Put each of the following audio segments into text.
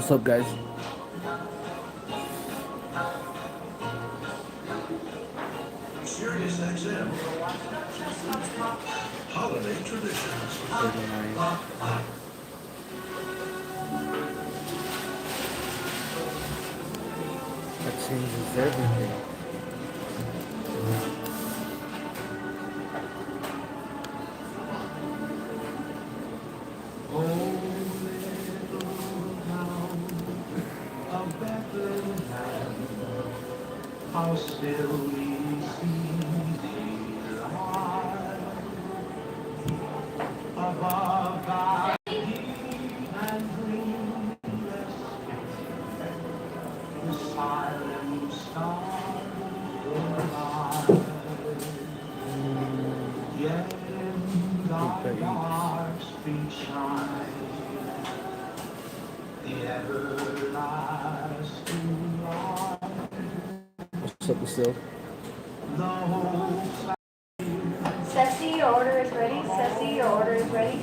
What's up, guys? Sirius XM. Holiday traditions. 39. That changes everything. How still we see the heart above our deep and green the silent stars alive. Yet in our dark street shine the everlasting light. What's up, Lucille? Ceci, your order is ready. Ceci, your order is ready.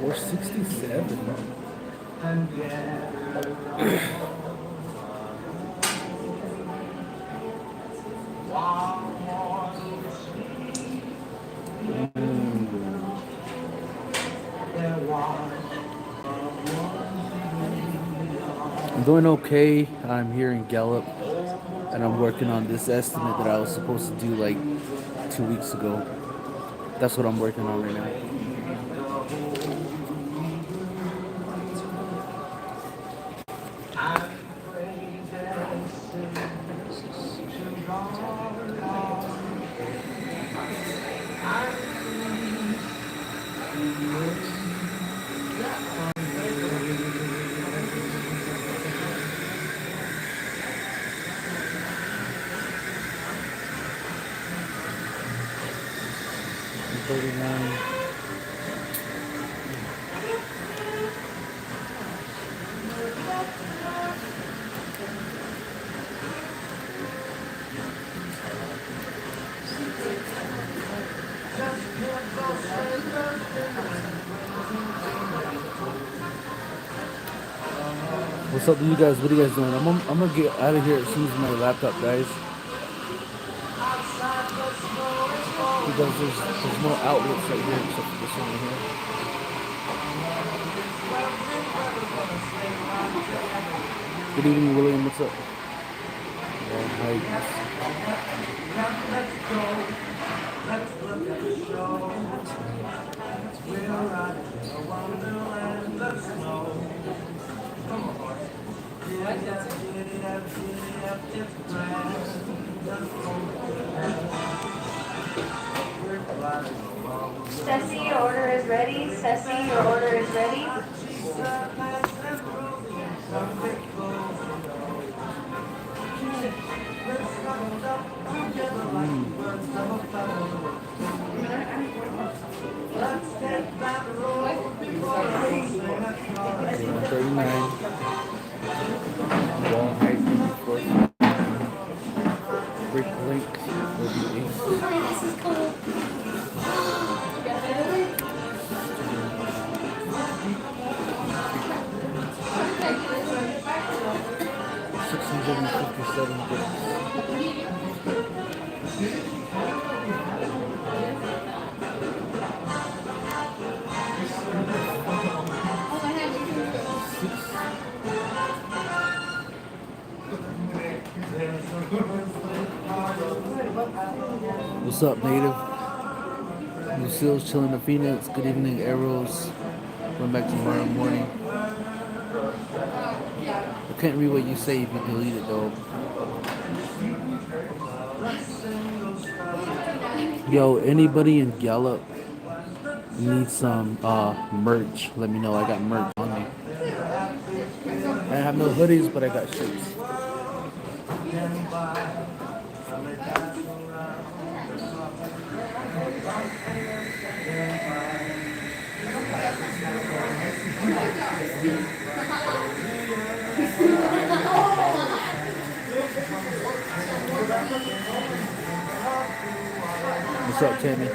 $467. I'm doing okay. I'm here in Gallup, and I'm working on this estimate that I was supposed to do like 2 weeks ago. That's what I'm working on right now. What's up to you guys? What are you guys doing? I'm gonna get out of here as soon as my laptop dies. Because there's no outlets right here except for this one right here. Good evening, William. What's up? Let's look at the show. We're riding a wonderland of snow. Come on, boys. Giddy up, giddy up, giddy up, it's grand. Let's go. We're gliding along. Ceci, your order is ready. Ceci, your order is ready. Let's get that road before we sing a chorus. 139. Wall height, of course. Break length will be 8. This is cool. 657 bricks. What's up, Native? Lucille's chilling in Phoenix. Good evening, Arrows. Going back tomorrow morning. I can't read what you say if you delete it, though. Yo, anybody in Gallup needs some merch, let me know. I got merch on me. I have no hoodies, but I got shirts. What's up, Tammy?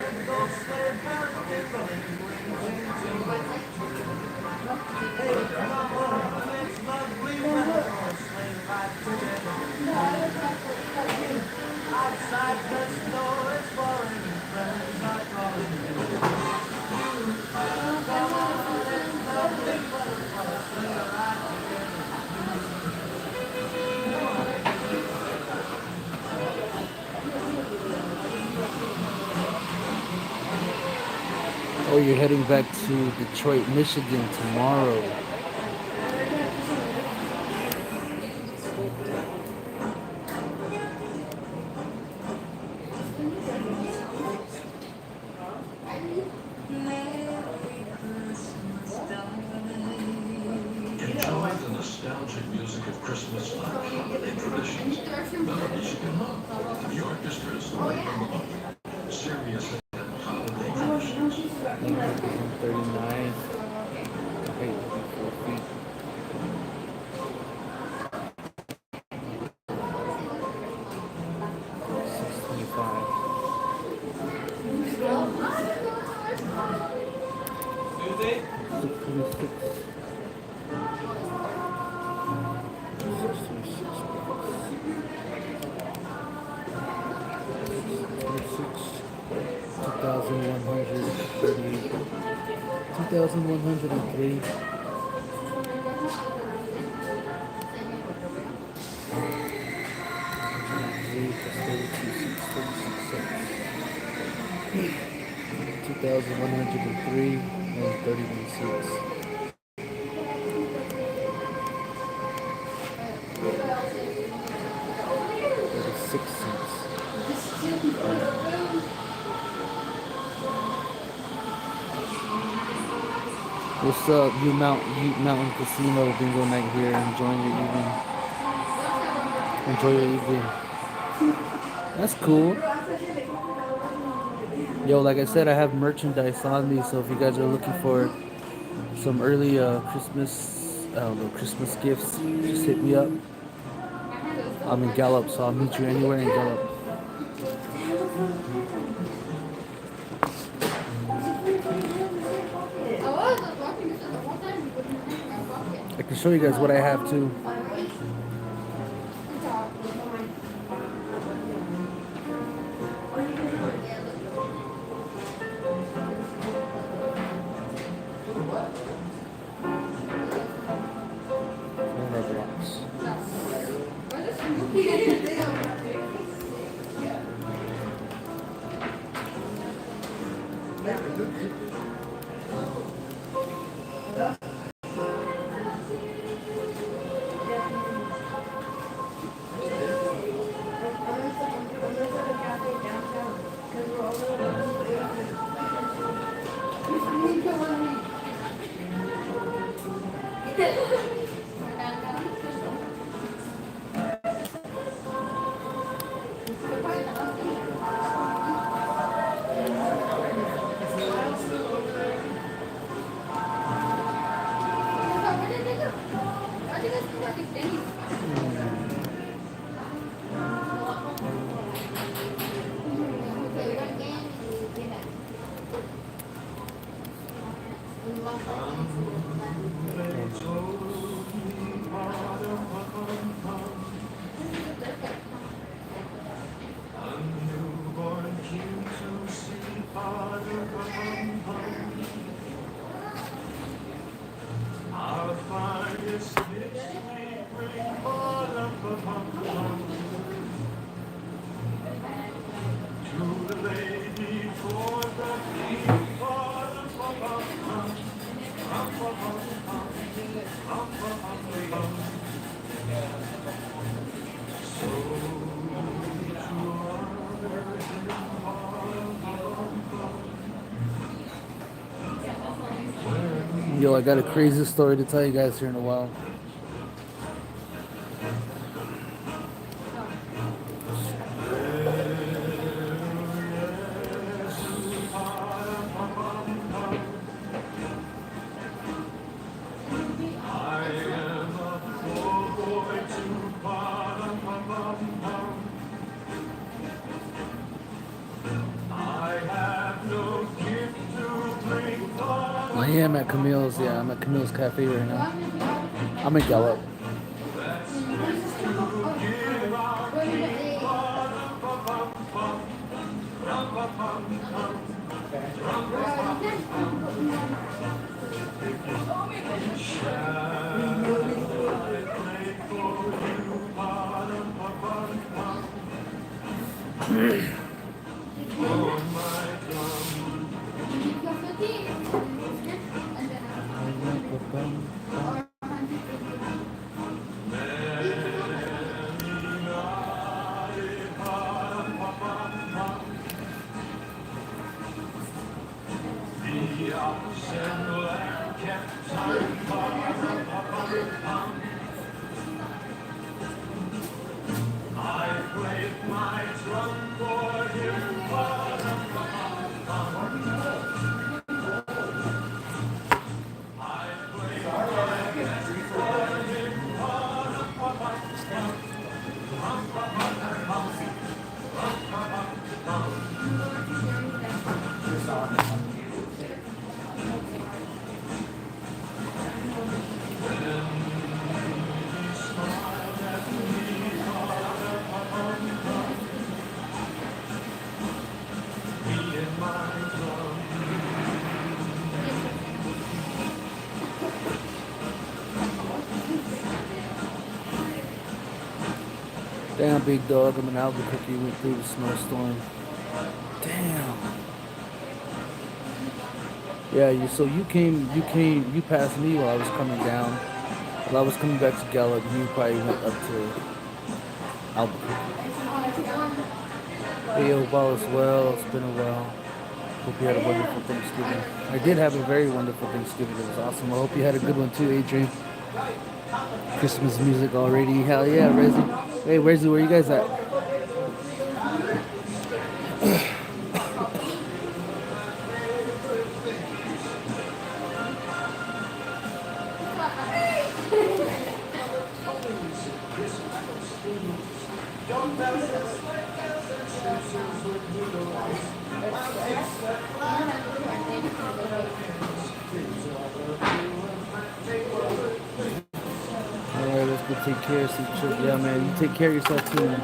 Oh, you're heading back to Detroit, Michigan tomorrow. Enjoy the nostalgic music of Christmas like holiday traditions. Melodies you can hum. The orchestra's Navajo serious holiday traditions. 139. Okay, 4 feet. $2,103. $2,103.31. 36 cents. What's up, Ute Mountain Casino bingo night here, enjoying your evening. Enjoy your evening. That's cool. Yo, like I said, I have merchandise on me, so if you guys are looking for some early Christmas gifts, just hit me up. I'm in Gallup, so I'll meet you anywhere in Gallup. I can show you guys what I have too. Yo, I got a crazy story to tell you guys here in a while. I am at Camille's. Yeah, I'm at Camille's Cafe right now. I'm in Gallup. Damn, big dog. I'm in Albuquerque. Went through the snowstorm. Damn. Yeah, you passed me while I was coming down. While I was coming back to Gallup, you probably went up to Albuquerque. Hey, yo, all is well. It's been a while. Hope you had a wonderful Thanksgiving. I did have a very wonderful Thanksgiving. It was awesome. I hope you had a good one too, Adrian. Christmas music already. Hell yeah, Rezi. Hey, Rezi, where you guys at? Alright, let's go take care of some children. Yeah, man, you take care of yourself too, man.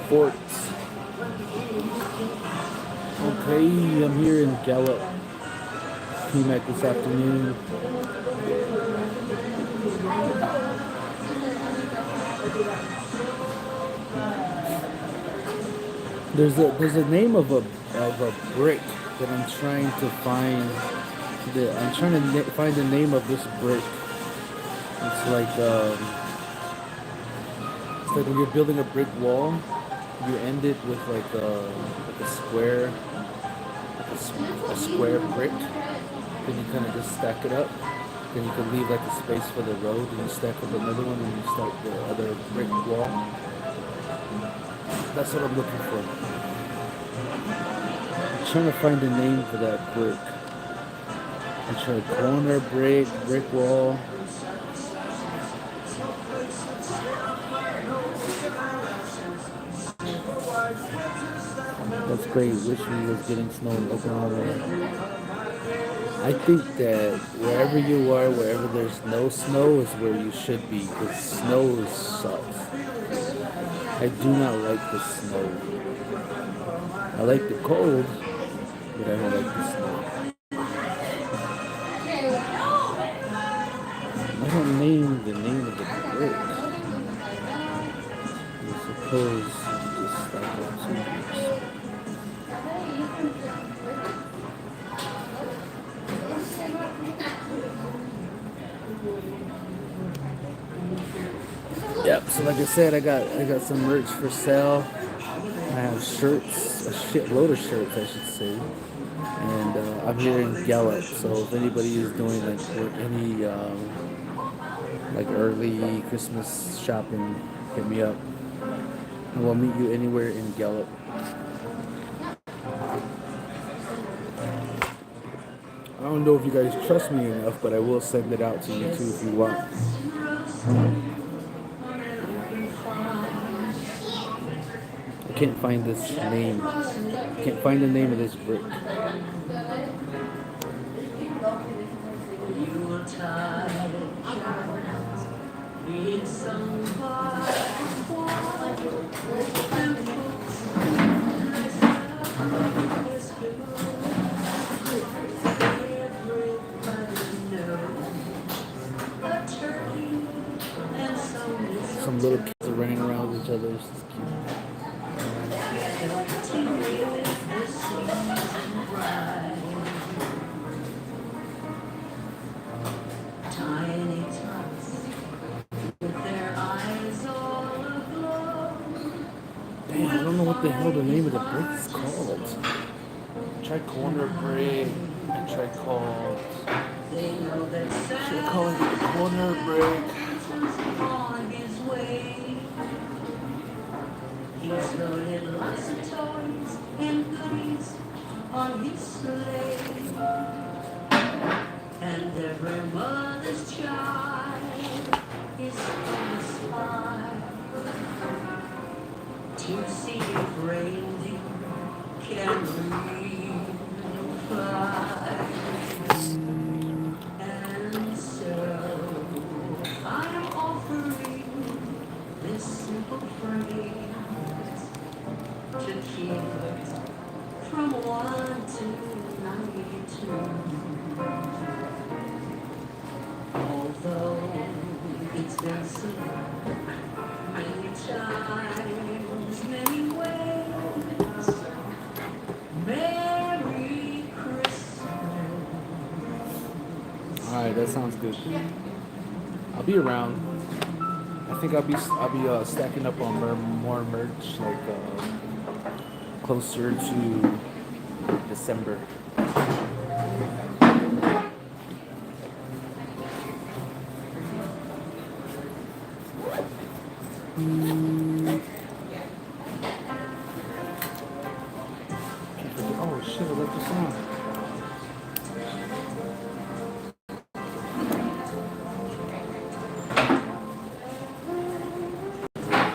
Forts. Okay, I'm here in Gallup. Came back this afternoon. There's a name of a brick that I'm trying to find. I'm trying to find the name of this brick. It's like when you're building a brick wall, you end it with like a square, a square brick. Then you kind of just stack it up. Then you can leave like a space for the road, and you stack up another one, and you start the other brick wall. That's what I'm looking for. I'm trying to find a name for that brick. I'm trying corner brick, brick wall. That's great. Wish we was getting snow in Oklahoma. I think that wherever you are, wherever there's no snow is where you should be, because snow sucks. I do not like the snow. I like the cold, but I don't like the snow. I don't name the name of the brick. I suppose you just stack up two bricks. Yep, so like I said, I got some merch for sale. I have shirts, a shitload of shirts, I should say. And I'm here in Gallup, so if anybody is doing any like early Christmas shopping, hit me up. And we'll meet you anywhere in Gallup. don't know if you guys trust me enough, but I will send it out to you too if you want. I can't find this name. I can't find the name of this brick. Some little kids are running around with each other. This is cute. Damn, I don't know what the hell the name of the brick is called. I tried corner brick. I tried called. Should I call it the corner brick? He's loaded lots of toys and goodies on his sleigh, and every mother's child is gonna smile to see if reindeer can really fly. And so I'm offering this simple phrase to keep it from 1 to 92. Although it's been so many times, many ways. Merry Christmas. Alright, that sounds good. I'll be around. I think I'll be stacking up on more merch closer to December. Oh shit, I left this on.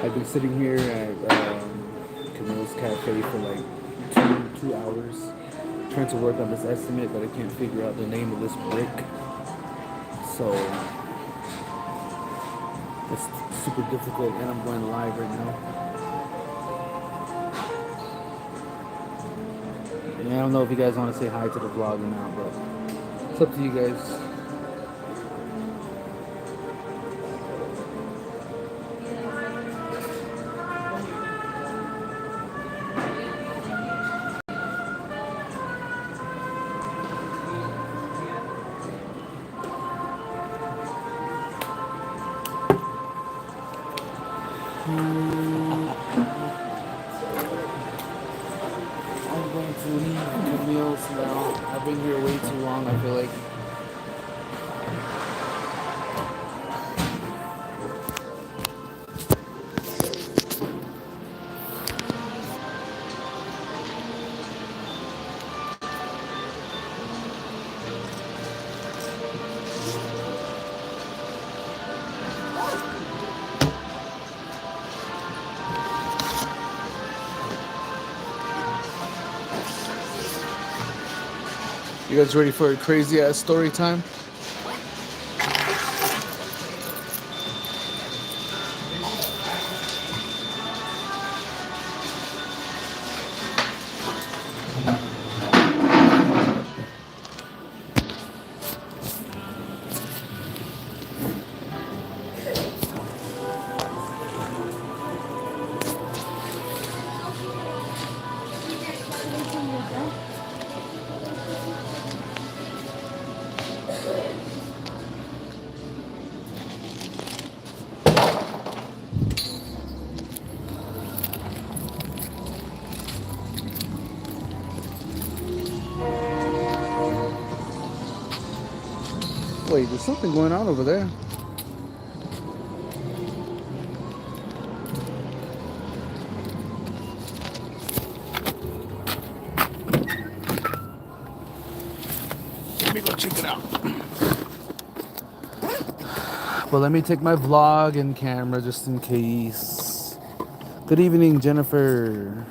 I've been sitting here at Camille's Cafe for like two hours trying to work on this estimate, but I can't figure out the name of this brick. So it's super difficult, and I'm going live right now. And I don't know if you guys want to say hi to the vlog or not, but it's up to you guys. I'm going to leave Camille's now. I've been here way too long, I feel like. You guys ready for a crazy ass story time? Wait, there's something going on over there. Let me go check it out. But let me take my vlog and camera just in case. Good evening, Jennifer.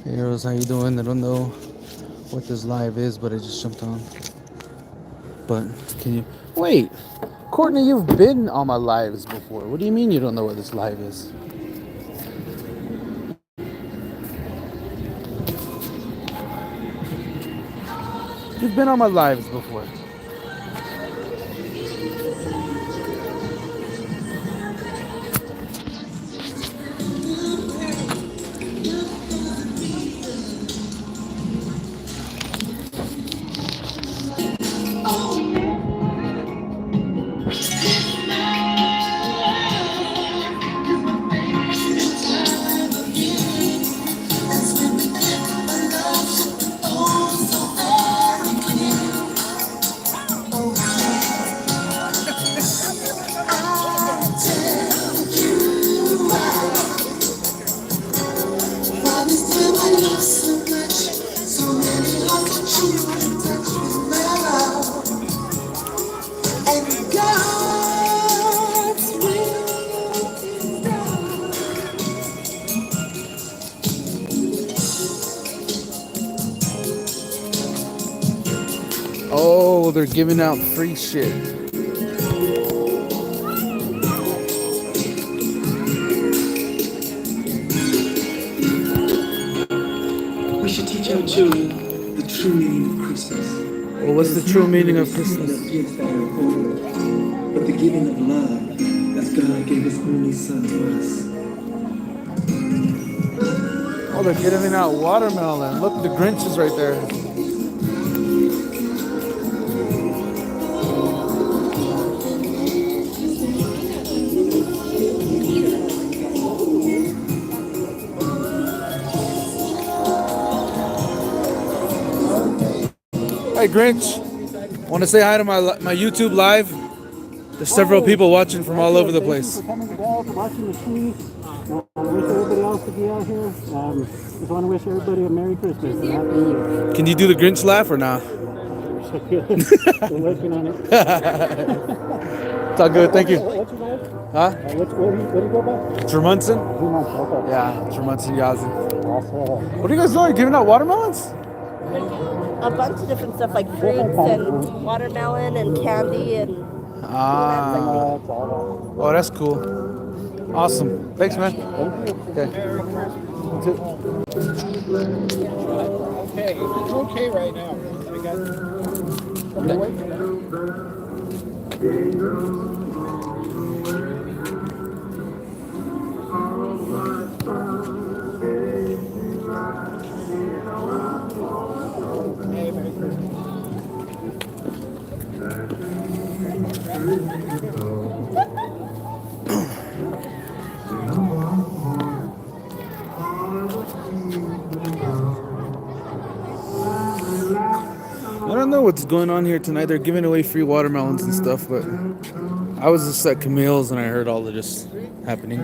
Hey girls, how you doing? I don't know what this live is, but I just jumped on. But can you wait? Courtney, you've been on my lives before. What do you mean you don't know what this live is? You've been on my lives before. Oh, they're giving out free shit. We should teach our children the true meaning of Christmas. Well, what's the true meaning of Christmas? But the giving of love, as God gave His only Son for us. Oh, they're giving out watermelon. Look, the Grinch is right there. Hey, Grinch. Want to say hi to my YouTube live? There's several people watching from all over the place. Thank you for coming today, watching the tree. I wish everybody else to be out here. Just want to wish everybody a Merry Christmas and Happy New Year. Can you do the Grinch laugh or not? We're working on it. It's all good, thank you. What's your name? Huh? What do you go by? Tremunson? Okay. Yeah, Tremunson Yazzie. Awesome. What are you guys doing? Giving out watermelons? A bunch of different stuff like fruits and watermelon and candy and Ah. That's all. Oh, that's cool. Awesome. Thanks, man. Okay. Okay, it's okay right now. I got Hey, Merry Christmas. I don't know what's going on here tonight. They're giving away free watermelons and stuff, but I was just at Camille's and I heard all of this happening.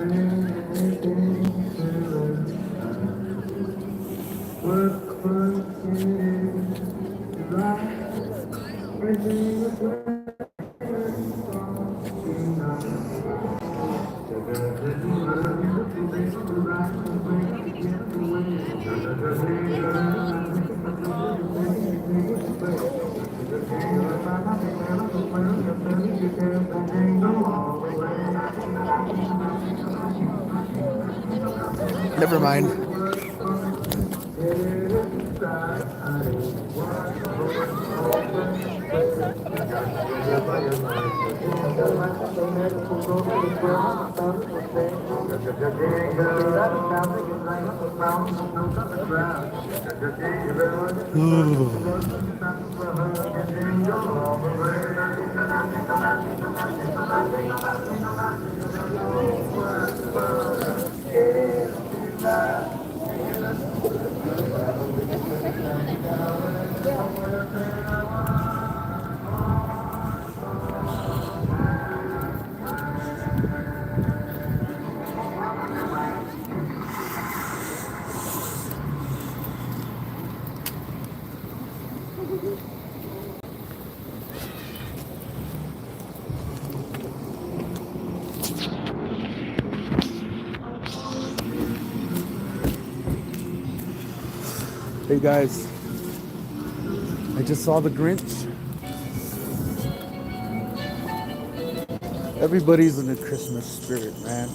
Never mind. Hey guys, I just saw the Grinch. Everybody's in the Christmas spirit, man.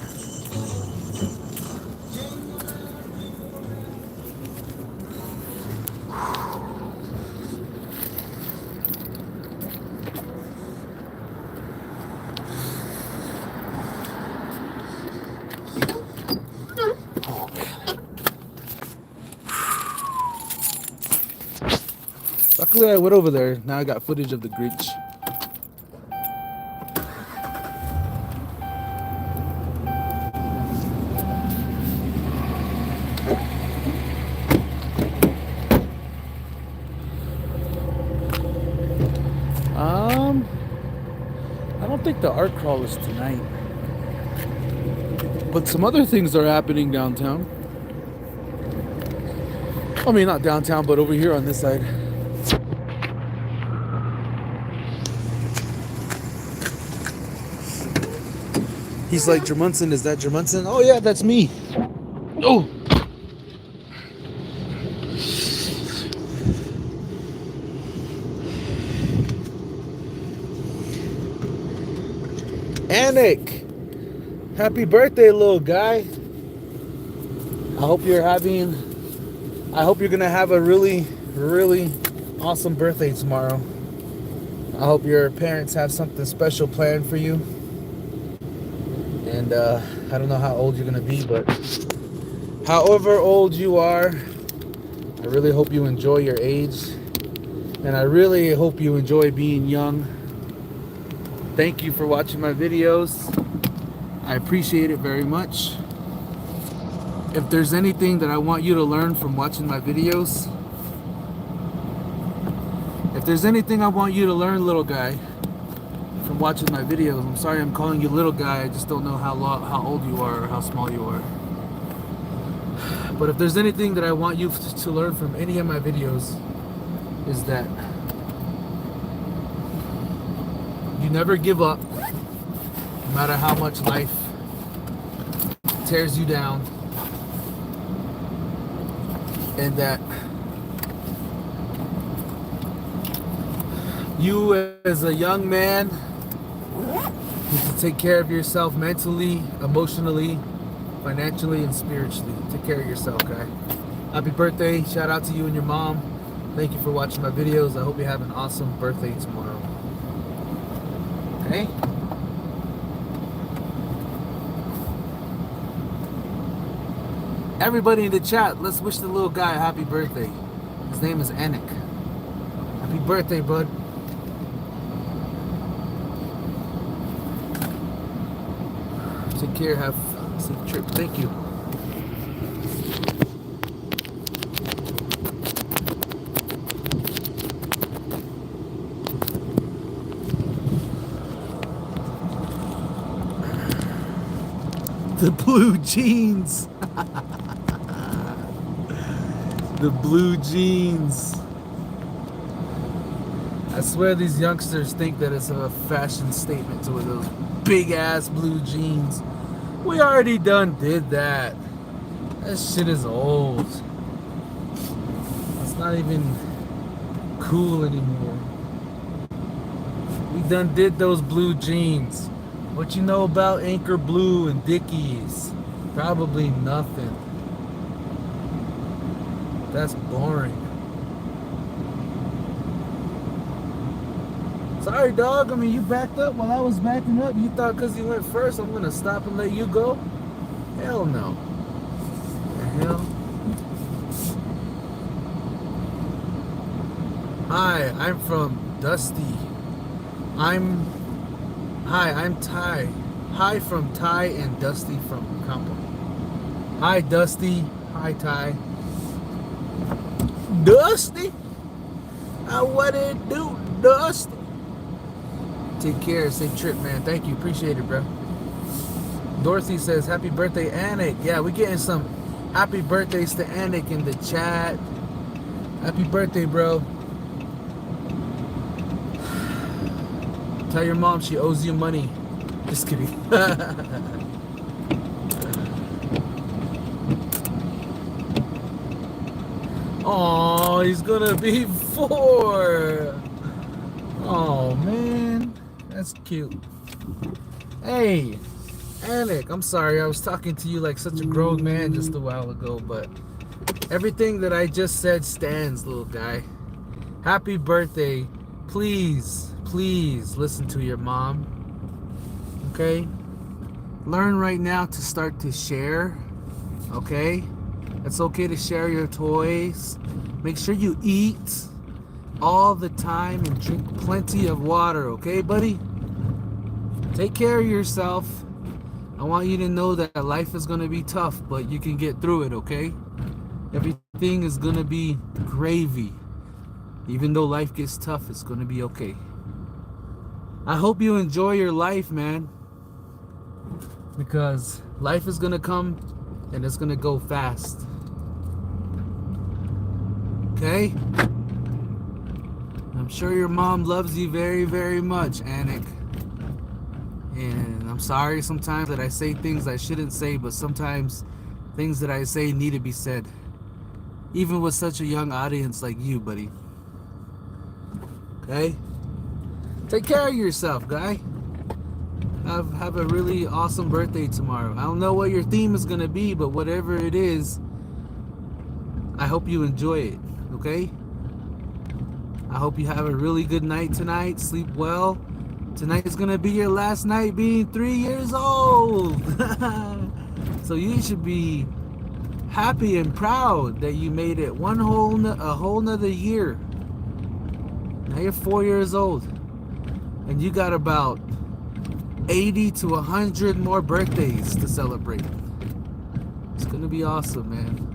Luckily I went over there. Now I got footage of the Grinch. I don't think the art crawl is tonight. But some other things are happening downtown. I mean, not downtown, but over here on this side. He's like, Jermunson, is that Jermunson? Oh yeah, that's me. Oh. Anik, happy birthday, little guy. I hope you're gonna have a really, really awesome birthday tomorrow. I hope your parents have something special planned for you. And I don't know how old you're gonna be, but however old you are, I really hope you enjoy your age. And I really hope you enjoy being young. Thank you for watching my videos. I appreciate it very much. If there's anything that I want you to learn from watching my videos, if there's anything I want you to learn, little guy, from watching my videos, I'm sorry I'm calling you little guy, I just don't know how old you are or how small you are. But if there's anything that I want you to learn from any of my videos, is that you never give up, no matter how much life tears you down, and that you as a young man need to take care of yourself mentally, emotionally, financially, and spiritually. Take care of yourself, guy. Happy birthday. Shout out to you and your mom. Thank you for watching my videos. I hope you have an awesome birthday tomorrow. Okay? Everybody in the chat, let's wish the little guy a happy birthday. His name is Anik. Happy birthday, bud. Take care, have a safe trip. Thank you. The blue jeans. The blue jeans. I swear these youngsters think that it's a fashion statement to wear those big ass blue jeans. We already done did that. That shit is old. It's not even cool anymore. We done did those blue jeans. What you know about Anchor Blue and Dickies? Probably nothing. That's boring. Sorry, dog. I mean, you backed up while I was backing up. You thought because you went first, I'm gonna stop and let you go? Hell no. The hell? Hi, I'm from Dusty. I'm Ty. Hi from Ty and Dusty from Company. Hi, Dusty. Hi, Ty. Dusty? What it do, Dusty? Take care. Safe trip, man. Thank you. Appreciate it, bro. Dorothy says, happy birthday, Anik. Yeah, we getting some happy birthdays to Anik in the chat. Happy birthday, bro. Tell your mom she owes you money. Just kidding. Oh, he's gonna be 4. Oh man, that's cute. Hey, Anik, I'm sorry, I was talking to you like such a grown man just a while ago, but everything that I just said stands, little guy. Happy birthday. Please, please listen to your mom. Okay? Learn right now to start to share. Okay? It's okay to share your toys. Make sure you eat all the time and drink plenty of water, okay, buddy? Take care of yourself. I want you to know that life is going to be tough, but you can get through it, okay? Everything is going to be gravy. Even though life gets tough, it's going to be okay. I hope you enjoy your life, man. Because life is going to come and it's going to go fast. Okay? I'm sure your mom loves you very, very much, Anik. And I'm sorry sometimes that I say things I shouldn't say, but sometimes things that I say need to be said. Even with such a young audience like you, buddy. Okay? Take care of yourself, guy. Have a really awesome birthday tomorrow. I don't know what your theme is going to be, but whatever it is, I hope you enjoy it, okay? I hope you have a really good night tonight. Sleep well. Tonight is going to be your last night being 3 years old. So you should be happy and proud that you made it a whole nother year. Now you're 4 years old. And you got about 80 to 100 more birthdays to celebrate. It's going to be awesome, man.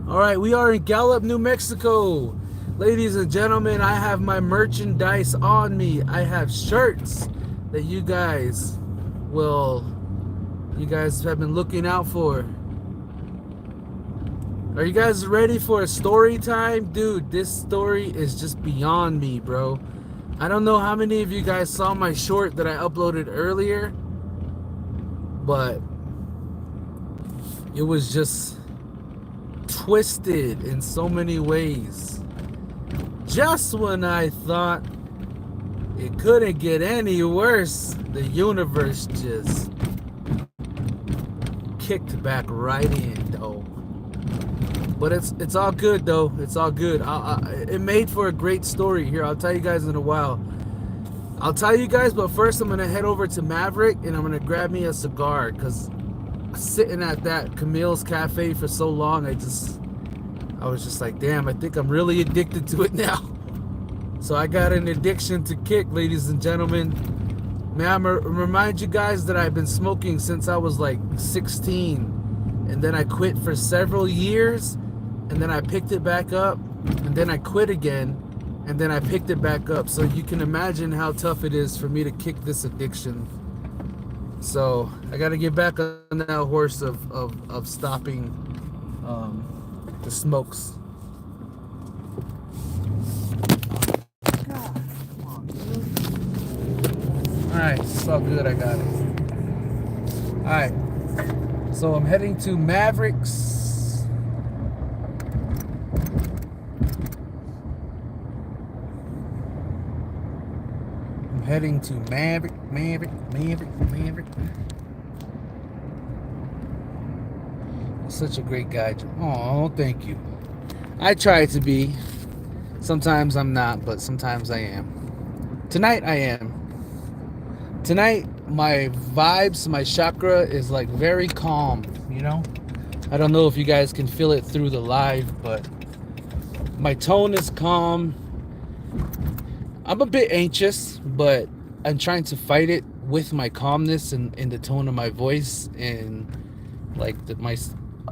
All right, we are in Gallup, New Mexico. Ladies and gentlemen, I have my merchandise on me. I have shirts that you guys have been looking out for. Are you guys ready for a story time? Dude, this story is just beyond me, bro. I don't know how many of you guys saw my short that I uploaded earlier, but it was just twisted in so many ways. Just when I thought it couldn't get any worse, the universe just kicked back right in, though. But it's all good, though. It's all good. It made for a great story. Here, I'll tell you guys in a while. I'll tell you guys, but first I'm gonna head over to Maverick and I'm gonna grab me a cigar, because sitting at that Camille's Cafe for so long, I was just like, damn, I think I'm really addicted to it now. So I got an addiction to kick, ladies and gentlemen. May I remind you guys that I've been smoking since I was like 16, and then I quit for several years, and then I picked it back up, and then I quit again, and then I picked it back up. So you can imagine how tough it is for me to kick this addiction. So I got to get back on that horse of stopping the smokes. God, come on, dude. Alright, it's all good, I got it. Alright, so I'm heading to Mavericks. I'm heading to Maverick. Such a great guy. Oh, thank you. I try to be. Sometimes I'm not, but sometimes I am. Tonight I am. Tonight my vibes, my chakra is like very calm, you know? I don't know if you guys can feel it through the live, but my tone is calm. I'm a bit anxious, but I'm trying to fight it with my calmness and the tone of my voice and like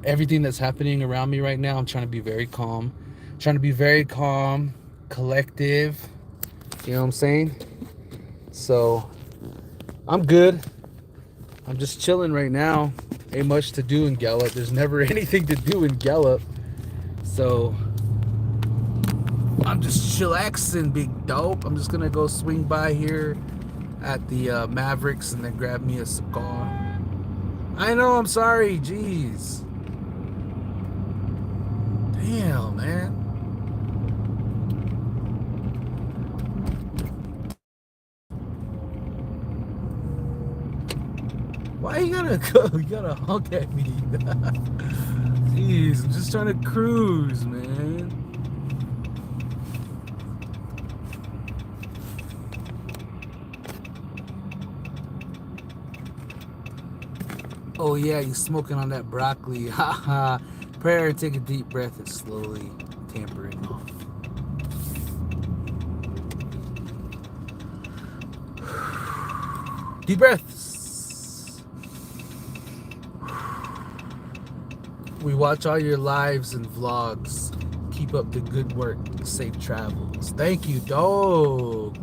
everything that's happening around me right now. I'm trying to be very calm. Collective. You know what I'm saying? So I'm good. I'm just chilling right now. Ain't much to do in Gallup. There's never anything to do in Gallup. So I'm just chillaxing, big dope. I'm just gonna go swing by here at the Mavericks and then grab me a cigar. I know, I'm sorry. Jeez. Damn, man. Why you gotta go? You gotta honk at me. Jeez, I'm just trying to cruise, man. Oh yeah, you smoking on that broccoli. Haha. Prayer and take a deep breath and slowly tampering off. Deep breaths. We watch all your lives and vlogs. Keep up the good work. Safe travels. Thank you, dog.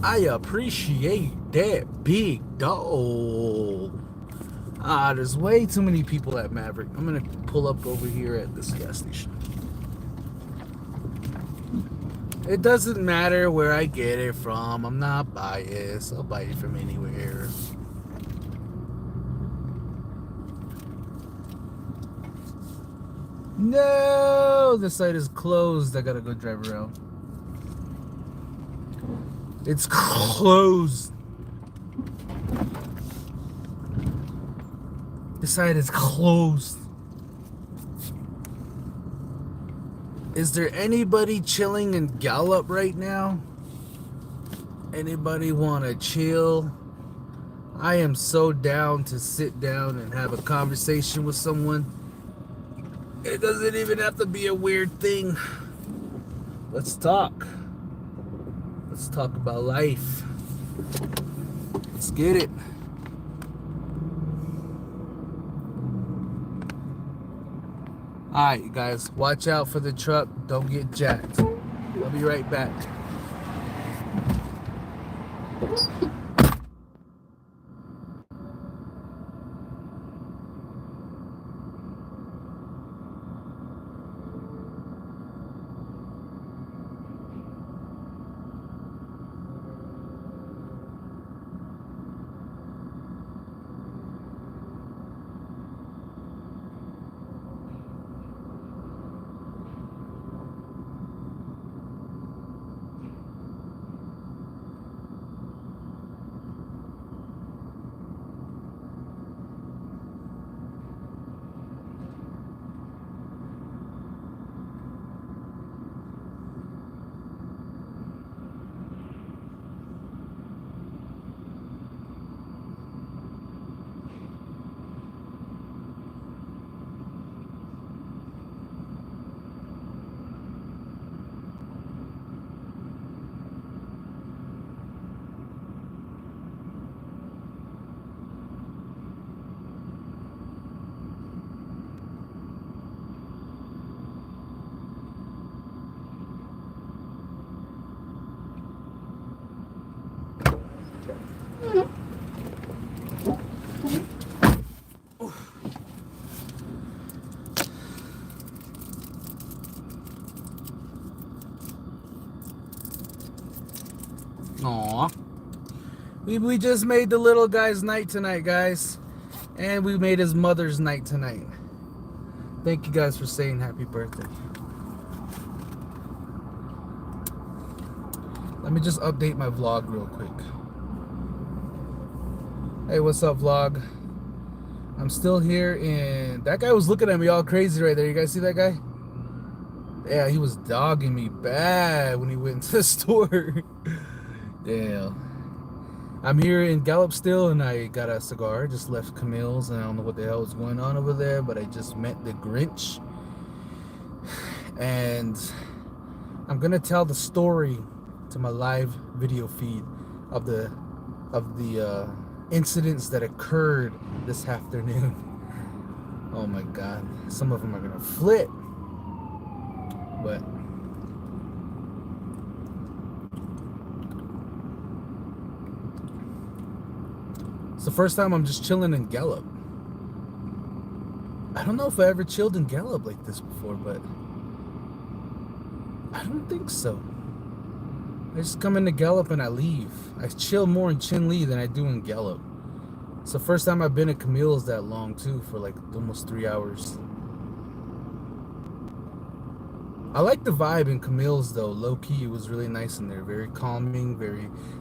I appreciate that, big dog. There's way too many people at Maverick. I'm gonna pull up over here at this gas station. It doesn't matter where I get it from. I'm not biased. I'll buy it from anywhere. No, the site is closed. I gotta go drive around. It's closed. The site is closed. Is there anybody chilling in Gallup right now? Anybody want to chill? I am so down to sit down and have a conversation with someone. It doesn't even have to be a weird thing. Let's talk. Let's talk about life. Let's get it. Alright, guys, watch out for the truck. Don't get jacked. I'll be right back. Aw. We just made the little guy's night tonight, guys. And we made his mother's night tonight. Thank you guys for saying happy birthday. Let me just update my vlog real quick. Hey, what's up, vlog? I'm still here in... That guy was looking at me all crazy right there. You guys see that guy? Yeah, he was dogging me bad when he went to the store. Damn. I'm here in Gallup still, and I got a cigar. Just left Camille's, and I don't know what the hell is going on over there, but I just met the Grinch. And I'm gonna tell the story to my live video feed of the incidents that occurred this afternoon. Oh my god. Some of them are gonna flip. But It's the first time I'm just chilling in Gallup. I don't know if I ever chilled in Gallup like this before, but I don't think so. I just come into Gallup and I leave. I chill more in Chinle than I do in Gallup. It's the first time I've been at Camille's that long too, for like almost 3 hours. I like the vibe in Camille's though. Low key, it was really nice in there. Very calming.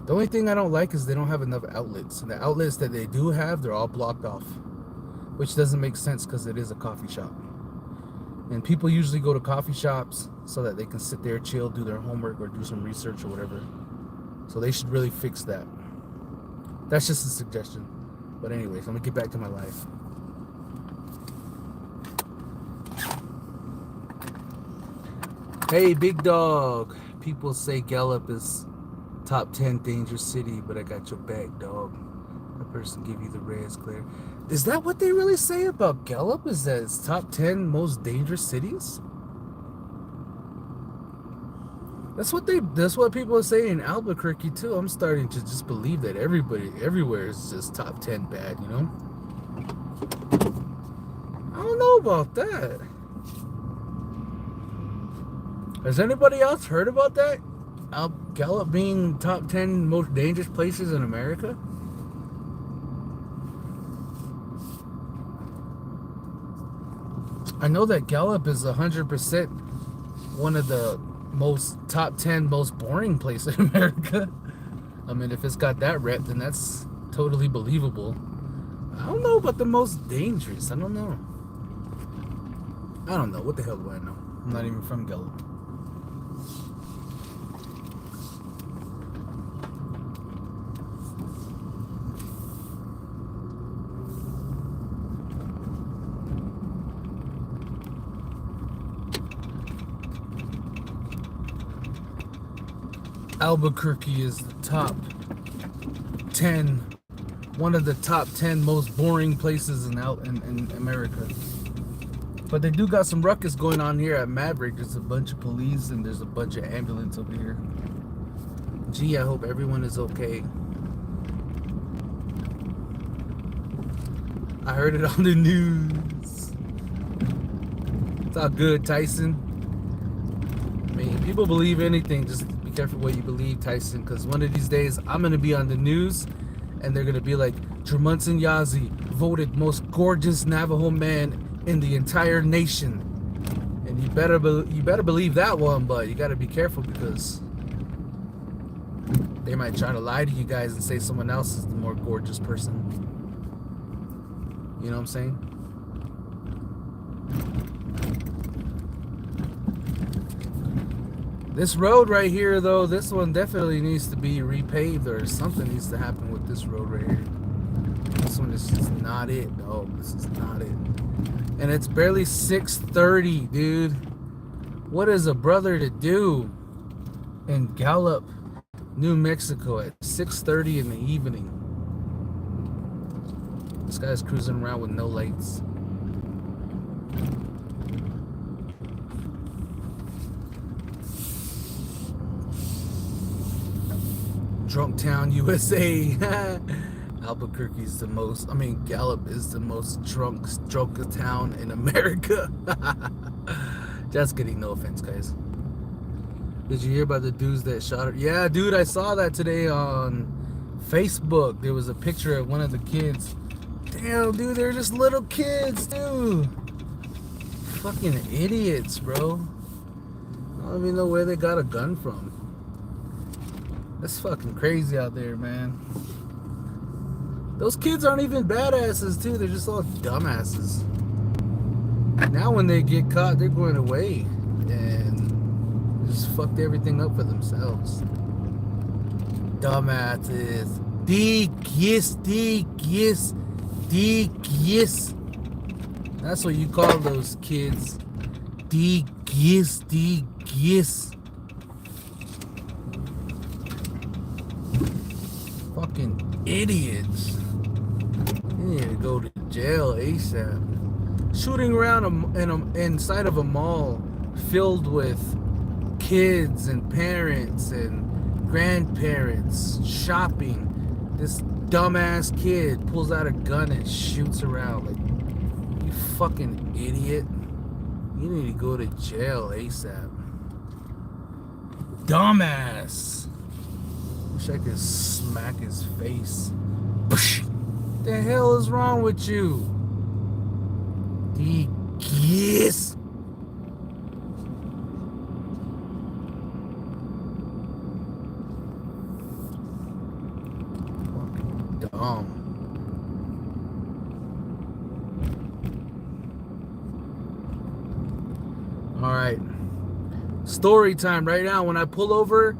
The only thing I don't like is they don't have enough outlets. And the outlets that they do have, they're all blocked off, which doesn't make sense because it is a coffee shop. And people usually go to coffee shops so that they can sit there, chill, do their homework, or do some research or whatever. So they should really fix that. That's just a suggestion. But anyways, let me get back to my life. Hey, big dog. People say Gallup is top 10 dangerous city, but I got your back, dog. That person give you the res clear. Is that what they really say about Gallup? Is that it's top 10 most dangerous cities? That's what people are saying in Albuquerque too. I'm starting to just believe that everywhere is just top 10 bad, you know? I don't know about that. Has anybody else heard about that? Gallup being top 10 most dangerous places in America? I know that Gallup is 100% one of the top 10 most boring places in America. I mean, if it's got that rep, then that's totally believable. I don't know about the most dangerous. I don't know. What the hell do I know? I'm not even from Gallup. Albuquerque is the top 10, one of the top 10 most boring places in America. But they do got some ruckus going on here at Maverick. There's a bunch of police and there's a bunch of ambulance over here. Gee, I hope everyone is okay. I heard it on the news. It's all good, Tyson. I mean, people believe anything. Just be careful what you believe, Tyson, because one of these days I'm going to be on the news and they're going to be like, Jermunson Yazzie voted most gorgeous Navajo man in the entire nation. And you better believe that one, but you got to be careful because they might try to lie to you guys and say someone else is the more gorgeous person. You know what I'm saying? This road right here, though, this one definitely needs to be repaved, or something needs to happen with this road right here. This one is just not it, dog. This is not it. And it's barely 6:30, dude. What is a brother to do in Gallup, New Mexico at 6:30 in the evening? This guy's cruising around with no lights. Drunk Town, USA. Albuquerque's Gallup is the most drunk town in America. Just kidding, no offense, guys. Did you hear about the dudes that shot her? Yeah, dude, I saw that today on Facebook. There was a picture of one of the kids. Damn, dude, they're just little kids, dude. Fucking idiots, bro. I don't even know where they got a gun from. That's fucking crazy out there, man. Those kids aren't even badasses, too. They're just all dumbasses. Now when they get caught, they're going away and just fucked everything up for themselves. Dumbasses. Yes. That's what you call those kids. Yes. Fucking idiots. You need to go to jail ASAP. Shooting around inside of a mall filled with kids and parents and grandparents shopping. This dumbass kid pulls out a gun and shoots around. Like, you fucking idiot. You need to go to jail ASAP. Dumbass. Wish I could smack his face. The hell is wrong with you? The kiss. Fucking dumb. All right. Story time right now. When I pull over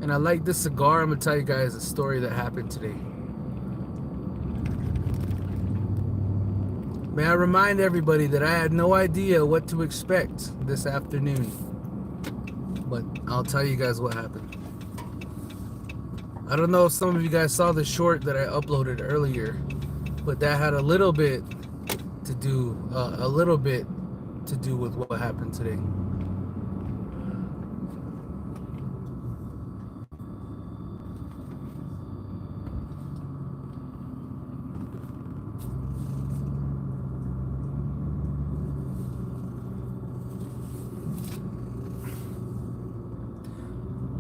and I light this cigar, I'm gonna tell you guys a story that happened today. May I remind everybody that I had no idea what to expect this afternoon, but I'll tell you guys what happened. I don't know if some of you guys saw the short that I uploaded earlier, but that had a little bit to do with what happened today.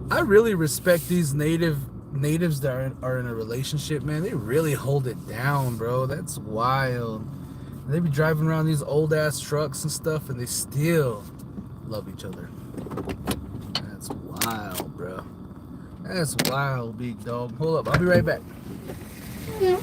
I really respect these natives that are in a relationship, man. They really hold it down, bro. That's wild. And they be driving around these old ass trucks and stuff, and they still love each other. That's wild, bro. That's wild, big dog. Hold up, I'll be right back. Yeah.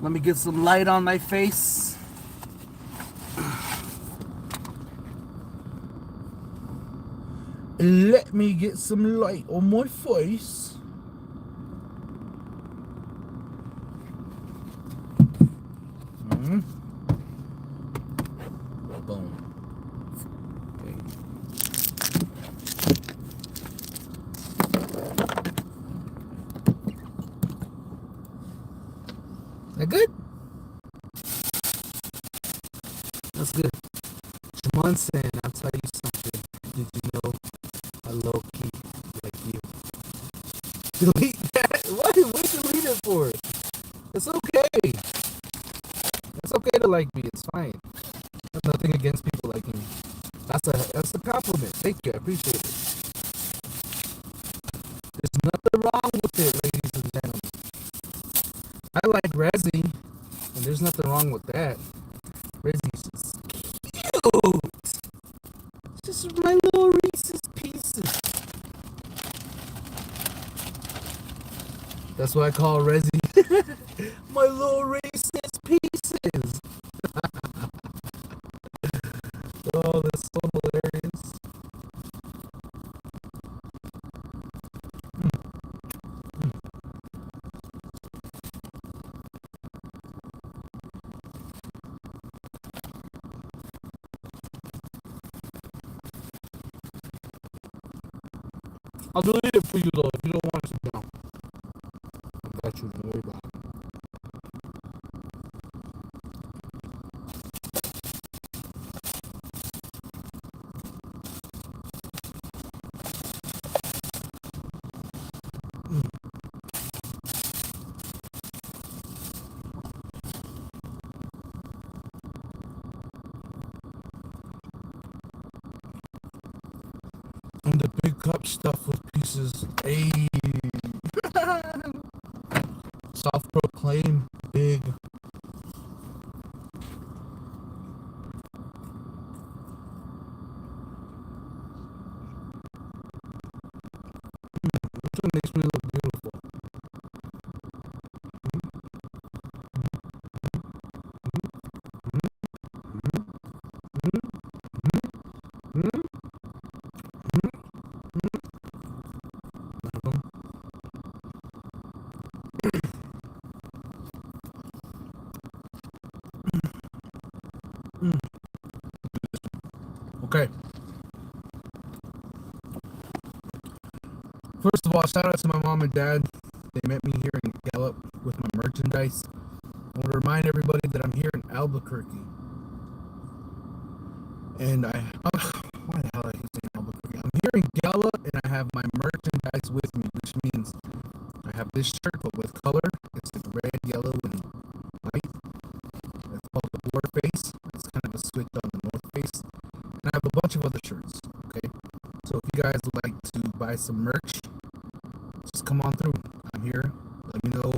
Let me get some light on my face. Let me get some light on my face. Boom. Okay. That good? That's good. Munson, I'll tell you something. Did you know I low key like you? Delete that? What delete it for? It's okay. It's okay to like me. It's fine. There's nothing against people liking me. That's a compliment. Thank you. I appreciate it. There's nothing wrong with it, ladies and gentlemen. I like Rezzy, and there's nothing wrong with that. Rezzy's just cute. It's just my little Reese's Pieces. That's what I call Rezzy. My little Reese's Pieces. Oh, that's so hilarious. I'll delete it for you though if you don't want it now. I got you, don't worry about it. And the big cup stuffed with pieces. Hey. Self-proclaimed big. Which one makes me look beautiful? Okay. First of all, shout out to my mom and dad. They met me here in Gallup with my merchandise. I want to remind everybody that I'm here in Albuquerque. And why the hell are you saying Albuquerque? I'm here in Gallup and I have my merchandise with me, which means I have this shirt but with color. It's the red, yellow, and white. It's called the War Face. It's kind of a switch on the North Face. And I have a bunch of other shirts, okay? So if you guys would like to buy some merch, just come on through. I'm here. Let me know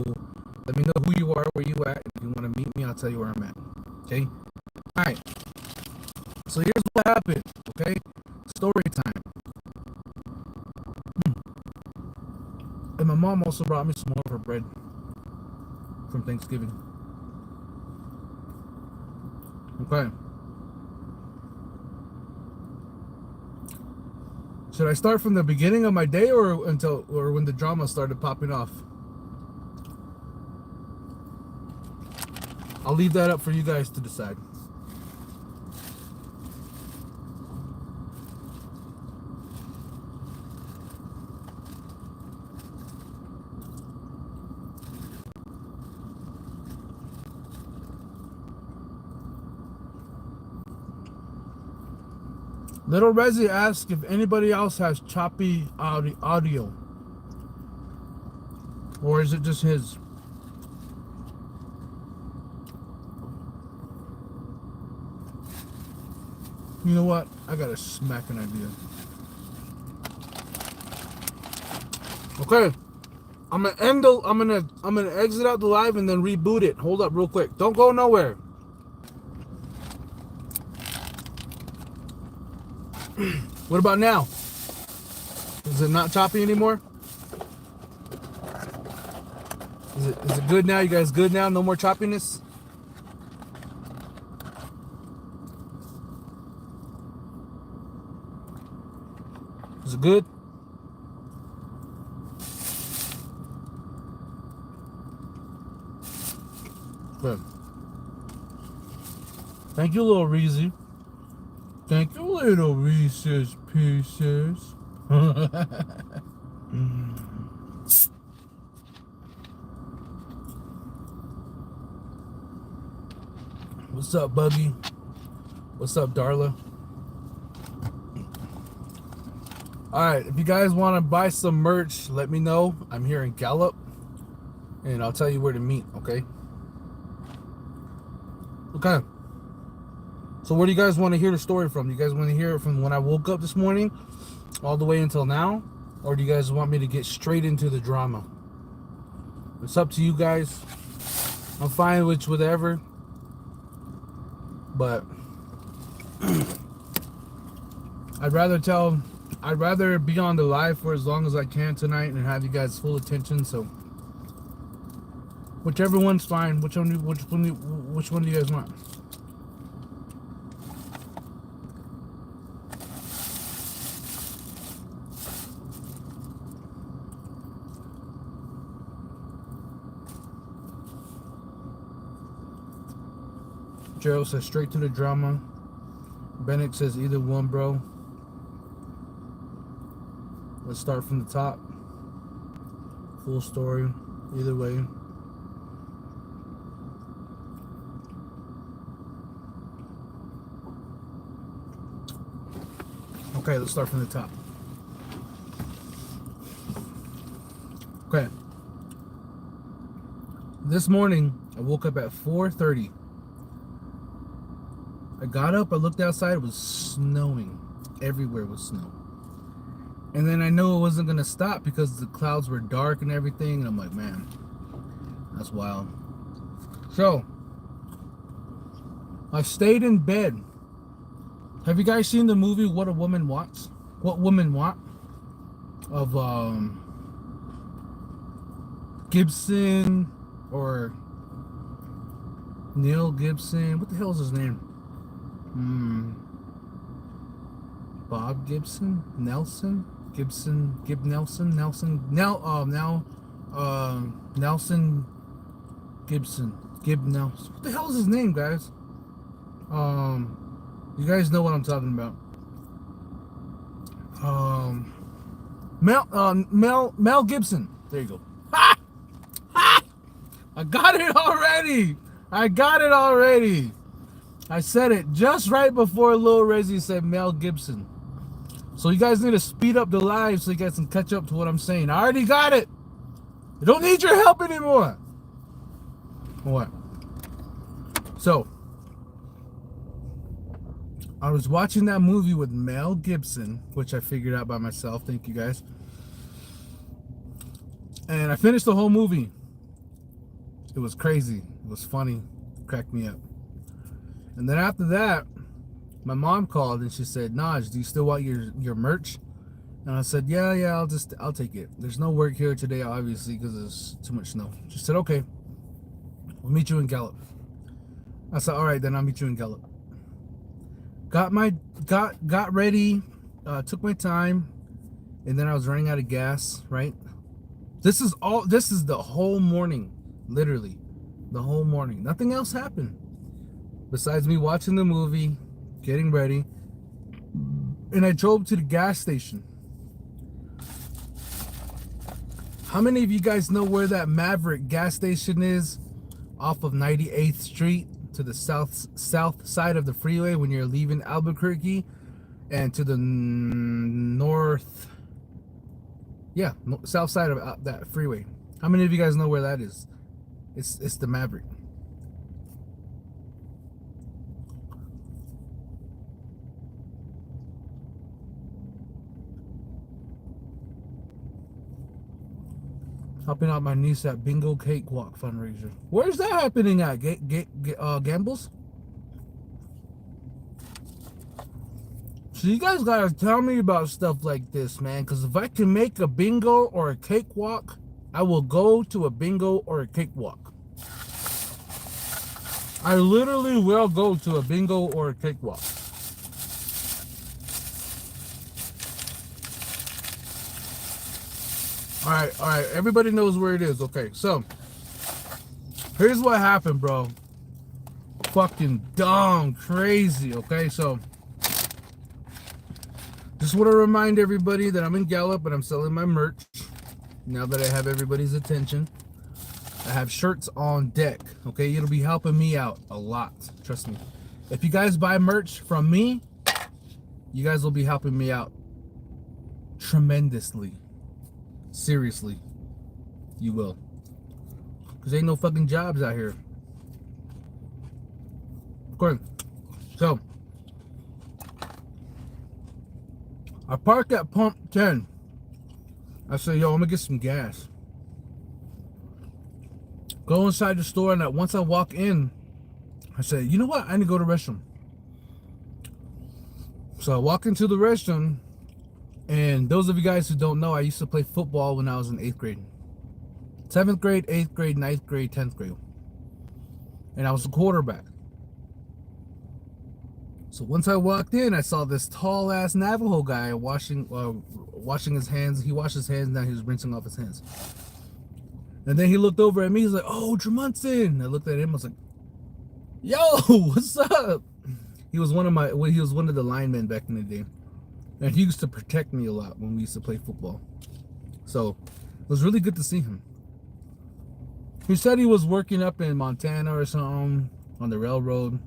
who you are, where you at. If you want to meet me, I'll tell you where I'm at. Okay? Alright. So here's what happened, okay? Story time. And my mom also brought me some more of her bread from Thanksgiving. Okay. Should I start from the beginning of my day or when the drama started popping off? I'll leave that up for you guys to decide. Little Resi asked if anybody else has choppy audio. Or is it just his? You know what? I got a smacking idea. Okay. I'm gonna exit out the live and then reboot it. Hold up real quick. Don't go nowhere. What about now? Is it not choppy anymore? Is it good now? You guys good now? No more choppiness? Is it good? Good. Thank you, little Reezy. Thank you, little Reese's Pieces. What's up, Buggy? What's up, Darla? Alright, if you guys want to buy some merch, let me know. I'm here in Gallup. And I'll tell you where to meet, okay? Okay. So where do you guys want to hear the story from? Do you guys want to hear it from when I woke up this morning all the way until now? Or do you guys want me to get straight into the drama? It's up to you guys. I'm fine with whatever. But I'd rather be on the live for as long as I can tonight and have you guys full attention. So whichever one's fine. Which one do you guys want? Gerald says straight to the drama. Bennett says either one, bro. Let's start from the top. Full story. Either way. Okay, let's start from the top. Okay. This morning, I woke up at 4:30. I got up, I looked outside, it was snowing. Everywhere was snow. And then I knew it wasn't going to stop because the clouds were dark and everything. And I'm like, man, that's wild. So, I stayed in bed. Have you guys seen the movie What a Woman Wants? What Women Want? Of Gibson or Neil Gibson. What the hell is his name? Bob Gibson? Nelson? Gibson? Gib Nelson? Nelson? Nelson Gibson. Gib Nelson. What the hell is his name, guys? You guys know what I'm talking about. Mel Gibson. There you go. Ha! Ha! I got it already. I got it already. I said it just right before Lil Rezzy said Mel Gibson. So you guys need to speed up the live so you guys can catch up to what I'm saying. I already got it. I don't need your help anymore. What? So, I was watching that movie with Mel Gibson, which I figured out by myself. Thank you guys. And I finished the whole movie. It was crazy. It was funny. It cracked me up. And then after that, my mom called and she said, Naj, do you still want your merch? And I said, yeah, I'll take it. There's no work here today, obviously, because there's too much snow. She said, okay, we'll meet you in Gallup. I said, all right, then I'll meet you in Gallup. Got ready, took my time, and then I was running out of gas, right? This is the whole morning, literally, the whole morning. Nothing else happened besides me watching the movie, getting ready, and I drove to the gas station. How many of you guys know where that Maverick gas station is off of 98th Street to the south side of the freeway when you're leaving Albuquerque, and to the north, south side of that freeway? How many of you guys know where that is? It's the Maverick. Helping out my niece at Bingo Cakewalk fundraiser. Where's that happening at? Gambles? So you guys gotta tell me about stuff like this, man. Because if I can make a bingo or a cakewalk, I will go to a bingo or a cakewalk. I literally will go to a bingo or a cakewalk. All right, everybody knows where it is. Okay, so here's what happened, bro. Fucking dumb, crazy. Okay, so just want to remind everybody that I'm in Gallup and I'm selling my merch. Now that I have everybody's attention, I have shirts on deck. Okay, it'll be helping me out a lot. Trust me. If you guys buy merch from me, you guys will be helping me out tremendously. Seriously, you will. Because ain't no fucking jobs out here. Of course. So, I parked at pump 10. I said, yo, I'm gonna get some gas. Go inside the store, and once I walk in, I said, you know what? I need to go to the restroom. So I walk into the restroom. And those of you guys who don't know, I used to play football when I was in 8th grade. 7th grade, 8th grade, 9th grade, 10th grade. And I was a quarterback. So once I walked in, I saw this tall ass Navajo guy washing his hands. He washed his hands, now he was rinsing off his hands. And then he looked over at me, he's like, oh, Tremunson. I looked at him, I was like, yo, what's up? He was one of the linemen back in the day. And he used to protect me a lot when we used to play football. So it was really good to see him. He said he was working up in Montana or something on the railroad.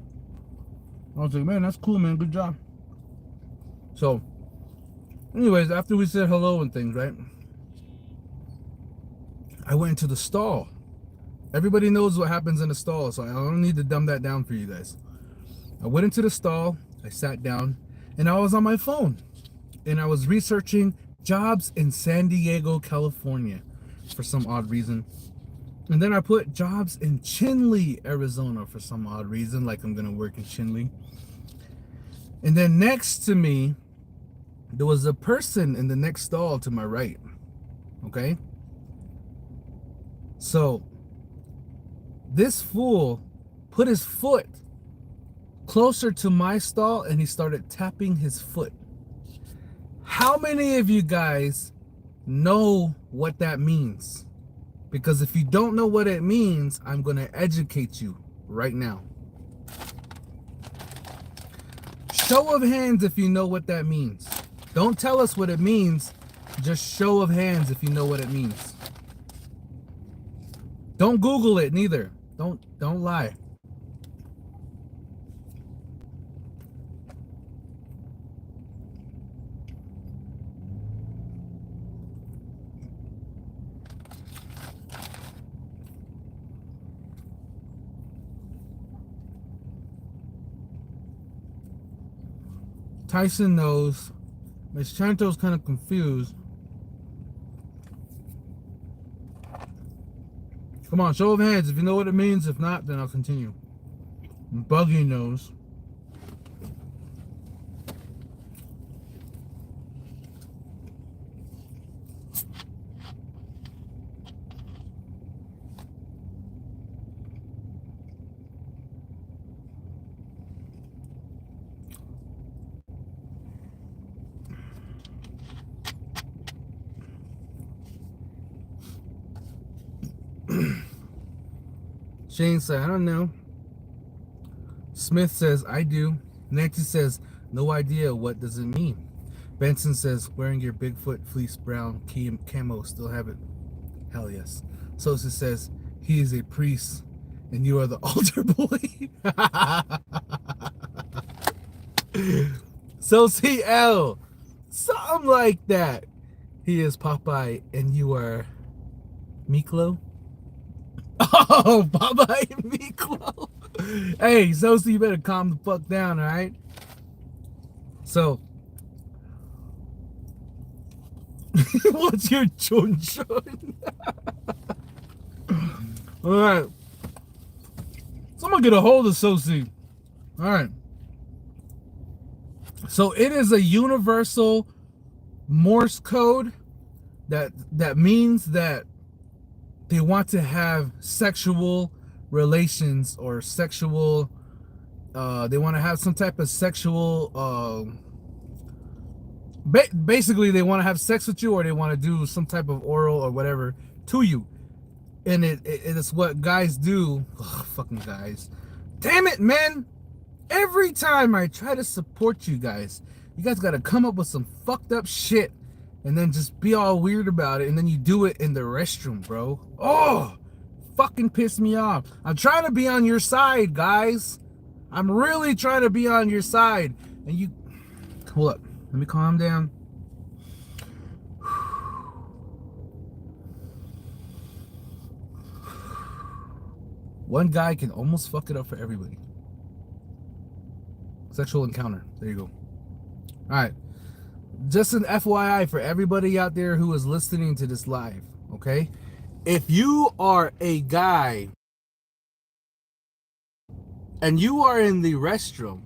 I was like, man, that's cool, man. Good job. So, anyways, after we said hello and things, right? I went into the stall. Everybody knows what happens in the stall, so I don't need to dumb that down for you guys. I went into the stall, I sat down, and I was on my phone. And I was researching jobs in San Diego, California for some odd reason. And then I put jobs in Chinle, Arizona for some odd reason, like I'm going to work in Chinle. And then next to me, there was a person in the next stall to my right. Okay? So, this fool put his foot closer to my stall and he started tapping his foot. How many of you guys know what that means? Because if you don't know what it means, I'm going to educate you right now. Show of hands if you know what that means. Don't tell us what it means. Just show of hands if you know what it means. Don't Google it neither. Don't lie. Tyson knows. Miss Chanto's kind of confused. Come on, show of hands if you know what it means. If not, then I'll continue. Buggy knows. Shane said, I don't know. Smith says, I do. Nancy says, no idea. What does it mean? Benson says, wearing your Bigfoot fleece brown camo. Still have it. Hell yes. Sosa says, he is a priest and you are the altar boy. So CL. Something like that. He is Popeye and you are Miklo. Oh, Popeye and Miklo. Hey, Sosa, you better calm the fuck down, alright? So, what's your chun chun? Alright. Someone get a hold of Sosi. Alright. So it is a universal Morse code that means that they want to have sexual relations or sexual they want to have some type of sexual basically they want to have sex with you, or they want to do some type of oral or whatever to you. And it's what guys do. Ugh, fucking guys. Damn it, man. Every time I try to support you guys gotta come up with some fucked up shit and then just be all weird about it, and then you do it in the restroom, bro. Oh, fucking piss me off. I'm trying to be on your side, guys. I'm really trying to be on your side. And you, hold up, let me calm down. One guy can almost fuck it up for everybody. Sexual encounter. There you go. All right. Just an FYI for everybody out there who is listening to this live, okay? If you are a guy and you are in the restroom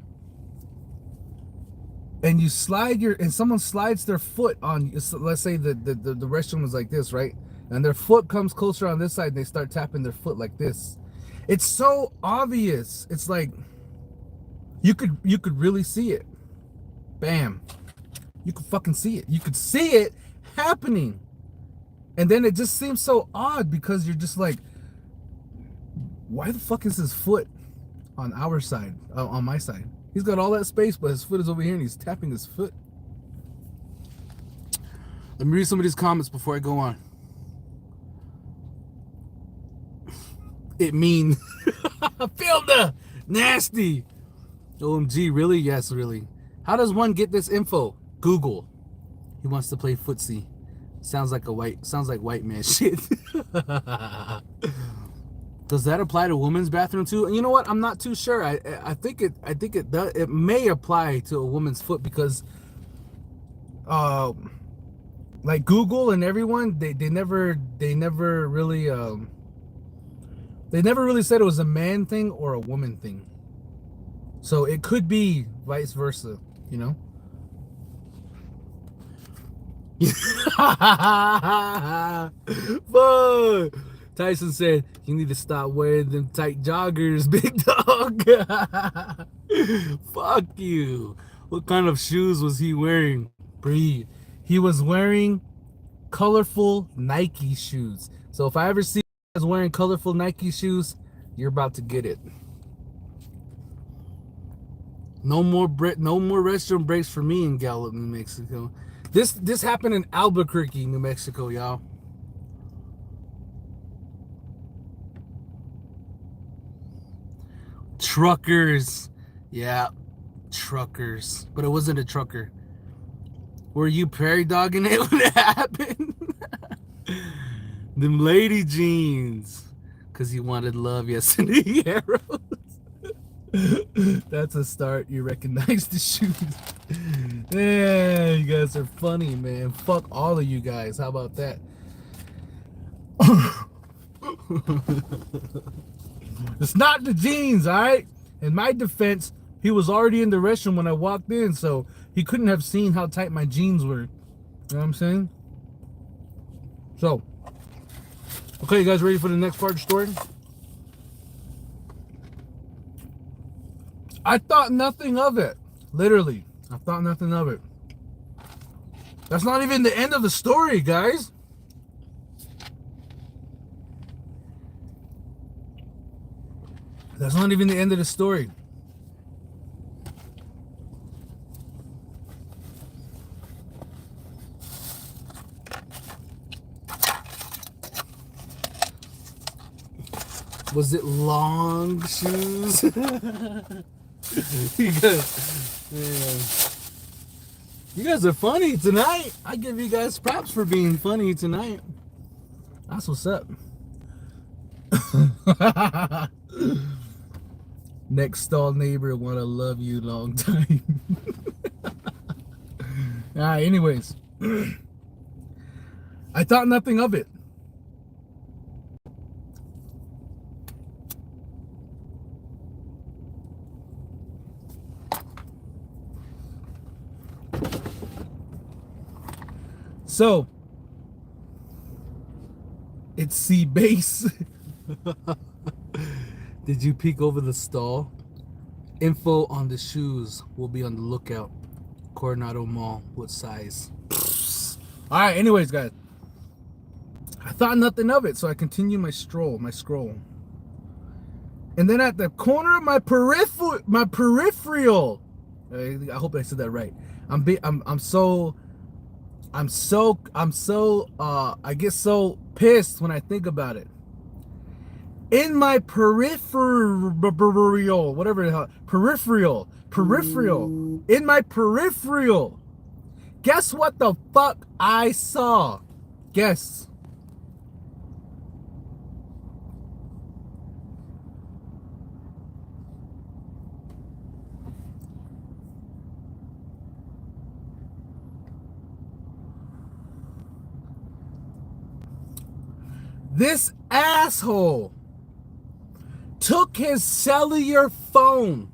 and you slide and someone slides their foot on, let's say the restroom is like this, right? And their foot comes closer on this side and they start tapping their foot like this. It's so obvious. It's like you could really see it. Bam. You could fucking see it. You could see it happening. And then it just seems so odd because you're just like, why the fuck is his foot on our side, on my side? He's got all that space, but his foot is over here and he's tapping his foot. Let me read some of these comments before I go on. It mean, Filda, nasty. OMG, really? Yes, really. How does one get this info? Google. He wants to play footsie. Sounds like white man shit. Does that apply to women's bathroom too? And you know what? I'm not too sure. I think it does. It may apply to a woman's foot because like Google and everyone, they never really said it was a man thing or a woman thing. So it could be vice versa, you know? Fuck. Tyson said, you need to stop wearing them tight joggers, big dog. Fuck you. What kind of shoes was he wearing? Breathe. He was wearing colorful Nike shoes. So if I ever see you guys wearing colorful Nike shoes, you're about to get it. No more restroom breaks for me in Gallup, New Mexico. This happened in Albuquerque, New Mexico, y'all. Truckers. Yeah, truckers. But it wasn't a trucker. Were you prairie dogging it when it happened? Them lady jeans. Because you wanted love yesterday, arrows. That's a start. You recognize the shoes. Yeah, you guys are funny, man. Fuck all of you guys. How about that? It's not the jeans, all right? In my defense, he was already in the restroom when I walked in, so he couldn't have seen how tight my jeans were. You know what I'm saying? So, okay, you guys ready for the next part of the story? I thought nothing of it. Literally, I thought nothing of it. That's not even the end of the story, guys. That's not even the end of the story. Was it long shoes? You guys are funny tonight. I give you guys props for being funny tonight. That's what's up. Next stall neighbor wanna love you long time. Alright, anyways. I thought nothing of it. So, it's C base. Did you peek over the stall? Info on the shoes will be on the lookout. Coronado Mall. What size? Alright, anyways, guys. I thought nothing of it, so I continue my scroll. And then at the corner of my peripheral. I hope I said that right. I get so pissed when I think about it. In my peripheral, whatever the hell, peripheral, in my peripheral, guess what the fuck I saw? Guess. This asshole took his cellular phone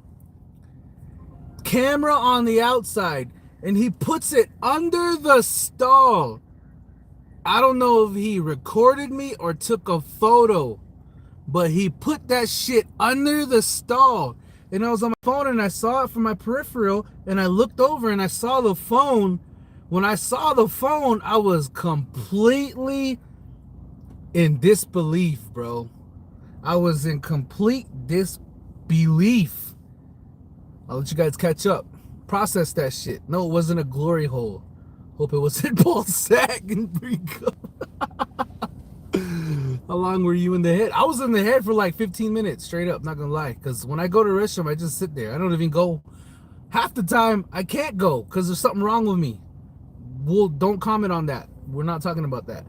camera on the outside and he puts it under the stall. I don't know if he recorded me or took a photo, but he put that shit under the stall. And I was on my phone and I saw it from my peripheral and I looked over and I saw the phone. When I saw the phone, I was completely in disbelief, bro. I was in complete disbelief. I'll let you guys catch up. Process that shit. No, it wasn't a glory hole. Hope it wasn't ball sack and Brico. How long were you in the head? I was in the head for like 15 minutes, straight up, not gonna lie. Because when I go to the restroom, I just sit there. I don't even go. Half the time, I can't go because there's something wrong with me. Don't comment on that. We're not talking about that.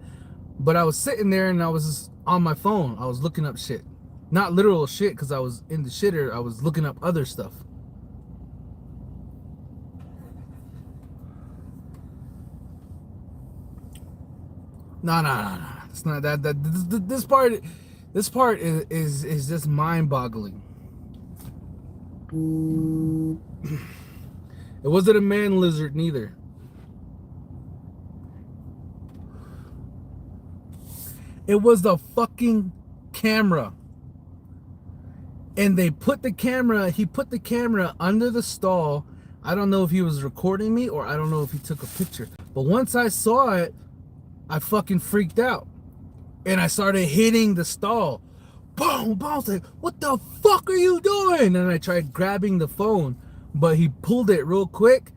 But I was sitting there and I was just on my phone. I was looking up shit. Not literal shit because I was in the shitter. I was looking up other stuff. No. It's not that. This part is just mind-boggling. It wasn't a man lizard neither. It was the fucking camera. And he put the camera under the stall. I don't know if he was recording me or I don't know if he took a picture. But once I saw it, I fucking freaked out. And I started hitting the stall. Boom, boom. I was like, what the fuck are you doing? And I tried grabbing the phone. but he pulled it real quick,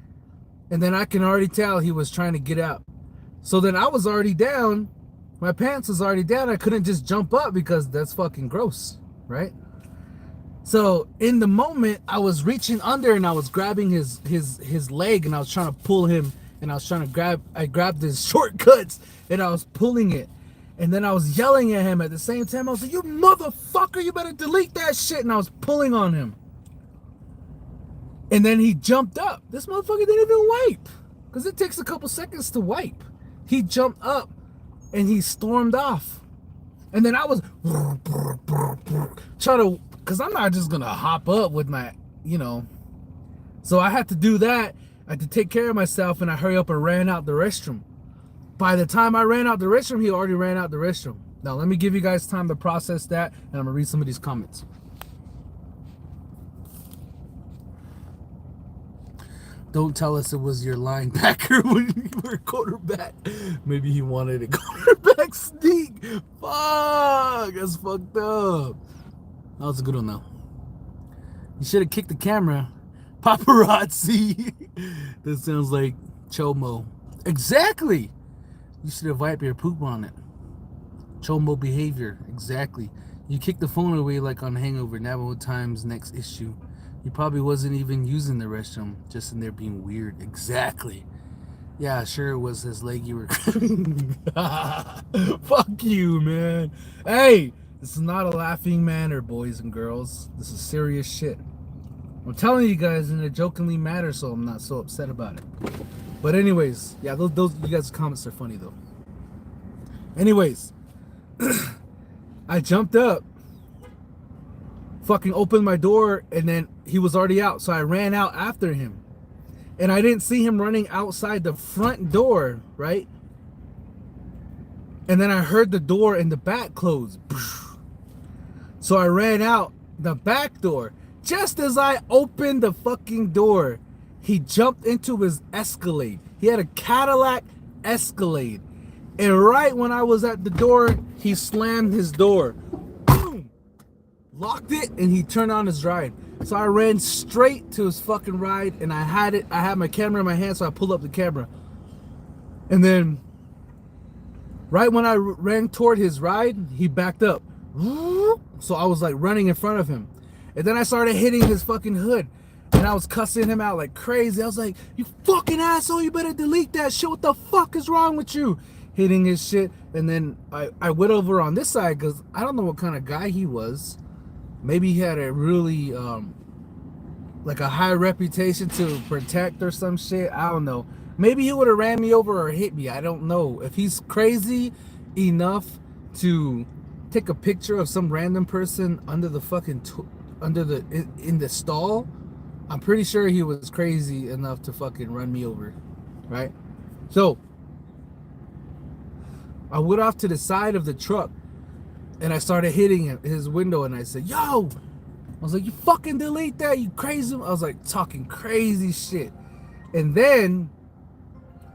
and then I can already tell he was trying to get out. So then I was already down. My pants was already down. I couldn't just jump up because that's fucking gross, right? So in the moment, I was reaching under and I was grabbing his leg and I was trying to pull him, and I grabbed his shortcuts and I was pulling it. And then I was yelling at him at the same time. I was like, you motherfucker, you better delete that shit. And I was pulling on him. And then he jumped up. This motherfucker didn't even wipe, because it takes a couple seconds to wipe. He jumped up and he stormed off. And then I was trying to, because I'm not just going to hop up with my, So I had to do that. I had to take care of myself, and I hurry up and ran out the restroom. By the time I ran out the restroom, he already ran out the restroom. Now, let me give you guys time to process that, and I'm going to read some of these comments. Don't tell us it was your linebacker when you were quarterback. Maybe he wanted a quarterback sneak. Fuck, that's fucked up. That was a good one, though. You should have kicked the camera. Paparazzi. That sounds like Chomo. Exactly. You should have wiped your poop on it. Chomo behavior. Exactly. You kicked the phone away like on Hangover. Navajo Times next issue. He probably wasn't even using the restroom, just in there being weird. Exactly. Yeah, sure it was his leg you were grabbing. Fuck you, man. Hey, this is not a laughing manner, boys and girls. This is serious shit. I'm telling you guys in a jokingly manner, so I'm not so upset about it. But anyways, yeah, those you guys' comments are funny though. Anyways, I jumped up, fucking opened my door, and then he was already out, so I ran out after him. And I didn't see him running outside the front door, right? And then I heard the door in the back close. So I ran out the back door. Just as I opened the fucking door, he jumped into his Escalade. He had a Cadillac Escalade. And right when I was at the door, he slammed his door. Boom! Locked it, and he turned on his ride. So I ran straight to his fucking ride, and I had my camera in my hand, so I pulled up the camera. And then, right when I ran toward his ride, he backed up. So I was like running in front of him. And then I started hitting his fucking hood. And I was cussing him out like crazy. I was like, you fucking asshole, you better delete that shit. What the fuck is wrong with you? Hitting his shit. And then I went over on this side because I don't know what kind of guy he was. Maybe he had a really, like a high reputation to protect or some shit. I don't know. Maybe he would have ran me over or hit me. I don't know. If he's crazy enough to take a picture of some random person under the fucking, in the stall, I'm pretty sure he was crazy enough to fucking run me over, right? So, I went off to the side of the truck, and I started hitting his window, and I said, yo! I was like, you fucking delete that, you crazy. I was like, talking crazy shit. And then,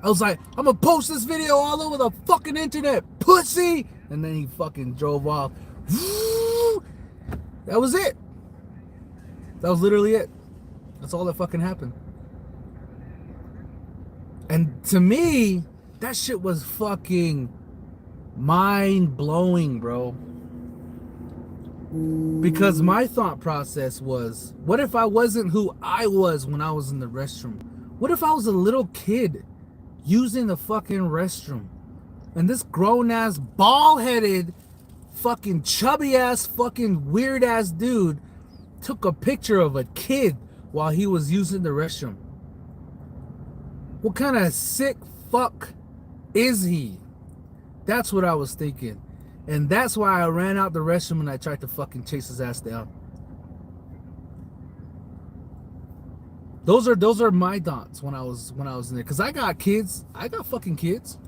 I was like, I'm gonna post this video all over the fucking internet, pussy! And then he fucking drove off. That was it. That was literally it. That's all that fucking happened. And to me, that shit was fucking mind-blowing, bro. Because my thought process was, what if I wasn't who I was when I was in the restroom? What if I was a little kid using the fucking restroom, and this grown-ass, bald-headed, fucking chubby-ass, fucking weird-ass dude took a picture of a kid while he was using the restroom? What kind of sick fuck is he? That's what I was thinking. And that's why I ran out the restroom and I tried to fucking chase his ass down. Those are my thoughts when I was in there. Cause I got kids. I got fucking kids.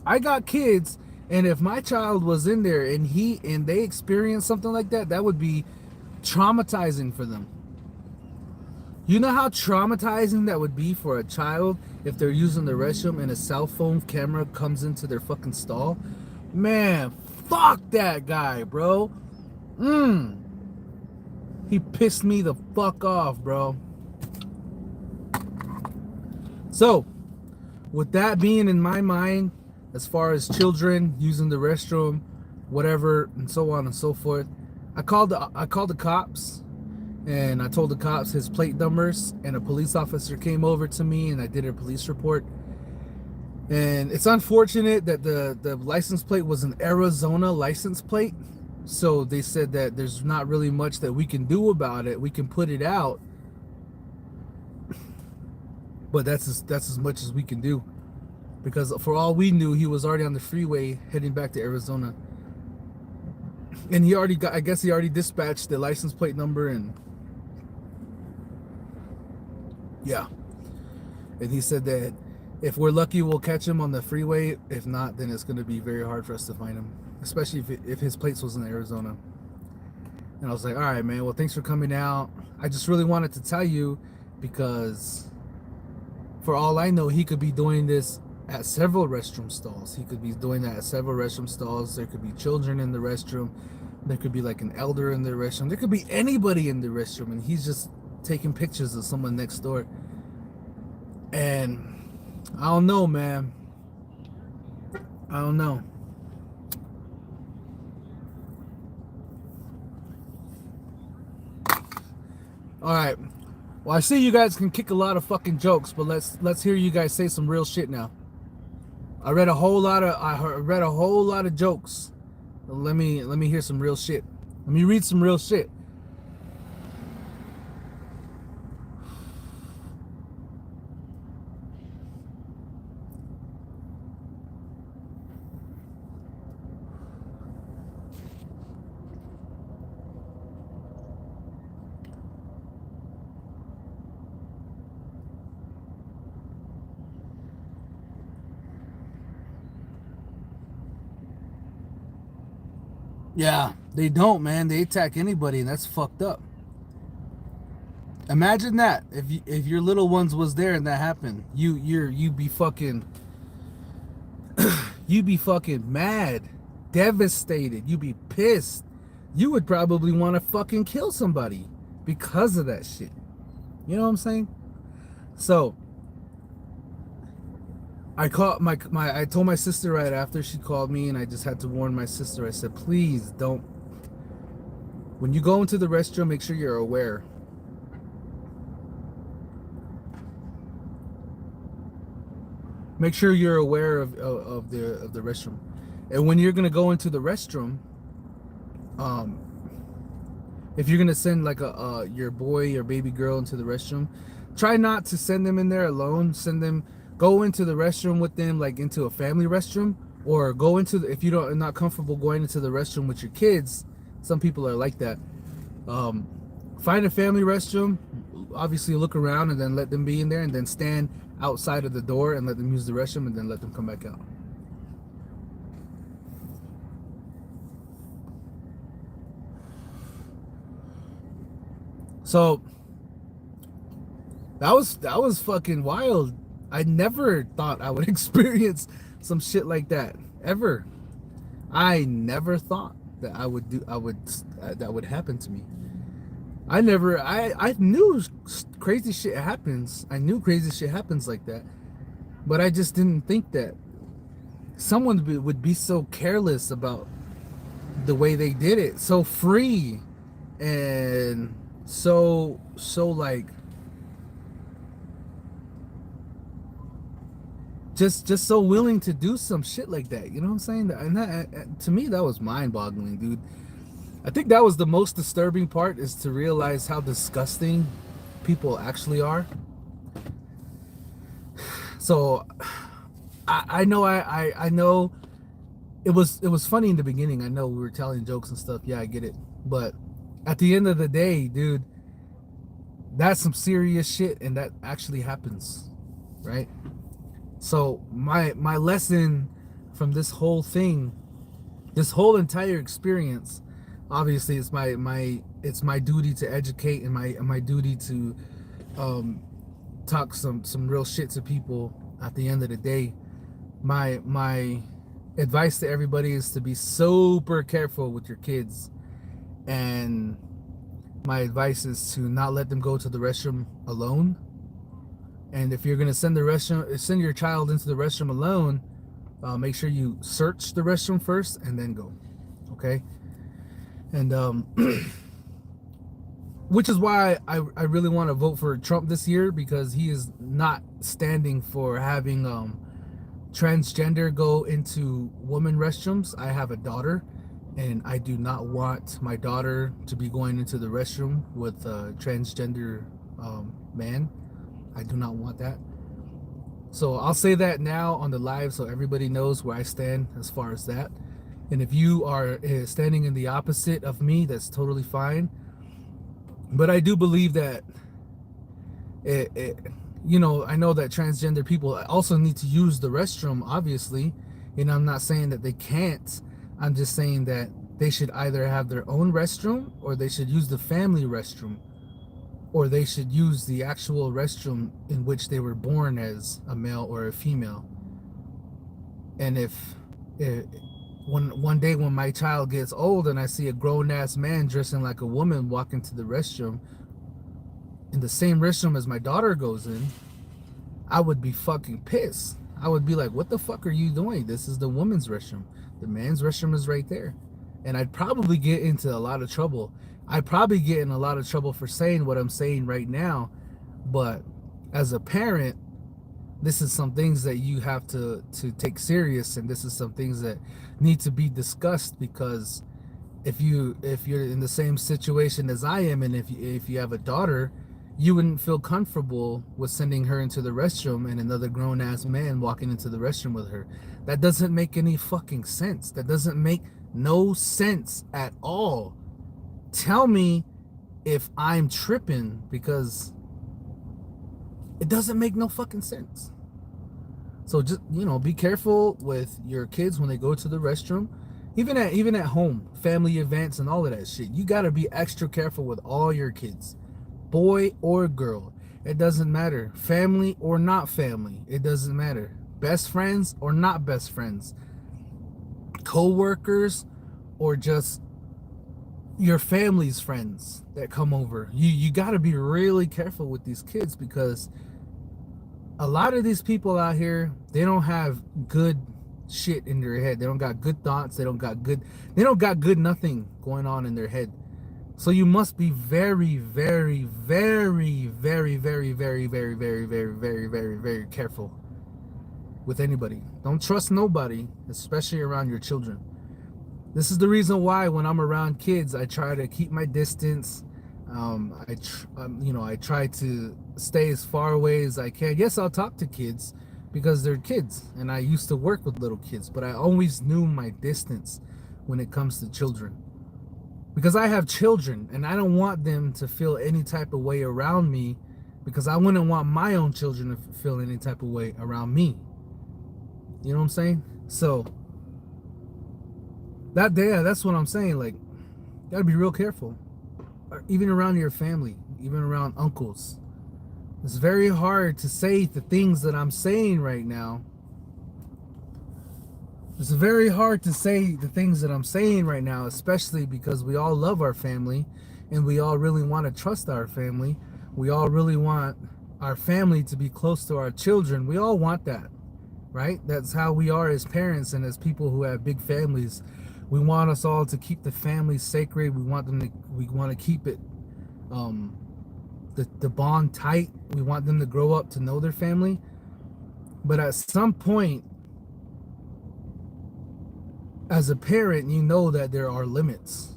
I got kids, and if my child was in there and they experienced something like that, that would be traumatizing for them. You know how traumatizing that would be for a child if they're using the restroom and a cell phone camera comes into their fucking stall? Man, fuck that guy, bro. He pissed me the fuck off, bro. So, with that being in my mind, as far as children using the restroom, whatever, and so on and so forth, I called the cops, and I told the cops his plate numbers, and a police officer came over to me, and I did a police report. And it's unfortunate that the license plate was an Arizona license plate, so they said that there's not really much that we can do about it. We can put it out, but that's as much as we can do, because for all we knew, he was already on the freeway heading back to Arizona, and I guess he already dispatched the license plate number, and yeah, and he said that if we're lucky, we'll catch him on the freeway. If not, then it's going to be very hard for us to find him, especially if his plates was in Arizona. And I was like, all right, man, well, thanks for coming out. I just really wanted to tell you, because for all I know, he could be doing this at several restroom stalls. He could be doing that at several restroom stalls. There could be children in the restroom. There could be like an elder in the restroom. There could be anybody in the restroom, and he's just taking pictures of someone next door. And I don't know, man. I don't know. All right. Well, I see you guys can kick a lot of fucking jokes, but let's hear you guys say some real shit now. I read a whole lot of jokes. Let me hear some real shit. Let me read some real shit. Yeah, they don't, man. They attack anybody, and that's fucked up. Imagine that if your little ones was there and that happened, you'd be fucking you'd be fucking mad, devastated. You'd be pissed. You would probably want to fucking kill somebody because of that shit. You know what I'm saying? So I told my sister right after she called me, and I just had to warn my sister. I said, please don't, when you go into the restroom, make sure you're aware. Make sure you're aware of the restroom. And when you're gonna go into the restroom, if you're gonna send like your boy or baby girl into the restroom, try not to send them in there alone. Go into the restroom with them, like into a family restroom, or go into if you are not comfortable going into the restroom with your kids. Some people are like that. Find a family restroom. Obviously, look around and then let them be in there, and then stand outside of the door and let them use the restroom, and then let them come back out. So that was fucking wild. I never thought I would experience some shit like that ever. I never thought that that would happen to me. I knew crazy shit happens. I knew crazy shit happens like that, but I just didn't think that someone would be so careless about the way they did it, so free and so like just so willing to do some shit like that. You know what I'm saying? And that, to me, that was mind-boggling, dude. I think that was the most disturbing part, is to realize how disgusting people actually are. So I know it was funny in the beginning. I know we were telling jokes and stuff. Yeah, I get it. But at the end of the day, dude, that's some serious shit, and that actually happens, right? So my lesson from this whole thing, this whole entire experience, obviously it's my duty to educate, and my duty to talk some real shit to people. At the end of the day, my advice to everybody is to be super careful with your kids, and my advice is to not let them go to the restroom alone, And if you're gonna send your child into the restroom alone, make sure you search the restroom first and then go. Okay. And which is why I really want to vote for Trump this year, because he is not standing for having transgender go into women restrooms. I have a daughter, and I do not want my daughter to be going into the restroom with a transgender man. I do not want that. So I'll say that now on the live so everybody knows where I stand as far as that. And if you are standing in the opposite of me, that's totally fine. But I do believe that you know, I know that transgender people also need to use the restroom, obviously. And I'm not saying that they can't. I'm just saying that they should either have their own restroom, or they should use the family restroom, or they should use the actual restroom in which they were born as a male or a female. And if one day when my child gets old and I see a grown-ass man dressing like a woman walk into the restroom, in the same restroom as my daughter goes in, I would be fucking pissed. I would be like, what the fuck are you doing? This is the woman's restroom. The man's restroom is right there. And I'd probably get into a lot of trouble. I'd probably get in a lot of trouble for saying what I'm saying right now. But as a parent, this is some things that you have to take serious, and this is some things that need to be discussed, because if you're in the same situation as I am, and if you have a daughter, you wouldn't feel comfortable with sending her into the restroom and another grown-ass man walking into the restroom with her. That doesn't make any fucking sense. That doesn't make no sense at all. Tell me if I'm tripping, because it doesn't make no fucking sense. So just, you know, be careful with your kids when they go to the restroom. Even at home, family events and all of that shit. You gotta be extra careful with all your kids. Boy or girl. It doesn't matter. Family or not family. It doesn't matter. Best friends or not best friends. Co-workers or just your family's friends that come over. You gotta be really careful with these kids, because a lot of these people out here, they don't have good shit in their head. They don't got good thoughts. They don't got good nothing going on in their head. So you must be very, very, very, very, very, very, very, very, very, very, very, very careful with anybody. Don't trust nobody, especially around your children. This is the reason why when I'm around kids, I try to keep my distance. I try to stay as far away as I can. Yes, I'll talk to kids because they're kids, and I used to work with little kids, but I always knew my distance when it comes to children, because I have children and I don't want them to feel any type of way around me, because I wouldn't want my own children to feel any type of way around me. You know what I'm saying? So that's what I'm saying. Like, you gotta be real careful. Even around your family, even around uncles. It's very hard to say the things that I'm saying right now. It's very hard to say the things that I'm saying right now, especially because we all love our family and we all really want to trust our family. We all really want our family to be close to our children. We all want that, right? That's how we are as parents and as people who have big families. We want us all to keep the family sacred. We want to keep it, the bond tight. We want them to grow up to know their family. But at some point, as a parent, you know that there are limits.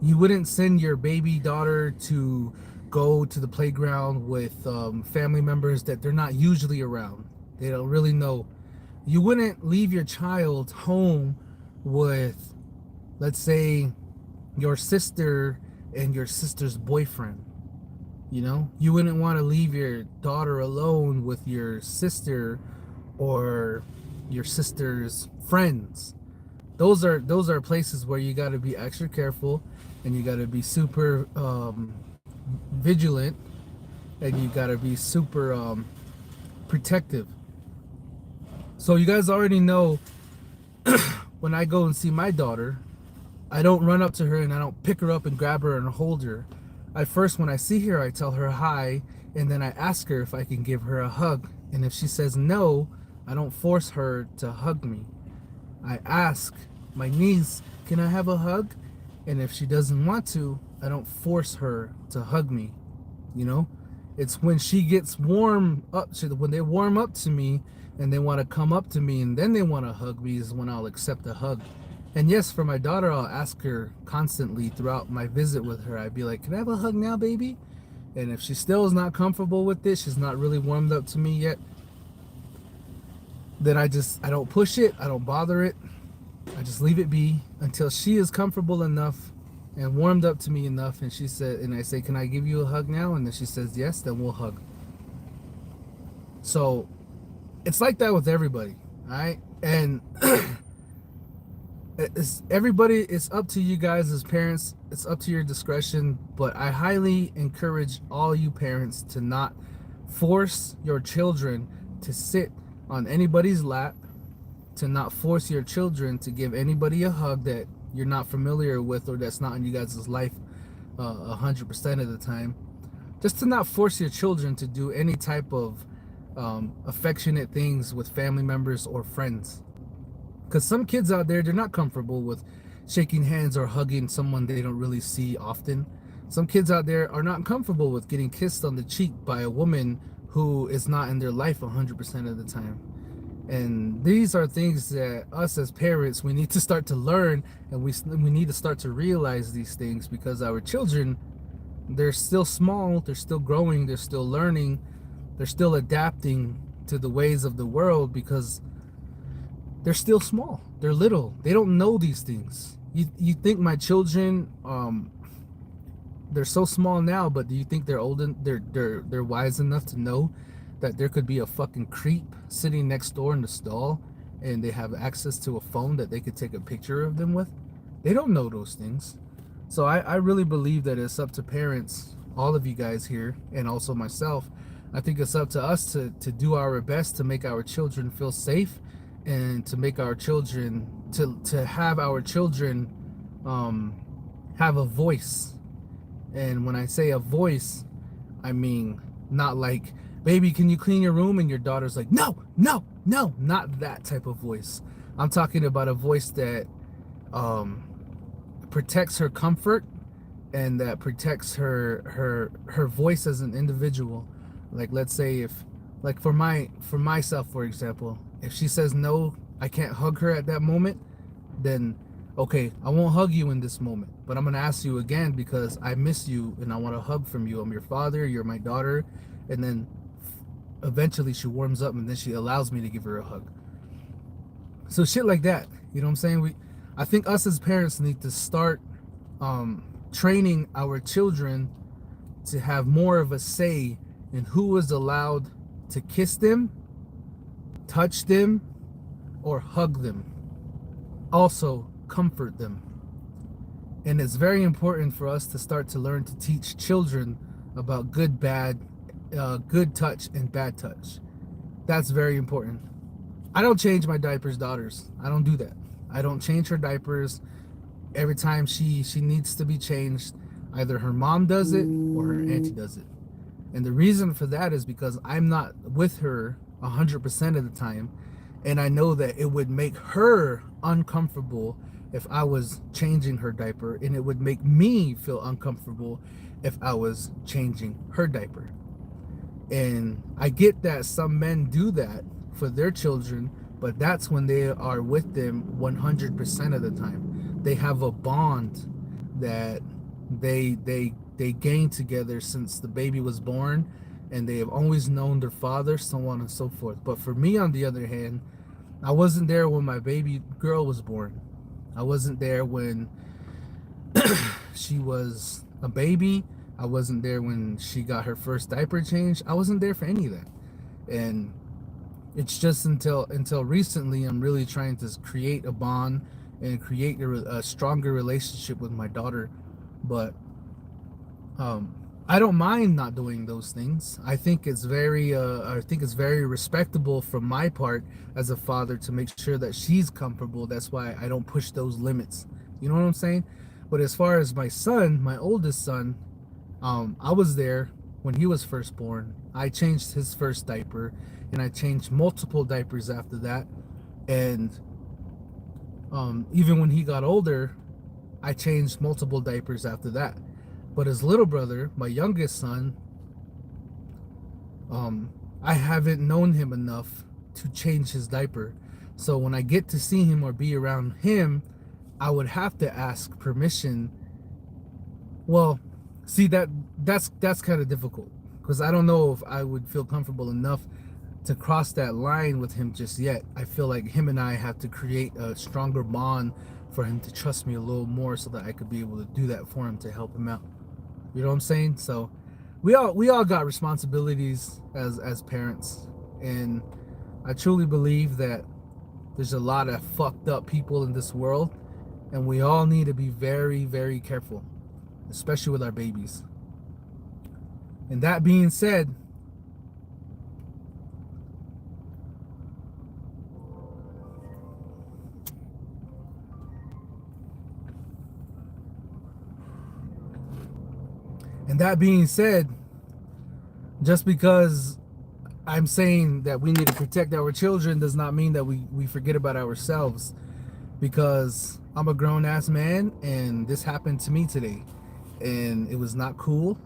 You wouldn't send your baby daughter to go to the playground with family members that they're not usually around. They don't really know. You wouldn't leave your child home with, let's say, your sister and your sister's boyfriend. You know, you wouldn't want to leave your daughter alone with your sister or your sister's friends. Those are places where you got to be extra careful, and you got to be super vigilant, and you got to be super protective. So you guys already know, when I go and see my daughter, I don't run up to her and I don't pick her up and grab her and hold her. At first, when I see her, I tell her hi, and then I ask her if I can give her a hug. And if she says no, I don't force her to hug me. I ask my niece, can I have a hug? And if she doesn't want to, I don't force her to hug me. You know, it's when she gets warm up, when they warm up to me and they want to come up to me and then they want to hug me is when I'll accept a hug. And yes, for my daughter, I'll ask her constantly throughout my visit with her. I'd be like, can I have a hug now, baby? And if she still is not comfortable with it, she's not really warmed up to me yet, then I don't push it, I don't bother it. I just leave it be until she is comfortable enough and warmed up to me enough, and I say, can I give you a hug now? And then she says yes, then we'll hug. So it's like that with everybody, all right? And it's up to you guys as parents. It's up to your discretion, but I highly encourage all you parents to not force your children to sit on anybody's lap, to not force your children to give anybody a hug that you're not familiar with or that's not in you guys' life 100% of the time. Just to not force your children to do any type of affectionate things with family members or friends. Because some kids out there, they're not comfortable with shaking hands or hugging someone they don't really see often. Some kids out there are not comfortable with getting kissed on the cheek by a woman who is not in their life 100% of the time. And these are things that us as parents, we need to start to learn, and we need to start to realize these things, because our children, they're still small, they're still growing, they're still learning, they're still adapting to the ways of the world, because they're still small, they're little, they don't know these things. You think my children, they're so small now, but do you think they're old and they're wise enough to know that there could be a fucking creep sitting next door in the stall and they have access to a phone that they could take a picture of them with? They don't know those things. So I really believe that it's up to parents, all of you guys here, and also myself. I think it's up to us to do our best to make our children feel safe, and to make our children, to have our children have a voice. And when I say a voice, I mean not like, baby, can you clean your room? And your daughter's like, no, no, no, not that type of voice. I'm talking about a voice that protects her comfort, and that protects her voice as an individual. Like, let's say if, like for myself, for example, if she says no, I can't hug her at that moment, then okay, I won't hug you in this moment, but I'm gonna ask you again because I miss you and I want a hug from you. I'm your father, you're my daughter. And then eventually she warms up and then she allows me to give her a hug. So shit like that, you know what I'm saying? I think us as parents need to start training our children to have more of a say in who is allowed to kiss them, touch them, or hug them. Also, comfort them. And it's very important for us to start to learn to teach children about good touch and bad touch. That's very important. I don't change my diapers, daughters. I don't do that. I don't change her diapers. Every time she needs to be changed, either her mom does it or her auntie does it. And the reason for that is because I'm not with her 100% of the time, and I know that it would make her uncomfortable if I was changing her diaper, and it would make me feel uncomfortable if I was changing her diaper. And I get that some men do that for their children, but that's when they are with them 100% of the time. They have a bond that they gain together since the baby was born, and they have always known their father, so on and so forth. But for me, on the other hand, I wasn't there when my baby girl was born. I wasn't there when she was a baby. I wasn't there when she got her first diaper change. I wasn't there for any of that. And it's just until recently I'm really trying to create a bond and create a stronger relationship with my daughter. But I don't mind not doing those things. I think it's very respectable from my part as a father to make sure that she's comfortable. That's why I don't push those limits. You know what I'm saying? But as far as my son, my oldest son, I was there when he was first born. I changed his first diaper, and I changed multiple diapers after that. And even when he got older, I changed multiple diapers after that. But his little brother, my youngest son, I haven't known him enough to change his diaper. So when I get to see him or be around him, I would have to ask permission. Well, see, that's kind of difficult, because I don't know if I would feel comfortable enough to cross that line with him just yet. I feel like him and I have to create a stronger bond for him to trust me a little more, so that I could be able to do that for him, to help him out. You know what I'm saying? So we all got responsibilities as parents, and I truly believe that there's a lot of fucked up people in this world, and we all need to be very, very careful, especially with our babies. And that being said, just because I'm saying that we need to protect our children does not mean that we forget about ourselves, because I'm a grown-ass man, and this happened to me today, and it was not cool.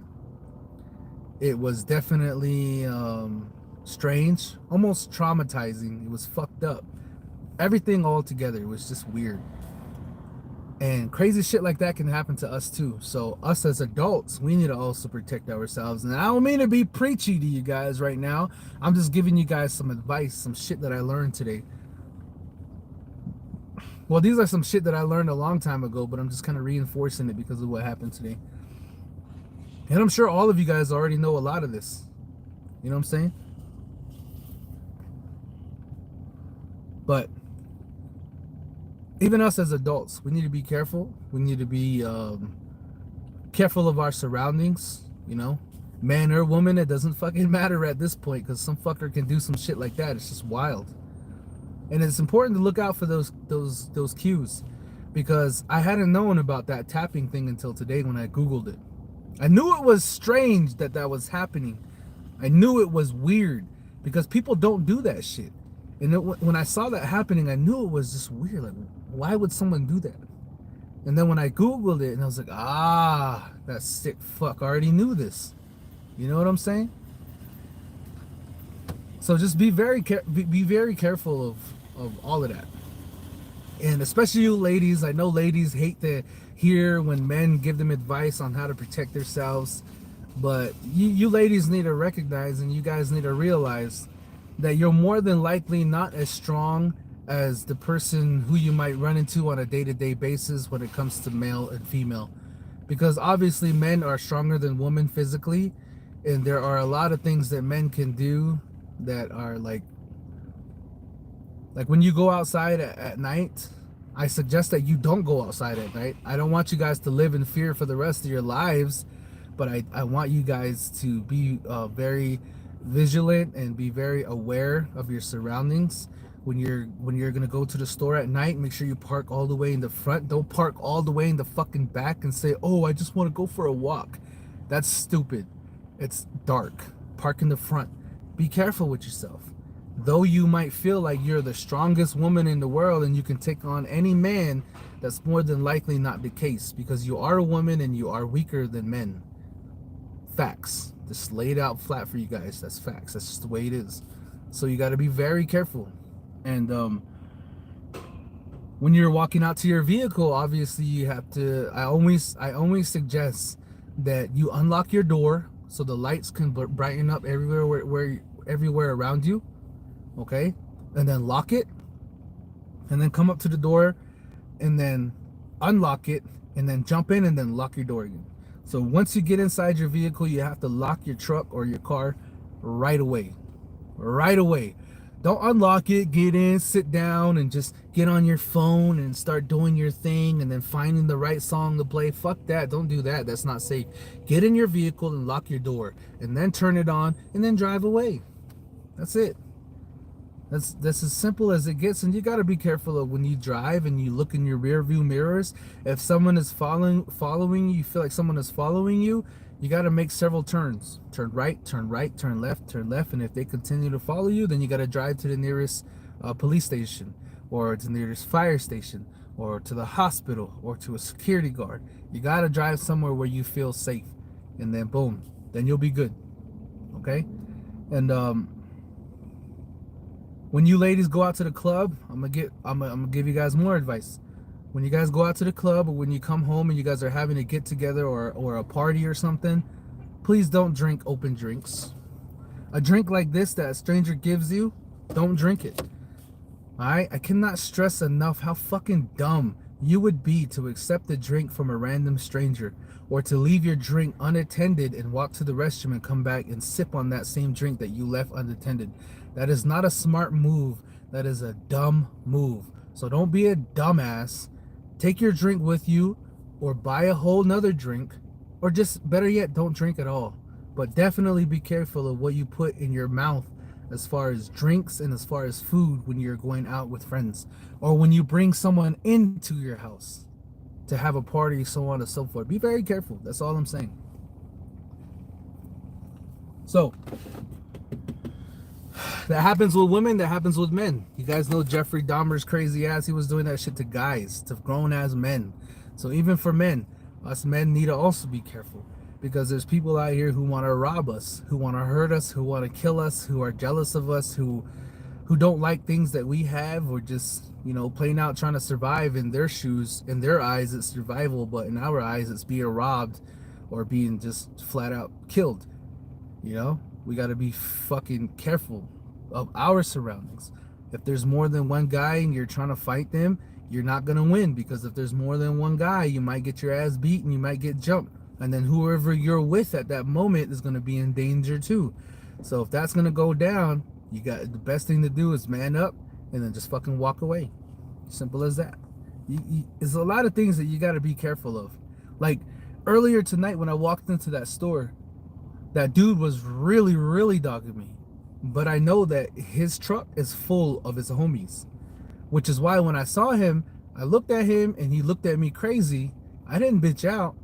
It was definitely strange, almost traumatizing. It was fucked up. Everything all together, it was just weird. And crazy shit like that can happen to us too. So us as adults, we need to also protect ourselves. And I don't mean to be preachy to you guys right now. I'm just giving you guys some advice, some shit that I learned today. Well, these are some shit that I learned a long time ago, but I'm just kind of reinforcing it because of what happened today. And I'm sure all of you guys already know a lot of this. You know what I'm saying? But even us as adults, we need to be careful. We need to be careful of our surroundings, you know? Man or woman, it doesn't fucking matter at this point, because some fucker can do some shit like that. It's just wild. And it's important to look out for those cues, because I hadn't known about that tapping thing until today when I Googled it. I knew it was strange that that was happening. I knew it was weird, because people don't do that shit. And when I saw that happening, I knew it was just weird. Like, why would someone do that? And then when I Googled it, and I was like, that sick fuck already knew this. You know what I'm saying? So just be very careful of all of that. And especially you ladies, I know ladies hate to hear when men give them advice on how to protect themselves, but you ladies need to recognize, and you guys need to realize, that you're more than likely not as strong as the person who you might run into on a day-to-day basis when it comes to male and female. Because obviously men are stronger than women physically, and there are a lot of things that men can do that are like when you go outside at night. I suggest that you don't go outside at night. I don't want you guys to live in fear for the rest of your lives, but I want you guys to be very vigilant and be very aware of your surroundings. When you're gonna go to the store at night, make sure you park all the way in the front. Don't park all the way in the fucking back and say, oh, I just want to go for a walk. That's stupid. It's dark. Park in the front. Be careful with yourself. Though you might feel like you're the strongest woman in the world and you can take on any man, that's more than likely not the case, because you are a woman and you are weaker than men. Facts. Just lay it out flat for you guys. That's facts. That's just the way it is. So you got to be very careful. And when you're walking out to your vehicle, obviously you have to, I always suggest that you unlock your door so the lights can brighten up everywhere around you. Okay? And then lock it, and then come up to the door, and then unlock it, and then jump in, and then lock your door again. So once you get inside your vehicle, you have to lock your truck or your car right away. Right away. Don't unlock it, get in, sit down, and just get on your phone and start doing your thing and then finding the right song to play. Fuck that. Don't do that. That's not safe. Get in your vehicle and lock your door, and then turn it on, and then drive away. That's it. That's as simple as it gets. And you got to be careful of when you drive and you look in your rear view mirrors. If someone is following you, you feel like someone is following you, you got to make several turns. Turn right, turn right, turn left, and if they continue to follow you, then you got to drive to the nearest police station, or to the nearest fire station, or to the hospital, or to a security guard. You got to drive somewhere where you feel safe, and then boom, then you'll be good. Okay? And when you ladies go out to the club, I'm gonna give you guys more advice. When you guys go out to the club, or when you come home and you guys are having a get together or a party or something, please don't drink open drinks. A drink like this that a stranger gives you, don't drink it. Alright? I cannot stress enough how fucking dumb you would be to accept a drink from a random stranger, or to leave your drink unattended and walk to the restroom and come back and sip on that same drink that you left unattended. That is not a smart move. That is a dumb move. So don't be a dumbass. Take your drink with you, or buy a whole nother drink, or just better yet, don't drink at all. But definitely be careful of what you put in your mouth as far as drinks and as far as food when you're going out with friends, or when you bring someone into your house to have a party, so on and so forth. Be very careful. That's all I'm saying. So that happens with women, that happens with men. You guys know Jeffrey Dahmer's crazy ass, he was doing that shit to guys, to grown ass men. So even for men, us men need to also be careful, because there's people out here who want to rob us, who want to hurt us, who want to kill us, who are jealous of us, who don't like things that we have, or just, you know, playing out trying to survive. In their shoes, in their eyes, it's survival, but in our eyes, it's being robbed or being just flat out killed. You know, we got to be fucking careful of our surroundings. If there's more than one guy and you're trying to fight them, you're not going to win, because if there's more than one guy, you might get your ass beat and you might get jumped. And then whoever you're with at that moment is going to be in danger too. So if that's going to go down, you got, the best thing to do is man up and then just fucking walk away. Simple as that. There's a lot of things that you got to be careful of. Like earlier tonight when I walked into that store, that dude was really, really dogging me. But I know that his truck is full of his homies, which is why when I saw him, I looked at him and he looked at me crazy. I didn't bitch out.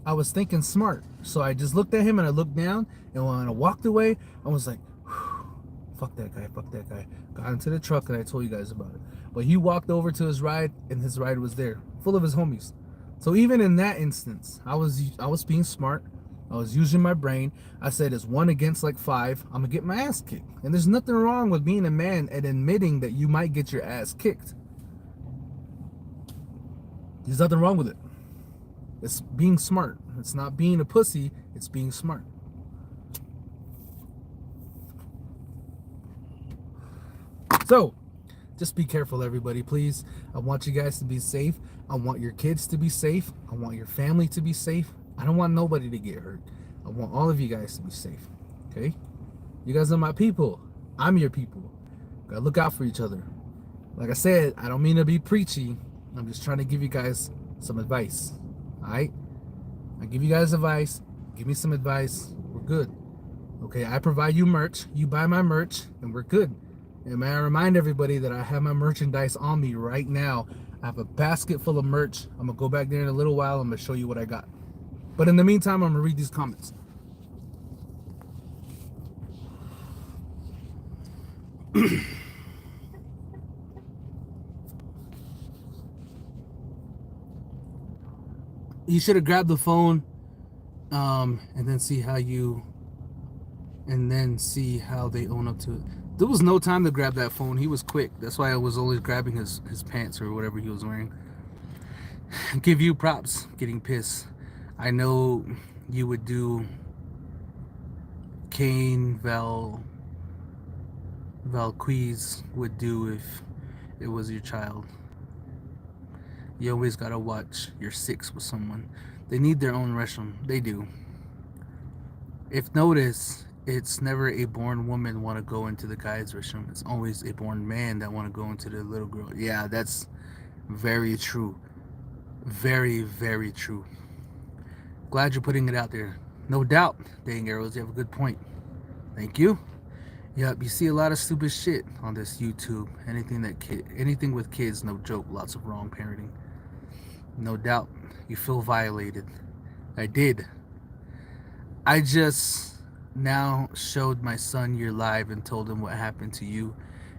I was thinking smart. So I just looked at him and I looked down, and when I walked away, I was like, fuck that guy, fuck that guy. Got into the truck and I told you guys about it. But he walked over to his ride and his ride was there, full of his homies. So even in that instance, I was being smart. I was using my brain. I said, it's 1 against like 5. I'm gonna get my ass kicked. And there's nothing wrong with being a man and admitting that you might get your ass kicked. There's nothing wrong with it. It's being smart. It's not being a pussy, it's being smart. So, just be careful, everybody, please. I want you guys to be safe. I want your kids to be safe. I want your family to be safe. I don't want nobody to get hurt. I want all of you guys to be safe. Okay? You guys are my people. I'm your people. Gotta look out for each other. Like I said, I don't mean to be preachy. I'm just trying to give you guys some advice. Alright? I give you guys advice. Give me some advice. We're good. Okay, I provide you merch. You buy my merch, and we're good. And may I remind everybody that I have my merchandise on me right now. I have a basket full of merch. I'm gonna go back there in a little while. I'm gonna show you what I got. But in the meantime, I'm gonna read these comments. You should have grabbed the phone, and then see how they own up to it. There was no time to grab that phone. He was quick. That's why I was always grabbing his pants or whatever he was wearing. Give you props, getting pissed. I know you would do Kane Valquez would do if it was your child. You always gotta watch your 6 with someone. They need their own restroom. They do. If notice, it's never a born woman want to go into the guy's restroom. It's always a born man that want to go into the little girl. Yeah, that's very true. Very, very true. Glad you're putting it out there. No doubt, Dang Arrows, you have a good point. Thank you. Yep, you see a lot of stupid shit on this YouTube. Anything with kids, no joke. Lots of wrong parenting. No doubt, you feel violated. I did. I just now showed my son your live and told him what happened to you,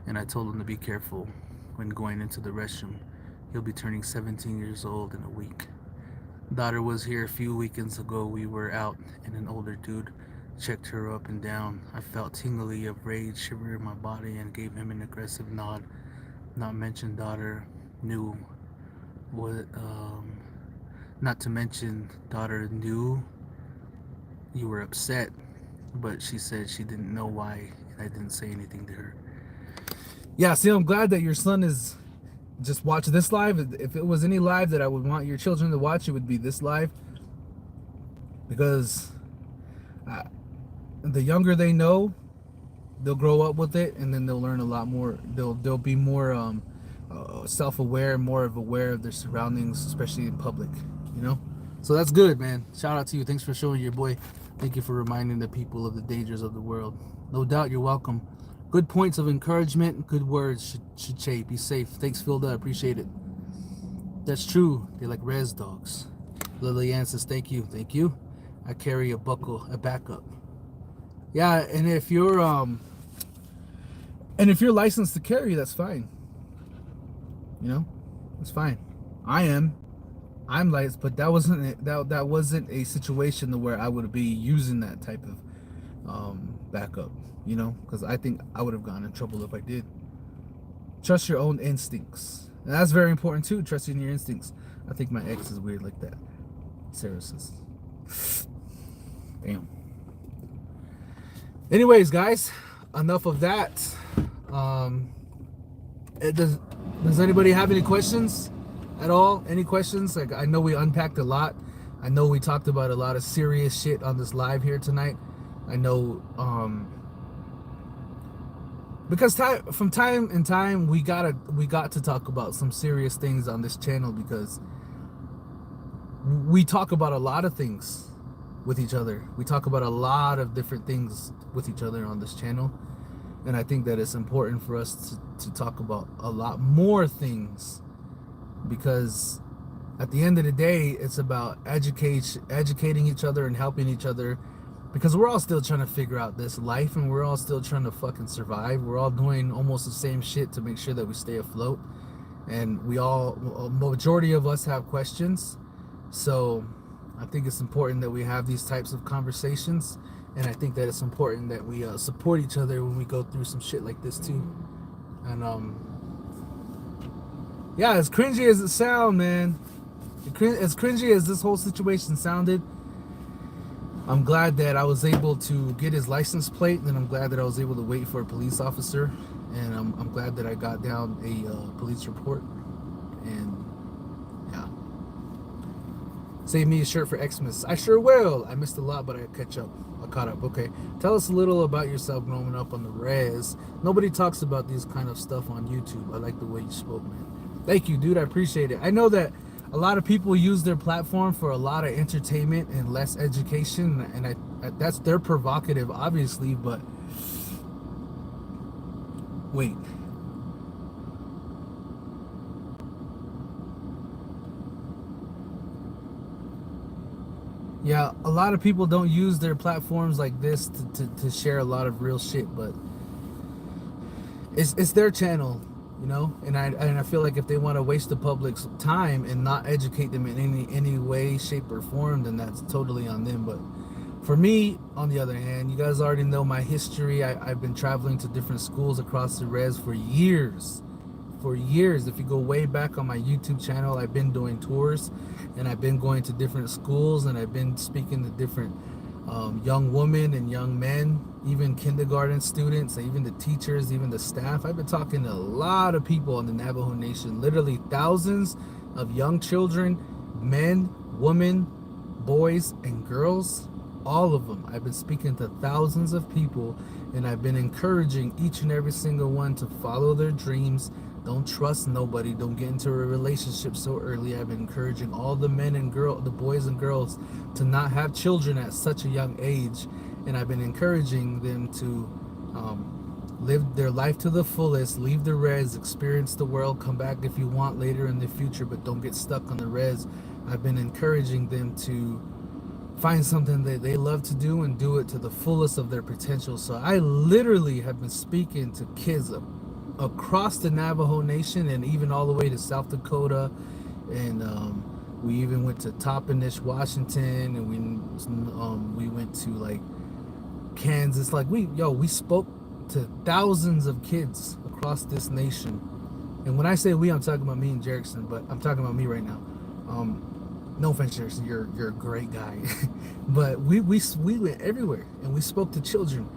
and I told him to be careful when going into the restroom. He'll be turning 17 years old in a week. Daughter was here a few weekends ago. We were out, and an older dude checked her up and down. I felt tingly of rage shiver in my body and gave him an aggressive nod. Not mention daughter knew what. Not to mention daughter knew you were upset, but she said she didn't know why, and I didn't say anything to her. Yeah, see, I'm glad that your son is just watch this live. If it was any live that I would want your children to watch, it would be this live, because the younger they know, they'll grow up with it, and then they'll learn a lot more. They'll be more self-aware, more aware of their surroundings, especially in public. You know, so that's good, man. Shout out to you. Thanks for showing your boy. Thank you for reminding the people of the dangers of the world. No doubt, you're welcome. Good points of encouragement, good words should shape. Be safe. Thanks, Philda. I appreciate it. That's true. They're like res dogs. Lillian says, thank you. Thank you. I carry a backup. Yeah, and if you're licensed to carry, that's fine. You know, it's fine. I'm licensed, but that wasn't a situation where I would be using that type of backup. You know, because I think I would have gotten in trouble if I did. Trust your own instincts. And that's very important too, trusting your instincts. I think my ex is weird like that. Sarah says. Damn. Anyways, guys, enough of that. Does anybody have any questions at all? Any questions? Like, I know we unpacked a lot. I know we talked about a lot of serious shit on this live here tonight. I know, because from time to time we got to talk about some serious things on this channel, because we talk about a lot of things with each other. We talk about a lot of different things with each other on this channel, and I think that it's important for us to talk about a lot more things, because at the end of the day, it's about educating each other and helping each other, because we're all still trying to figure out this life, and we're all still trying to fucking survive. We're all doing almost the same shit to make sure that we stay afloat, and a majority of us have questions. So I think it's important that we have these types of conversations, and I think that it's important that we support each other when we go through some shit like this too. And yeah, as cringy as it sounds, man, as cringy as this whole situation sounded, I'm glad that I was able to get his license plate, and I'm glad that I was able to wait for a police officer, and I'm glad that I got down a police report. And yeah, save me a shirt for Xmas. I sure will. I missed a lot, but I caught up. Okay, tell us a little about yourself growing up on the res. Nobody talks about these kind of stuff on YouTube. I like the way you spoke, man. Thank you, dude. I appreciate it. I know that a lot of people use their platform for a lot of entertainment and less education, and that's their provocative, obviously, but wait. Yeah, a lot of people don't use their platforms like this to share a lot of real shit, but it's their channel, you know, and I feel like if they want to waste the public's time and not educate them in any way, shape, or form, then that's totally on them. But for me, on the other hand, you guys already know my history. I've been traveling to different schools across the res for years. If you go way back on my YouTube channel, I've been doing tours, and I've been going to different schools, and I've been speaking to different young women and young men, even kindergarten students, even the teachers, even the staff. I've been talking to a lot of people in the Navajo Nation, literally thousands of young children, men, women, boys, and girls, all of them. I've been speaking to thousands of people, and I've been encouraging each and every single one to follow their dreams. Don't trust nobody. Don't get into a relationship so early. I've been encouraging all the men and the boys and girls to not have children at such a young age. And I've been encouraging them to live their life to the fullest, leave the res, experience the world, come back if you want later in the future, but don't get stuck on the res. I've been encouraging them to find something that they love to do and do it to the fullest of their potential. So I literally have been speaking to kids across the Navajo Nation and even all the way to South Dakota, and we even went to Toppenish, Washington, and we went to like Kansas. Like we spoke to thousands of kids across this nation. And when I say we, I'm talking about me and Jerickson, but I'm talking about me right now. No offense, Jerickson, you're a great guy. But we went everywhere and we spoke to children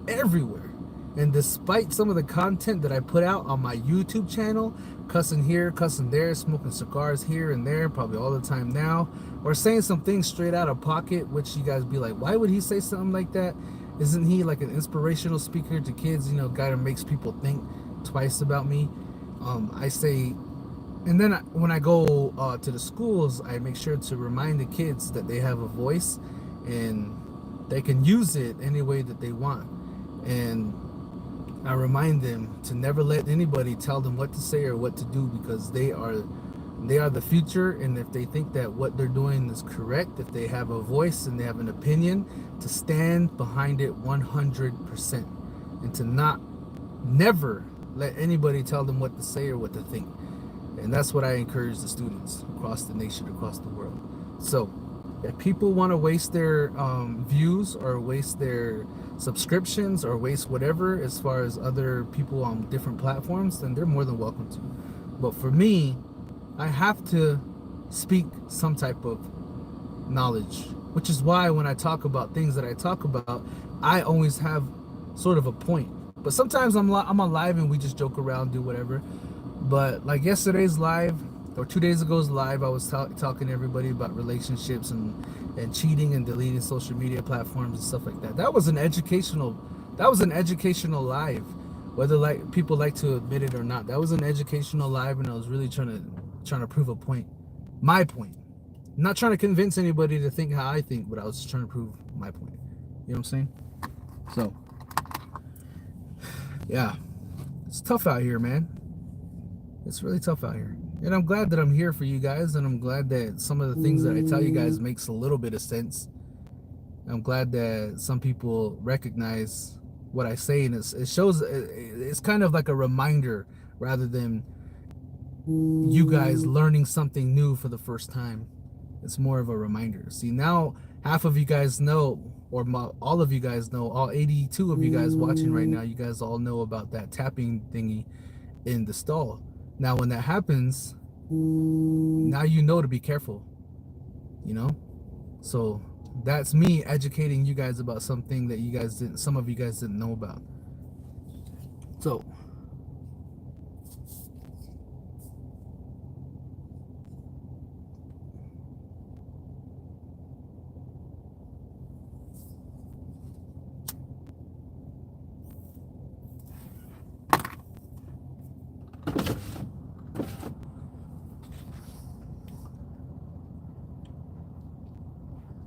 everywhere. And despite some of the content that I put out on my YouTube channel, cussing here, cussing there, smoking cigars here and there, probably all the time now, or saying some things straight out of pocket, which you guys be like, why would he say something like that? Isn't he like an inspirational speaker to kids, you know, guy that makes people think twice about me? I say, and then when I go to the schools, I make sure to remind the kids that they have a voice and they can use it any way that they want. And I remind them to never let anybody tell them what to say or what to do, because they are the future. And if they think that what they're doing is correct, if they have a voice and they have an opinion, to stand behind it 100%, and to never let anybody tell them what to say or what to think. And that's what I encourage the students across the nation, across the world. So if people want to waste their views or waste their subscriptions or waste whatever as far as other people on different platforms, then they're more than welcome to. But for me, I have to speak some type of knowledge, which is why when I talk about things that I talk about, I always have sort of a point. But sometimes I'm on live and we just joke around, do whatever. But like yesterday's live or 2 days ago's live, I was talking to everybody about relationships and cheating and deleting social media platforms and stuff like that. That was an educational live, whether like people like to admit it or not. That was an educational live, and I was really trying to prove a point, my point. I'm not trying to convince anybody to think how I think, but I was just trying to prove my point. You know what I'm saying? So yeah, it's tough out here, man. It's really tough out here. And I'm glad that I'm here for you guys, and I'm glad that some of the things that I tell you guys makes a little bit of sense. I'm glad that some people recognize what I say, and it shows, it's kind of like a reminder rather than you guys learning something new for the first time. It's more of a reminder. See, now half of you guys know, or all of you guys know, all 82 of you guys watching right now, you guys all know about that tapping thingy in the stall. Now when that happens, now you know to be careful, you know? So that's me educating you guys about something that some of you guys didn't know about. So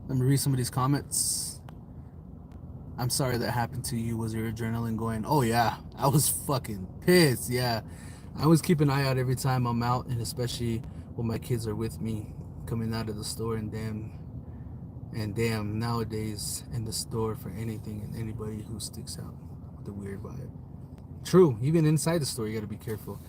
let me read some of these comments. I'm sorry that happened to you. Was your adrenaline going? Oh yeah, I was fucking pissed. Yeah, I always keep an eye out every time I'm out, and especially when my kids are with me coming out of the store. And damn, nowadays in the store for anything and anybody who sticks out with a weird vibe. True, even inside the store you gotta be careful.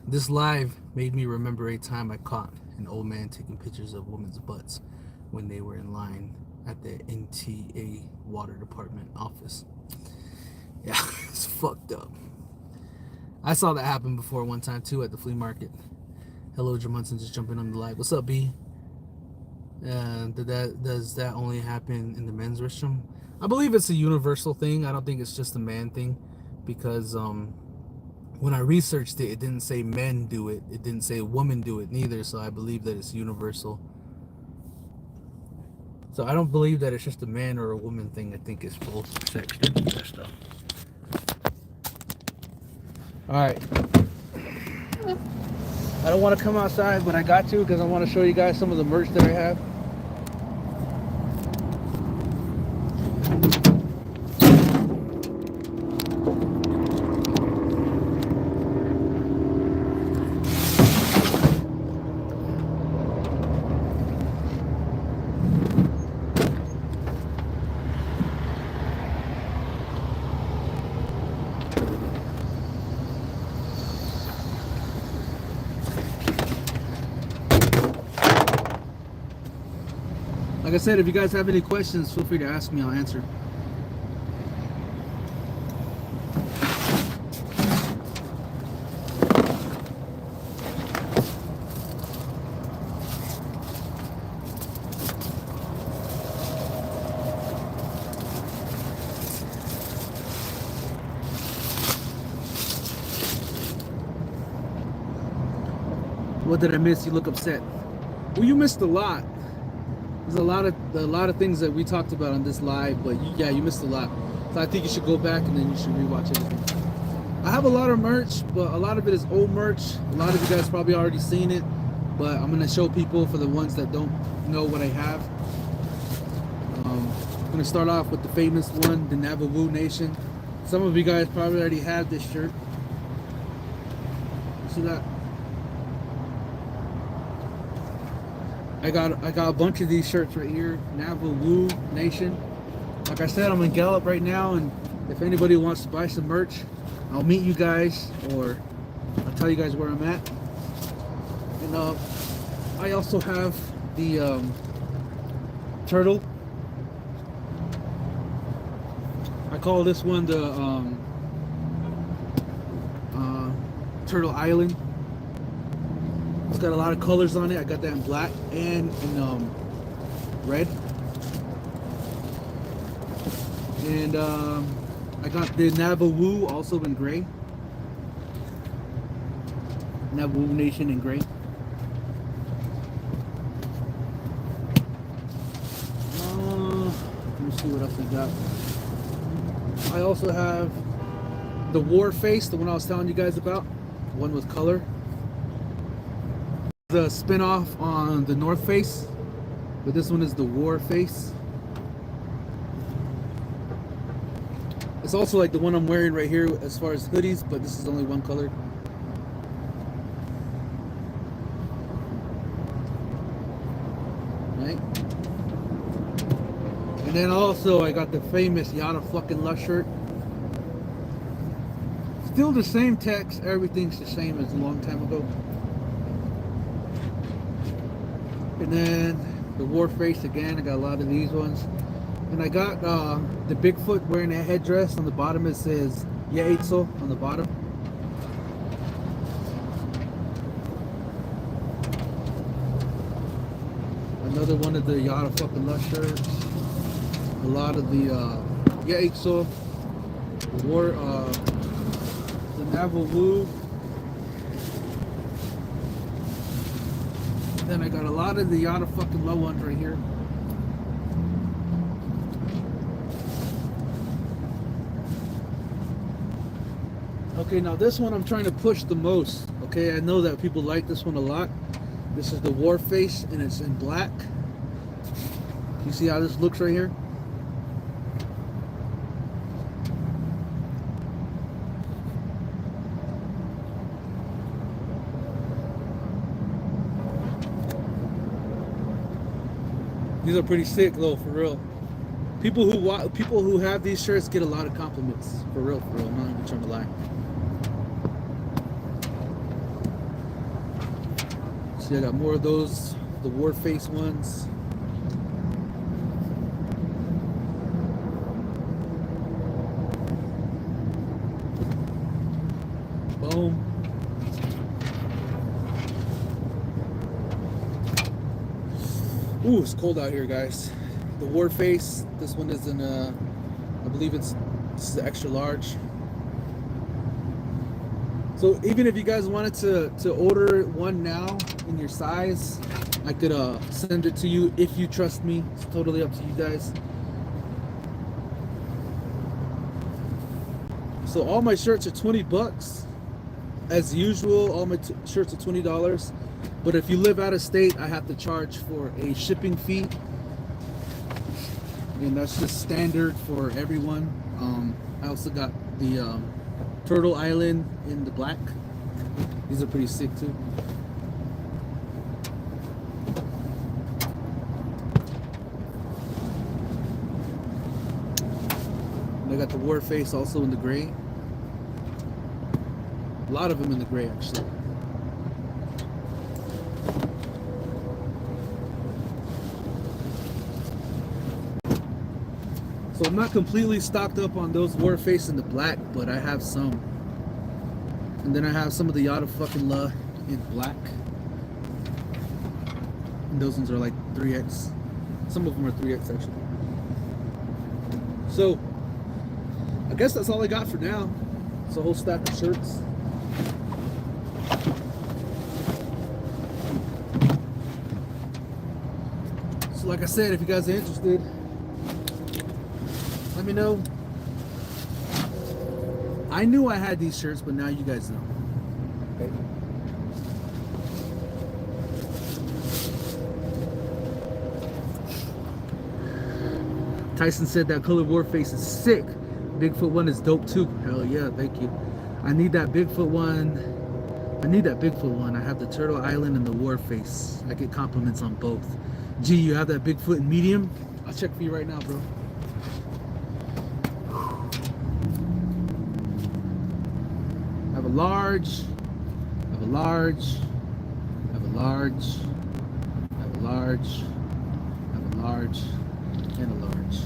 This live made me remember a time I caught an old man taking pictures of women's butts when they were in line at the NTA water department office. Yeah, it's fucked up. I saw that happen before one time too at the flea market. Hello, Jamunson, just jumping on the live. What's up, B? Does that only happen in the men's restroom? I believe it's a universal thing. I don't think it's just a man thing, because when I researched it, it didn't say men do it. It didn't say women do it neither. So I believe that it's universal. So I don't believe that it's just a man or a woman thing. I think it's both sex that do that stuff. All right. I don't want to come outside, but I got to, because I want to show you guys some of the merch that I have. Like I said, if you guys have any questions, feel free to ask me. I'll answer. What did I miss? You look upset. Well, you missed a lot. There's a lot of things that we talked about on this live, but you missed a lot. So I think you should go back and then you should rewatch everything. I have a lot of merch, but a lot of it is old merch. A lot of you guys probably already seen it, but I'm gonna show people for the ones that don't know what I have. I'm gonna start off with the famous one, the Navajo Nation. Some of you guys probably already have this shirt. See that? I got a bunch of these shirts right here, Navajo Nation. Like I said, I'm in Gallup right now, and if anybody wants to buy some merch, I'll meet you guys, or I'll tell you guys where I'm at. And I also have the turtle. I call this one the Turtle Island. It's got a lot of colors on it. I got that in black and in red. And I got the Navajo also in gray. Navajo Nation in gray. Let me see what else I got. I also have the War Face, the one I was telling you guys about. One with color. The spin-off on the North Face, but this one is the War Face. It's also like the one I'm wearing right here as far as hoodies, but this is only one color. Right? And then also I got the famous Yada fucking Lush shirt. Still the same text, everything's the same as a long time ago. And then the War Face again, I got a lot of these ones. And I got the Bigfoot wearing a headdress. On the bottom it says Yazzie on the bottom. Another one of the Yada fucking Lush shirts. A lot of the Yazzie, the War, the Navajo. Then I got a lot of the Yada fucking low ones right here. Okay, now this one I'm trying to push the most. Okay, I know that people like this one a lot. This is the War Face and it's in black. You see how this looks right here? These are pretty sick though, for real. People who have these shirts get a lot of compliments, for real, for real. I'm not even trying to lie. See, I got more of those, the War Face ones. Boom. Ooh, it's cold out here, guys. The War Face, this one is in I believe this is extra large. So even if you guys wanted to order one now in your size, I could send it to you if you trust me. It's totally up to you guys. So all my shirts are 20 bucks. As usual, all my shirts are $20. But if you live out of state, I have to charge for a shipping fee. And that's just standard for everyone. I also got the Turtle Island in the black. These are pretty sick too. And I got the War Face also in the gray. A lot of them in the gray actually. So I'm not completely stocked up on those Warface in the black, but I have some. And then I have some of the Yada fucking La in black. And those ones are like 3X. Some of them are 3X actually. So I guess that's all I got for now. It's a whole stack of shirts. So like I said, if you guys are interested, let me know. I knew I had these shirts, but now you guys know. Okay. Tyson said that color Warface is sick. Bigfoot one is dope too. Hell yeah, thank you. I need that Bigfoot one. I have the Turtle Island and the Warface. I get compliments on both. G, you have that Bigfoot in medium? I'll check for you right now, bro. I have a large. I have a large. I have a large. I have a large. I have a large. And a large.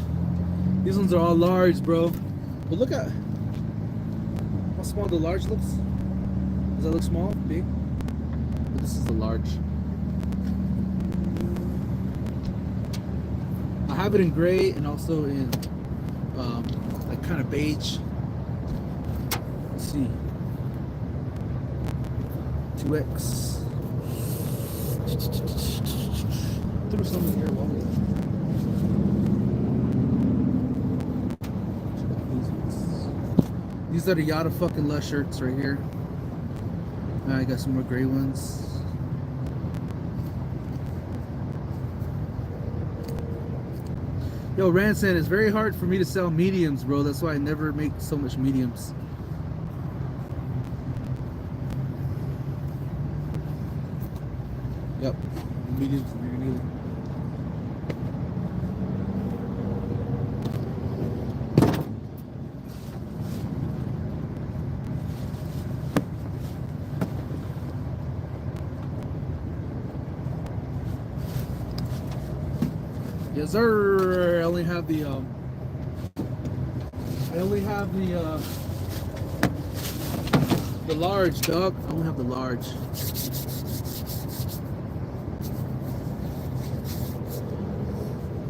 These ones are all large, bro. But look at how small the large looks. Does that look small? Big? But this is the large. I have it in gray and also in like kind of beige. Let's see. 2X. Threw some in here while we These are the Yada fucking Lush shirts right here. Now I got some more gray ones. Yo, Ransan, it's very hard for me to sell mediums, bro. That's why I never make so much mediums. Yep, mediums are very needed. Yes, sir. I only have the large, dog. I only have the large.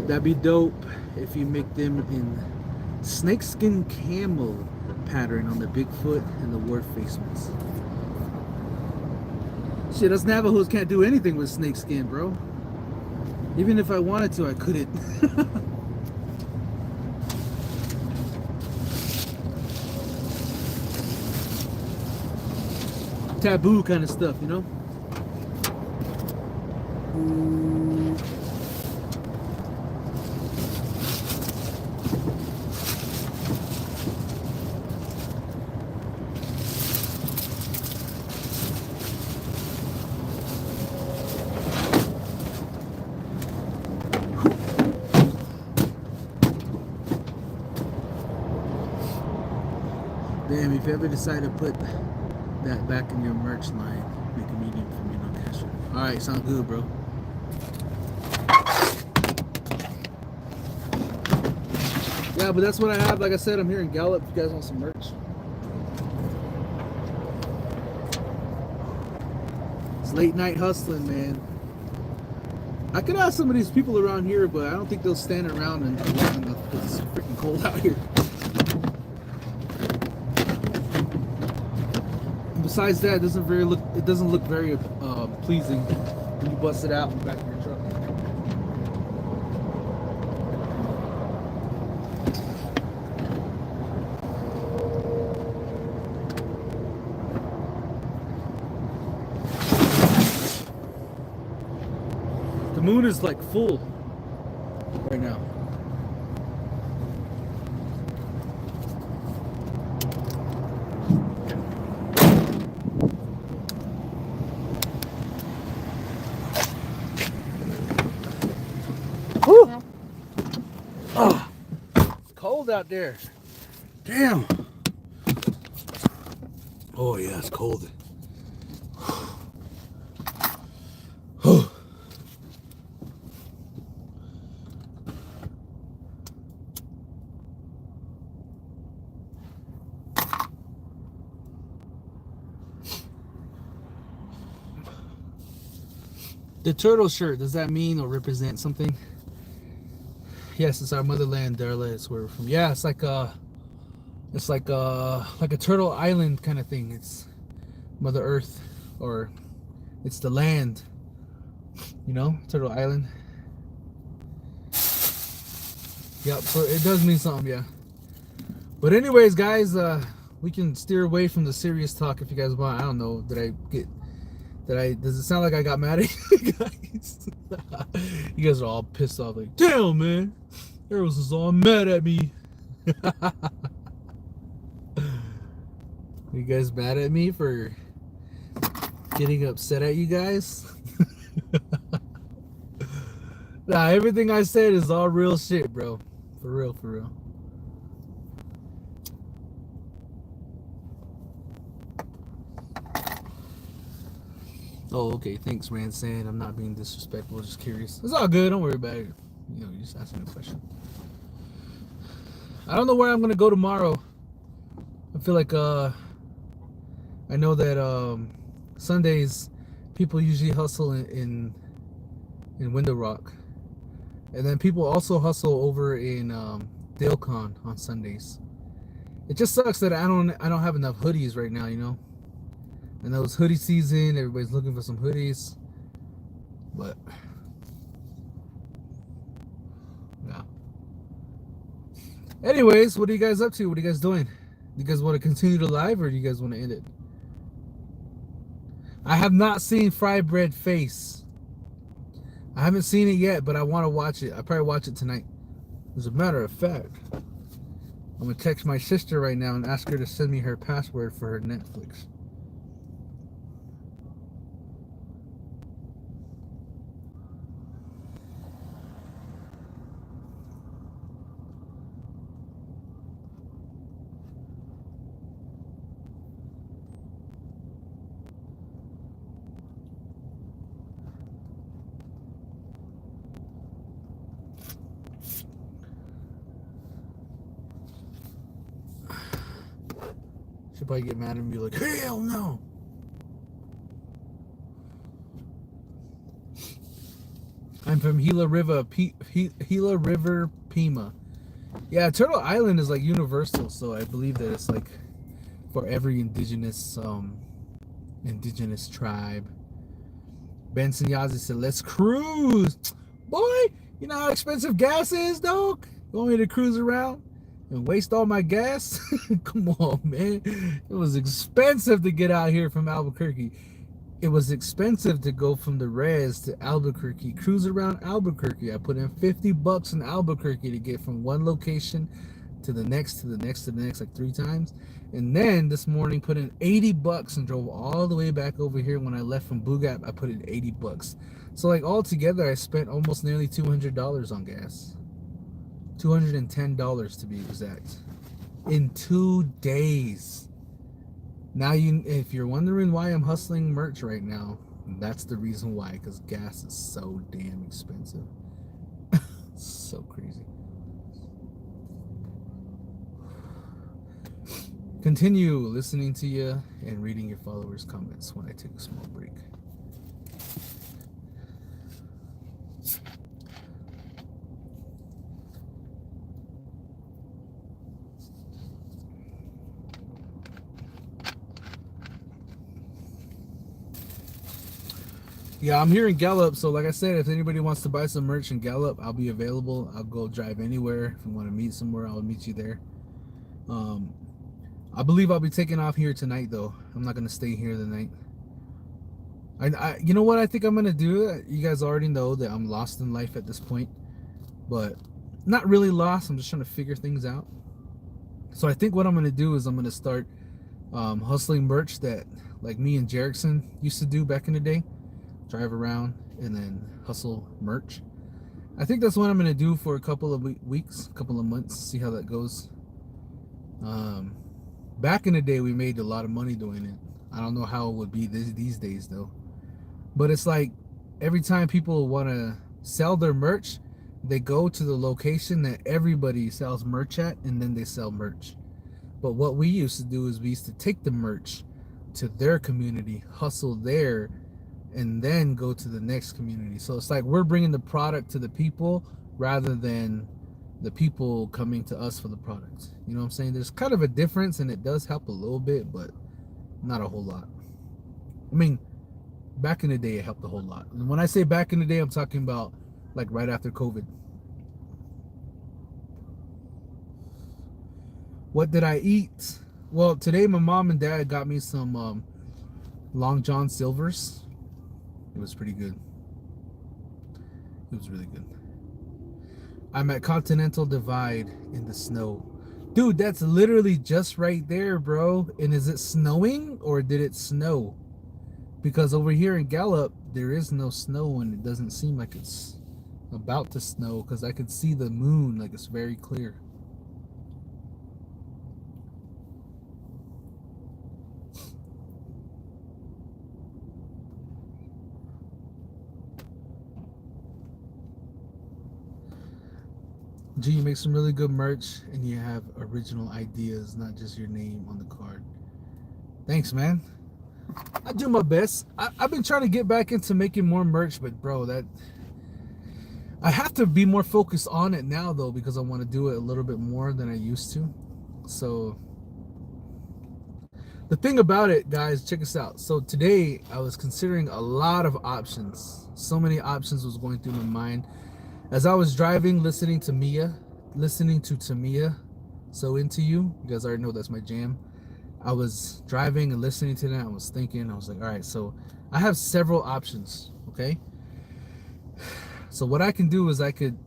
That'd be dope if you make them in snakeskin camel pattern on the Bigfoot and the Warface ones. Shit, us Navajos can't do anything with snakeskin, bro. Even if I wanted to, I couldn't. Taboo kind of stuff, you know? Damn, if you ever decide to put that back in your merch line, make a medium for me on that shit. Alright, sounds good, bro. Yeah, but that's what I have. Like I said, I'm here in Gallup. If you guys want some merch. It's late night hustling, man. I could ask some of these people around here, but I don't think they'll stand around and long enough because it's freaking cold out here. Besides that, it doesn't look very pleasing when you bust it out in the back of your truck. The moon is like full right now. Oh, it's cold out there. Damn. Oh yeah, it's cold. The turtle shirt, does that mean or represent something? Yes, it's our motherland, Darla. It's where we're from. Yeah, it's like a turtle island kind of thing. It's Mother Earth, or it's the land. You know, Turtle Island. Yep. So it does mean something, yeah. But anyways, guys, we can steer away from the serious talk if you guys want. I don't know. Does it sound like I got mad at you guys? You guys are all pissed off, like, damn, man. Everyone's just all mad at me. You guys mad at me for getting upset at you guys? Nah, everything I said is all real shit, bro. For real, for real. Oh, okay. Thanks, Ransan. I'm not being disrespectful. Just curious. It's all good. Don't worry about it. You know, you just asking a question. I don't know where I'm gonna go tomorrow. I feel like I know that Sundays people usually hustle in Window Rock, and then people also hustle over in DaleCon on Sundays. It just sucks that I don't have enough hoodies right now, you know. I know it's hoodie season. Everybody's looking for some hoodies, but yeah. Anyways, what are you guys up to? What are you guys doing? You guys want to continue the live, or do you guys want to end it? I have not seen Fried Bread Face. I haven't seen it yet, but I want to watch it. I'll probably watch it tonight. As a matter of fact, I'm going to text my sister right now and ask her to send me her password for her Netflix. She'll probably get mad and be like, hell no. I'm from Gila River, Pima. Yeah, Turtle Island is like universal, so I believe that it's like for every indigenous tribe. Benson Yazzie said, let's cruise. Boy, you know how expensive gas is, dog? You want me to cruise around and waste all my gas? Come on, man. It was expensive to get out here from Albuquerque. It was expensive to go from the res to Albuquerque, cruise around Albuquerque. I put in $50 in Albuquerque to get from one location to the next, like 3 times. And then this morning put in $80 and drove all the way back over here. When I left from Boogap, I put in $80. So like all together, I spent almost nearly $200 on gas. $210 to be exact. In 2 days. Now, if you're wondering why I'm hustling merch right now, that's the reason why, because gas is so damn expensive. So crazy. Continue listening to you and reading your followers' comments when I take a small break. Yeah, I'm here in Gallup, so like I said, if anybody wants to buy some merch in Gallup, I'll be available. I'll go drive anywhere. If you want to meet somewhere, I'll meet you there. I believe I'll be taking off here tonight, though. I'm not going to stay here the night. You know what I think I'm going to do? You guys already know that I'm lost in life at this point, but not really lost. I'm just trying to figure things out. So I think what I'm going to do is I'm going to start hustling merch that like me and Jerickson used to do back in the day. Drive around and then hustle merch. I think that's what I'm going to do for a couple of weeks, couple of months, see how that goes. Back in the day, we made a lot of money doing it. I don't know how it would be these days, though. But it's like every time people want to sell their merch, they go to the location that everybody sells merch at, and then they sell merch. But what we used to do is we used to take the merch to their community, hustle there, and then go to the next community. So it's like we're bringing the product to the people rather than the people coming to us for the product. You know what I'm saying? There's kind of a difference, and it does help a little bit, but not a whole lot. I mean, back in the day, it helped a whole lot. And when I say back in the day, I'm talking about like right after COVID. What did I eat? Well, today my mom and dad got me some Long John Silvers. It was pretty good. It was really good. I'm at Continental Divide in the snow. Dude, that's literally just right there, bro. And is it snowing or did it snow? Because over here in Gallup, there is no snow and it doesn't seem like it's about to snow because I could see the moon, like it's very clear. G, you make some really good merch and you have original ideas, not just your name on the card. Thanks, man. I do my best. I've been trying to get back into making more merch, but bro, that I have to be more focused on it now though, because I want to do it a little bit more than I used to. So the thing about it, guys, check this out. So today I was considering a lot of options. So many options was going through my mind as I was driving, listening to Tamia, So Into You. You guys already know that's my jam. I was driving and listening to that. I was thinking, I was like, all right, so I have several options, okay? So what I can do is I could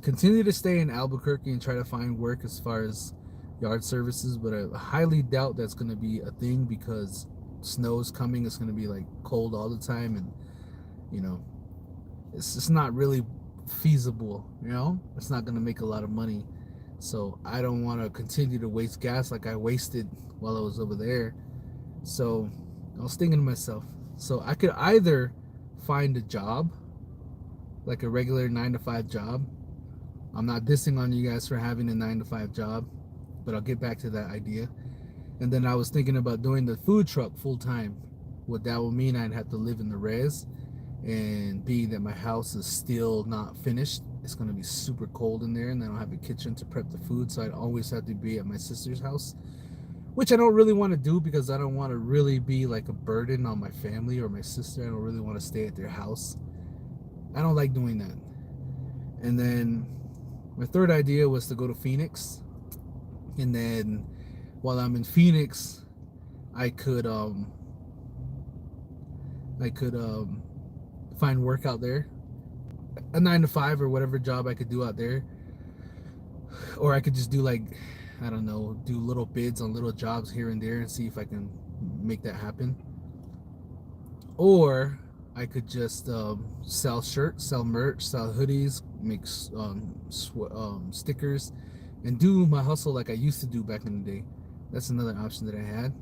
continue to stay in Albuquerque and try to find work as far as yard services, but I highly doubt that's going to be a thing because snow's coming. It's going to be like cold all the time, and you know, it's just not really feasible. You know, it's not going to make a lot of money. So I don't want to continue to waste gas like I wasted while I was over there. So I was thinking to myself, so I could either find a job, like a regular 9-to-5 job. I'm not dissing on you guys for having a 9-to-5 job, but I'll get back to that idea. And then I was thinking about doing the food truck full time. What that would mean, I'd have to live in the res, and being that my house is still not finished, it's going to be super cold in there, and I don't have a kitchen to prep the food, so I'd always have to be at my sister's house, which I don't really want to do because I don't want to really be like a burden on my family or my sister. I don't really want to stay at their house. I don't like doing that. And then my third idea was to go to Phoenix, and then while I'm in Phoenix, I could find work out there, a 9-to-5 or whatever job I could do out there, or I could just do like, I don't know, do little bids on little jobs here and there and see if I can make that happen. Or I could just sell shirts, sell merch, sell hoodies, make stickers, and do my hustle like I used to do back in the day. That's another option that I had.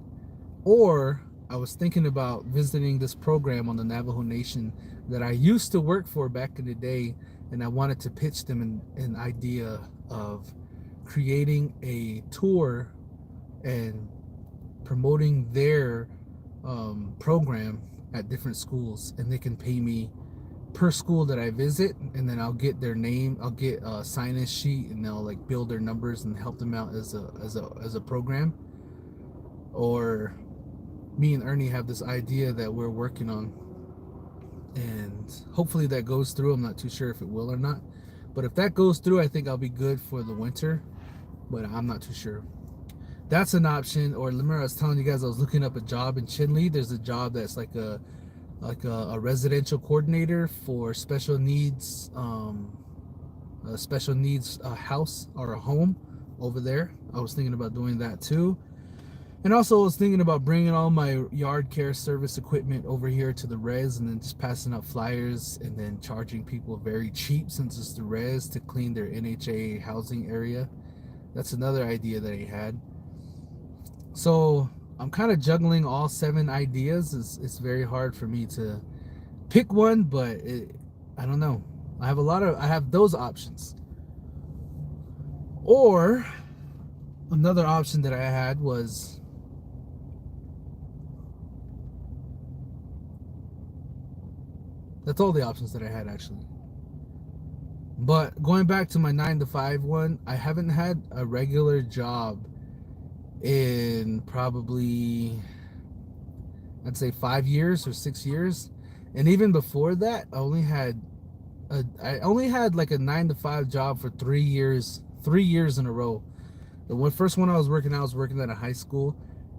Or I was thinking about visiting this program on the Navajo Nation that I used to work for back in the day, and I wanted to pitch them an idea of creating a tour and promoting their program at different schools, and they can pay me per school that I visit, and then I'll get their name, I'll get a sign-in sheet, and they'll like build their numbers and help them out as a program. Or me and Ernie have this idea that we're working on, and hopefully that goes through. I'm not too sure if it will or not, but if that goes through, I think I'll be good for the winter, but I'm not too sure. That's an option. Or remember I was telling you guys I was looking up a job in Chinle. There's a job that's like a residential coordinator for special needs, house or a home over there. I was thinking about doing that too. And also I was thinking about bringing all my yard care service equipment over here to the res, and then just passing out flyers and then charging people very cheap, since it's the res, to clean their NHA housing area. That's another idea that I had. So I'm kind of juggling all 7 ideas. It's very hard for me to pick one, but I don't know. I have those options. Or another option that I had was, That's all the options that I had actually. But going back to my 9 to 5 one, I haven't had a regular job in probably, I'd say 5 years or 6 years. And even before that, I only had like a 9 to 5 job for 3 years, 3 years in a row. First one I was working at a high school,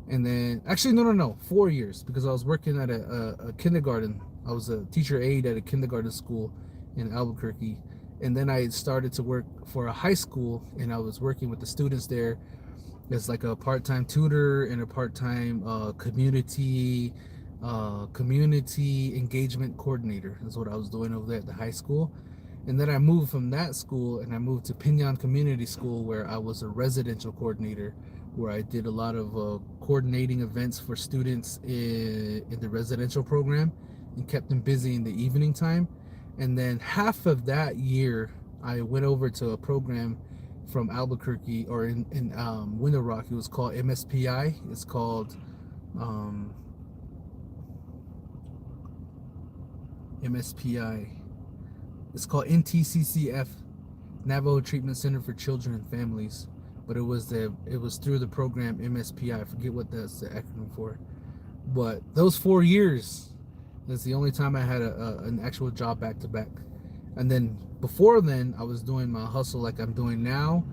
and then actually no, 4 years, because I was working at a kindergarten. I was a teacher aide at a kindergarten school in Albuquerque, and then I started to work for a high school, and I was working with the students there as like a part-time tutor and a part-time community engagement coordinator. Is what I was doing over there at the high school. And then I moved from that school and I moved to Pinon Community School, where I was a residential coordinator, where I did a lot of coordinating events for students in the residential program and kept them busy in the evening time. And then half of that year, I went over to a program from Albuquerque, or in Window Rock. It was called MSPI. It's called MSPI. It's called NTCCF, Navajo Treatment Center for Children and Families. But it was through the program MSPI. I forget what that's the acronym for. But those 4 years, that's the only time I had an actual job back to back. And then before then, I was doing my hustle like I'm doing now.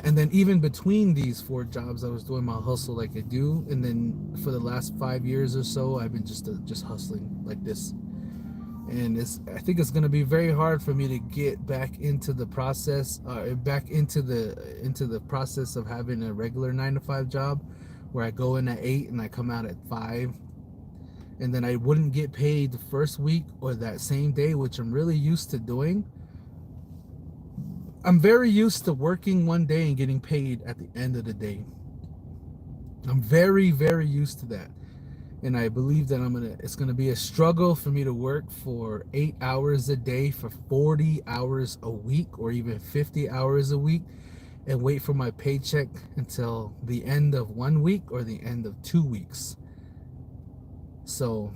And then even between these 4 jobs, I was doing my hustle like I do. And then for the last 5 years or so, I've been just hustling like this. And I think it's going to be very hard for me to get back into the process, into the process of having a regular 9 to 5 job, where I go in at 8 and I come out at 5. And then I wouldn't get paid the first week or that same day, which I'm really used to doing. I'm very used to working one day and getting paid at the end of the day. I'm very, very used to that. And I believe that it's gonna be a struggle for me to work for 8 hours a day for 40 hours a week, or even 50 hours a week, and wait for my paycheck until the end of 1 week or the end of 2 weeks. So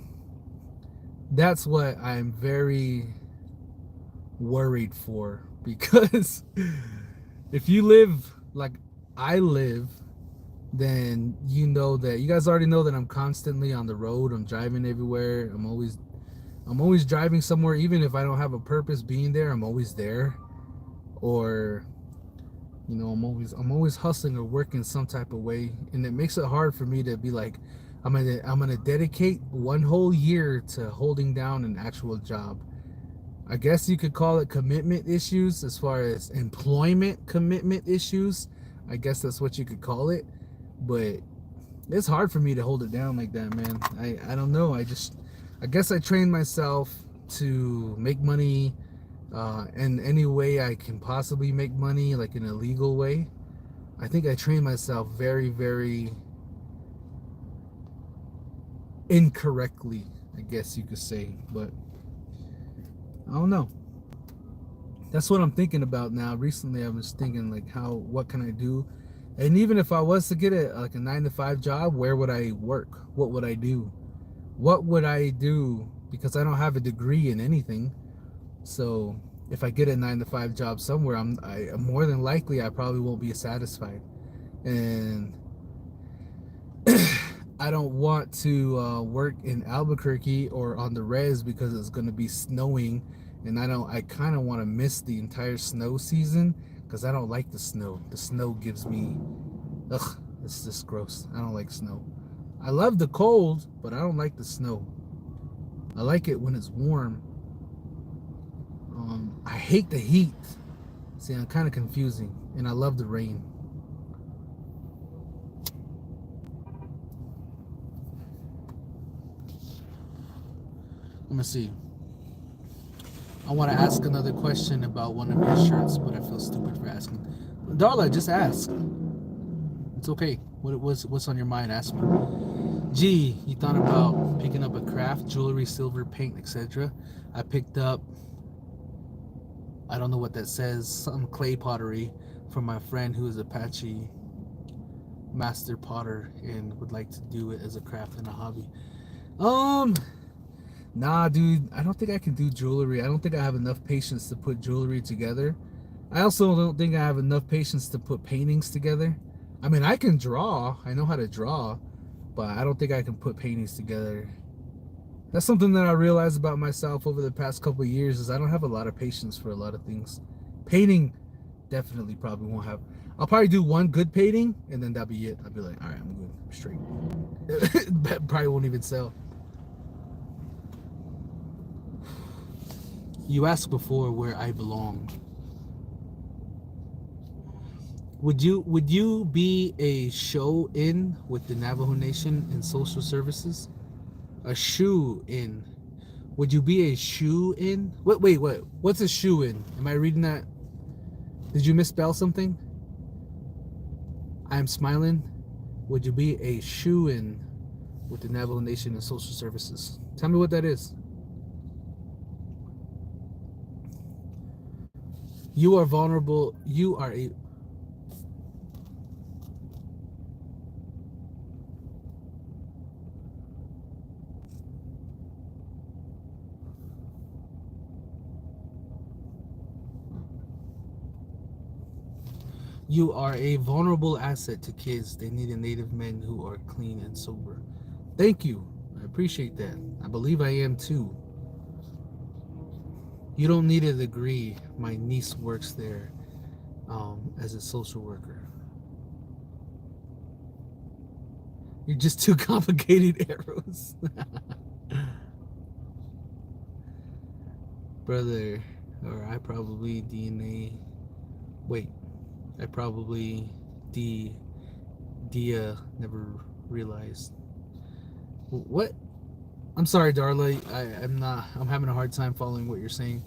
that's what I'm very worried for, because if you live like I live, then you guys already know that I'm constantly on the road. I'm driving everywhere. I'm always driving somewhere. Even if I don't have a purpose being there, I'm always there. Or I'm always hustling or working some type of way, and it makes it hard for me to be like, I'm gonna dedicate 1 whole year to holding down an actual job. I guess you could call it commitment issues, as far as employment commitment issues. I guess that's what you could call it. But it's hard for me to hold it down like that, man. I don't know. I guess I trained myself to make money in any way I can possibly make money, like in a legal way. I think I trained myself very, very incorrectly, I guess you could say. But I don't know. That's what I'm thinking about now. Recently, I was thinking like, what can I do? And even if I was to get a 9 to 5 job, where would I work? What would I do? What would I do? Because I don't have a degree in anything. So if I get a 9 to 5 job somewhere, I'm more than likely I probably won't be satisfied. And I don't want to work in Albuquerque or on the res, because it's going to be snowing, and I kind of want to miss the entire snow season, because I don't like the snow. The snow gives me, it's just gross. I don't like snow. I love the cold, but I don't like the snow. I like it when it's warm. I hate the heat. See, I'm kind of confusing, and I love the rain. Let me see. I want to ask another question about one of your shirts, but I feel stupid for asking. Darla, just ask. It's okay. What's on your mind? Ask me. Gee, you thought about picking up a craft, jewelry, silver, paint, etc. I picked up, I don't know what that says, some clay pottery from my friend who is Apache master potter and would like to do it as a craft and a hobby. Nah, dude, I don't think I can do jewelry. I don't think I have enough patience to put jewelry together. I also don't think I have enough patience to put paintings together. I mean, I can draw. I know how to draw, but I don't think I can put paintings together. That's something that I realized about myself over the past couple of years is I don't have a lot of patience for a lot of things. Painting, definitely probably won't have. I'll probably do one good painting and then that'll be it. I'll be like, all right, I'm good. I'm straight. Probably won't even sell. You asked before where I belong. Would you be a show in with the Navajo Nation in social services? A shoe in. Would you be a shoe in? Wait. What's a shoe in? Am I reading that? Did you misspell something? I'm smiling. Would you be a shoe in with the Navajo Nation in social services? Tell me what that is. You are vulnerable. You are a. You are a vulnerable asset to kids. They need a native men who are clean and sober. Thank you. I appreciate that. I believe I am too. You don't need a degree. My niece works there as a social worker. You're just too complicated, arrows. Brother, or I probably DNA. Wait. I probably Dia never realized. What? I'm sorry, Darla. I'm having a hard time following what you're saying.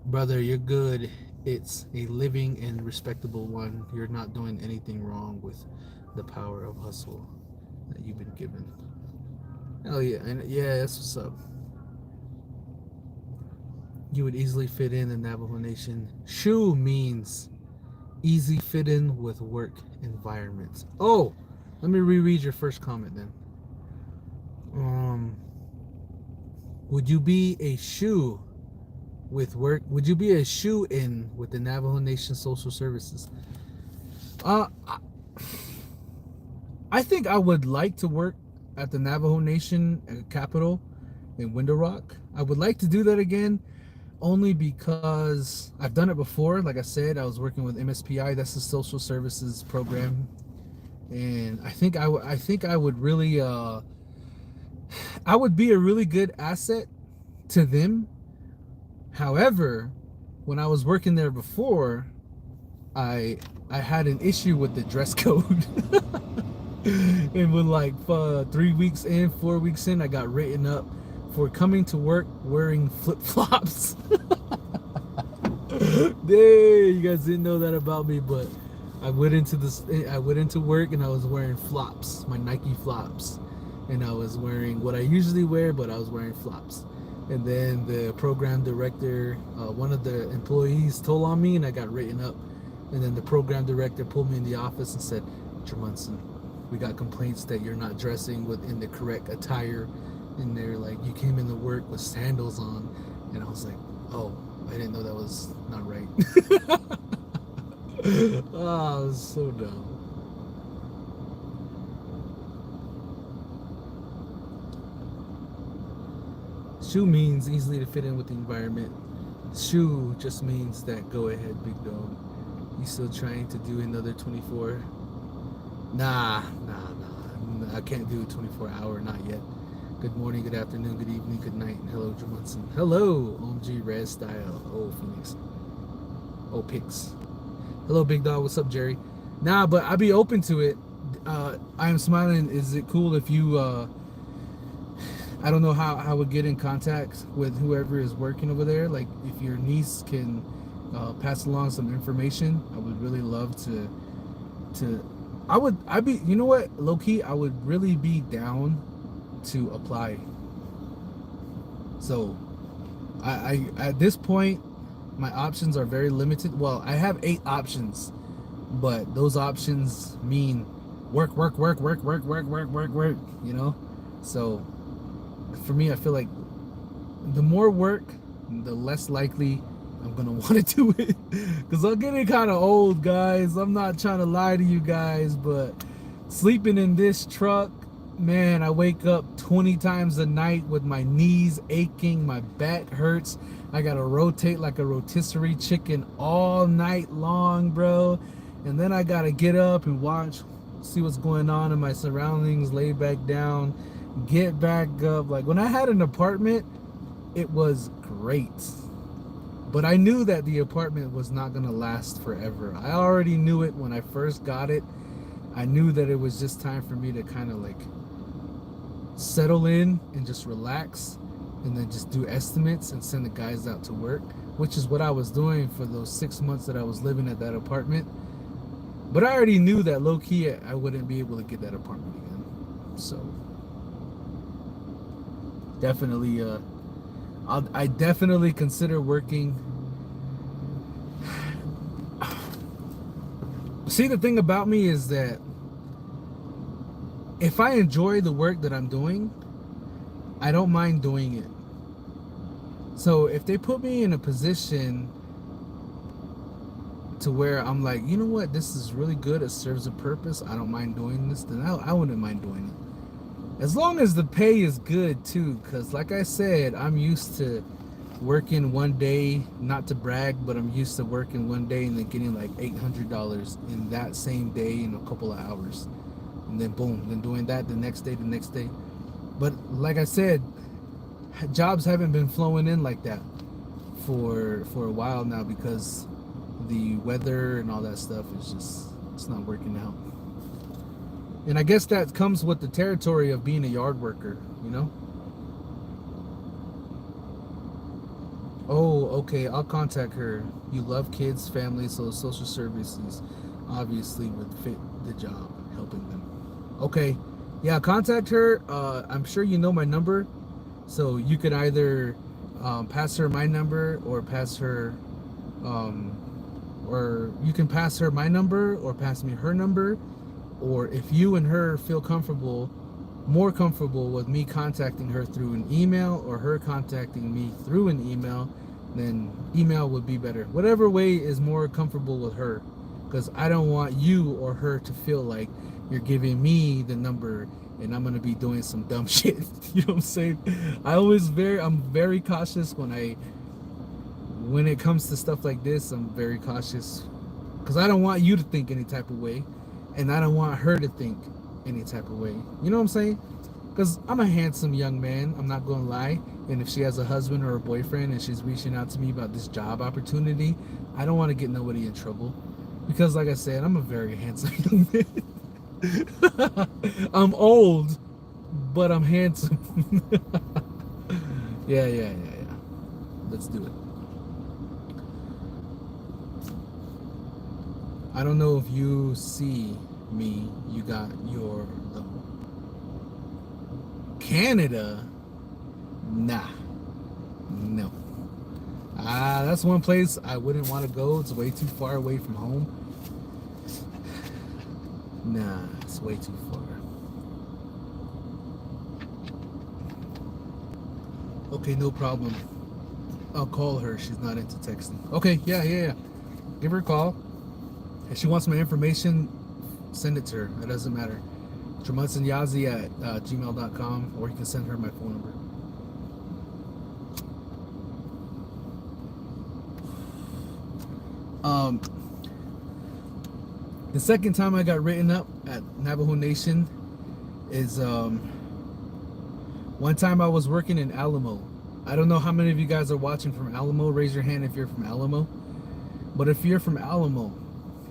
Brother, you're good. It's a living and respectable one. You're not doing anything wrong with the power of hustle that you've been given. Hell yeah. And yeah, that's what's up. You would easily fit in the Navajo Nation. Shoe means easy fit in with work environments. Oh, let me reread your first comment then. Would you be a shoe with work? Would you be a shoe in with the Navajo Nation Social Services? I think I would like to work at the Navajo Nation capital in Window Rock. I would like to do that again. Only because I've done it before. Like I said, I was working with MSPI. That's the social services program, and I think I would really I would be a really good asset to them. However, when I was working there before, I had an issue with the dress code. And when like 3 weeks in, 4 weeks in, I got written up for coming to work wearing flip-flops. Dang, you guys didn't know that about me, but I went into work and I was wearing flops, my Nike flops, and I was wearing what I usually wear, but I was wearing flops. And then the program director, one of the employees told on me, and I got written up. And then the program director pulled me in the office and said, "Jermunson, we got complaints that you're not dressing within the correct attire." And they're like, "You came into work with sandals on." And I was like, "Oh, I didn't know that was not right." Oh, I was so dumb. Shoe means easily to fit in with the environment. Shoe just means that go ahead, big dog. You still trying to do another 24? Nah. I can't do a 24-hour, not yet. Good morning, good afternoon, good evening, good night. Hello, Jermunson. Hello, OMG Red Style. Oh, Phoenix. Oh, Pix. Hello, big dog. What's up, Jerry? Nah, but I'd be open to it. I am smiling. Is it cool if you, I don't know how I would get in contact with whoever is working over there. Like, if your niece can pass along some information, I would really love to I'd be, you know what, low-key, I would really be down to apply. So I at this point, my options are very limited. Well, I have 8 options, but those options mean work, you know. So for me, I feel like the more work, the less likely I'm gonna want to do it. Because I'm getting kind of old, guys. I'm not trying to lie to you guys, but sleeping in this truck, man, I wake up 20 times a night with my knees aching, my back hurts. I gotta rotate like a rotisserie chicken all night long, bro. And then I gotta get up and watch, see what's going on in my surroundings, lay back down, get back up. Like when I had an apartment, it was great. But I knew that the apartment was not gonna last forever. I already knew it when I first got it. I knew that it was just time for me to kind of like settle in and just relax and then just do estimates and send the guys out to work, which is what I was doing for those 6 months that I was living at that apartment. But I already knew that low-key I wouldn't be able to get that apartment again. So definitely I definitely consider working. See, the thing about me is that if I enjoy the work that I'm doing, I don't mind doing it. So if they put me in a position to where I'm like, you know what, this is really good, it serves a purpose, I don't mind doing this, then I wouldn't mind doing it. As long as the pay is good too, because like I said, I'm used to working one day, not to brag, but I'm used to working one day and then getting like $800 in that same day in a couple of hours. And then boom, then doing that the next day. But like I said, jobs haven't been flowing in like that for a while now because the weather and all that stuff is just, it's not working out. And I guess that comes with the territory of being a yard worker, you know? Oh, okay, I'll contact her. You love kids, family, so social services obviously would fit the job, helping them. Okay, yeah, contact her. I'm sure you know my number, so you could either pass her my number or pass her, or you can pass her my number or pass me her number, or if you and her feel more comfortable with me contacting her through an email or her contacting me through an email, then email would be better. Whatever way is more comfortable with her, because I don't want you or her to feel like you're giving me the number and I'm gonna be doing some dumb shit. You know what I'm saying? I'm very cautious when it comes to stuff like this. I'm very cautious because I don't want you to think any type of way, and I don't want her to think any type of way. You know what I'm saying? Because I'm a handsome young man, I'm not gonna lie, and if she has a husband or a boyfriend and she's reaching out to me about this job opportunity, I don't want to get nobody in trouble, because like I said, I'm a very handsome young man. I'm old, but I'm handsome. Yeah. Let's do it. I don't know if you see me. You got your Canada? Nah. No. That's one place I wouldn't want to go. It's way too far away from home. Nah, it's way too far. Okay, no problem. I'll call her. She's not into texting. Okay, yeah. Give her a call. If she wants my information, send it to her. It doesn't matter. Yazzie at gmail.com, or you can send her my phone number. The second time I got written up at Navajo Nation is one time I was working in Alamo. I don't know how many of you guys are watching from Alamo. Raise your hand if you're from Alamo. But if you're from Alamo,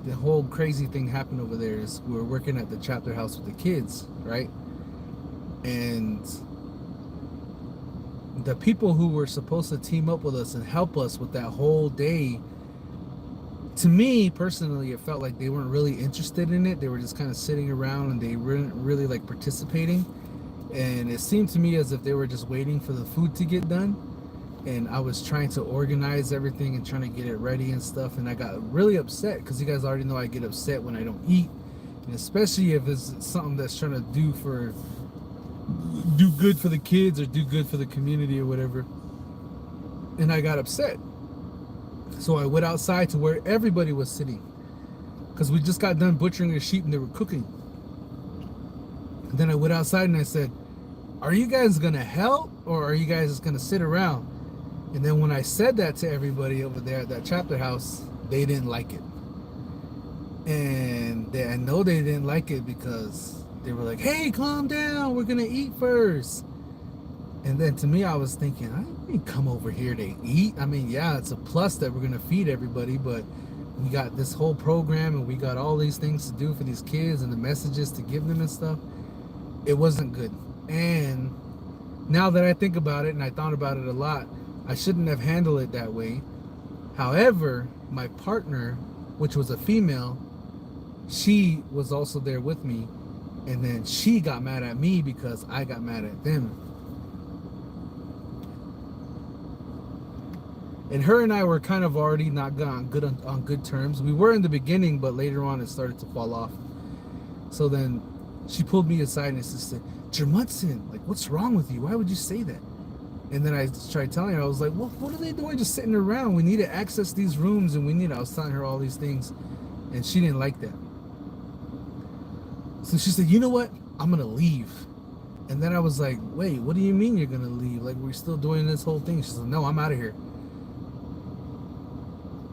the whole crazy thing happened over there is we were working at the chapter house with the kids, right? And the people who were supposed to team up with us and help us with that whole day, to me personally, it felt like they weren't really interested in it. They were just kind of sitting around and they weren't really like participating. And it seemed to me as if they were just waiting for the food to get done. And I was trying to organize everything and trying to get it ready and stuff. And I got really upset because you guys already know I get upset when I don't eat. And especially if it's something that's trying to do good for the kids or do good for the community or whatever. And I got upset. So I went outside to where everybody was sitting, because we just got done butchering the sheep and they were cooking. And then I went outside and I said, are you guys gonna help, or are you guys just gonna sit around? And then when I said that to everybody over there at that chapter house, they didn't like it. And I know they didn't like it because they were like, hey, calm down, we're gonna eat first. And then to me, I was thinking, I didn't come over here to eat. I mean, yeah, it's a plus that we're gonna feed everybody, but we got this whole program and we got all these things to do for these kids and the messages to give them and stuff. It wasn't good. And now that I think about it, and I thought about it a lot, I shouldn't have handled it that way. However, my partner, which was a female, she was also there with me, and then she got mad at me because I got mad at them. And her and I were kind of already not on good terms. We were in the beginning, but later on it started to fall off. So then she pulled me aside and said, Jermudson, like, what's wrong with you? Why would you say that? And then I tried telling her, I was like, well, what are they doing just sitting around? We need to access these rooms, and I was telling her all these things, and she didn't like that. So she said, you know what? I'm going to leave. And then I was like, wait, what do you mean you're going to leave? Like, we're still doing this whole thing. She said, no, I'm out of here.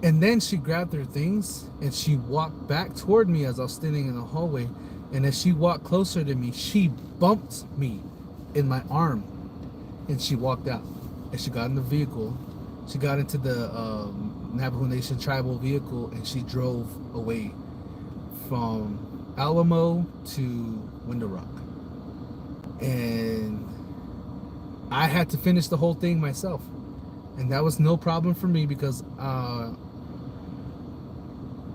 And then she grabbed her things and she walked back toward me as I was standing in the hallway. And as she walked closer to me, she bumped me in my arm. And she walked out. And she got in the vehicle. She got into the Navajo Nation tribal vehicle, and she drove away from Alamo to Window Rock. And I had to finish the whole thing myself. And that was no problem for me because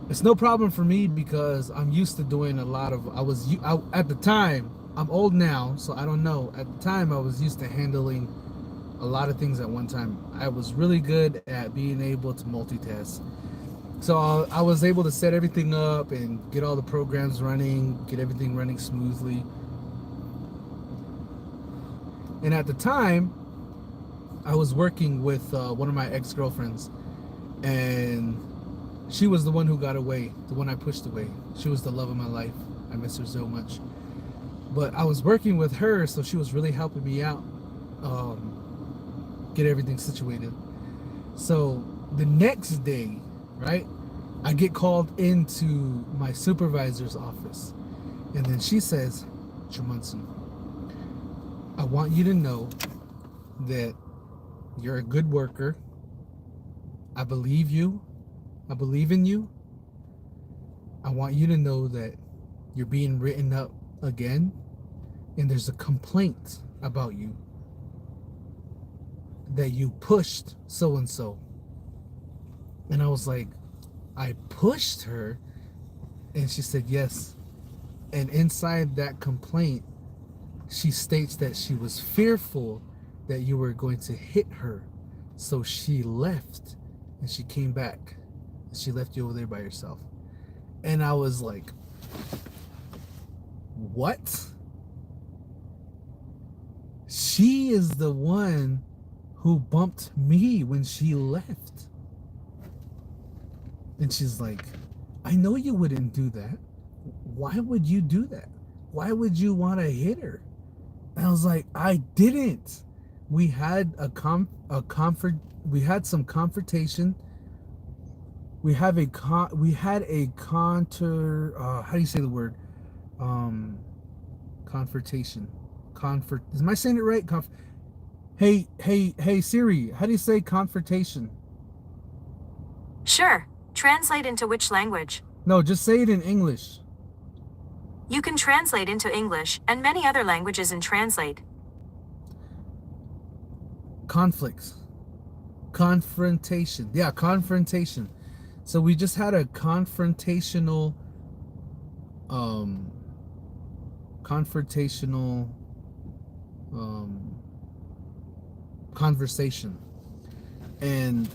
it's no problem for me because I'm used to doing a lot of, at the time, I'm old now, so I don't know. At the time, I was used to handling a lot of things at one time. I was really good at being able to multitask. So I was able to set everything up and get all the programs running, get everything running smoothly. And at the time, I was working with one of my ex-girlfriends, and she was the one who got away, the one I pushed away. She was the love of my life. I miss her so much. But I was working with her, so she was really helping me out, get everything situated. So the next day, right, I get called into my supervisor's office, and then she says, Jermudson, I want you to know that you're a good worker. I believe you. I believe in you. I want you to know that you're being written up again, and there's a complaint about you that you pushed so and so. And I was like, I pushed her? And she said yes. And inside that complaint, she states that she was fearful that you were going to hit her, so she left, and she came back. She left you over there by yourself. And I was like, what? She is the one who bumped me when she left. And she's like, I know you wouldn't do that. Why would you do that? Why would you want to hit her? And I was like, I didn't. We had we had some confrontation. We had a how do you say the word? Confrontation. Am I saying it right? Hey Siri, how do you say confrontation? Sure. Translate into which language? No, just say it in English. You can translate into English and many other languages in Translate. Conflicts. Confrontation. Yeah, confrontation. So we just had a confrontational conversation. And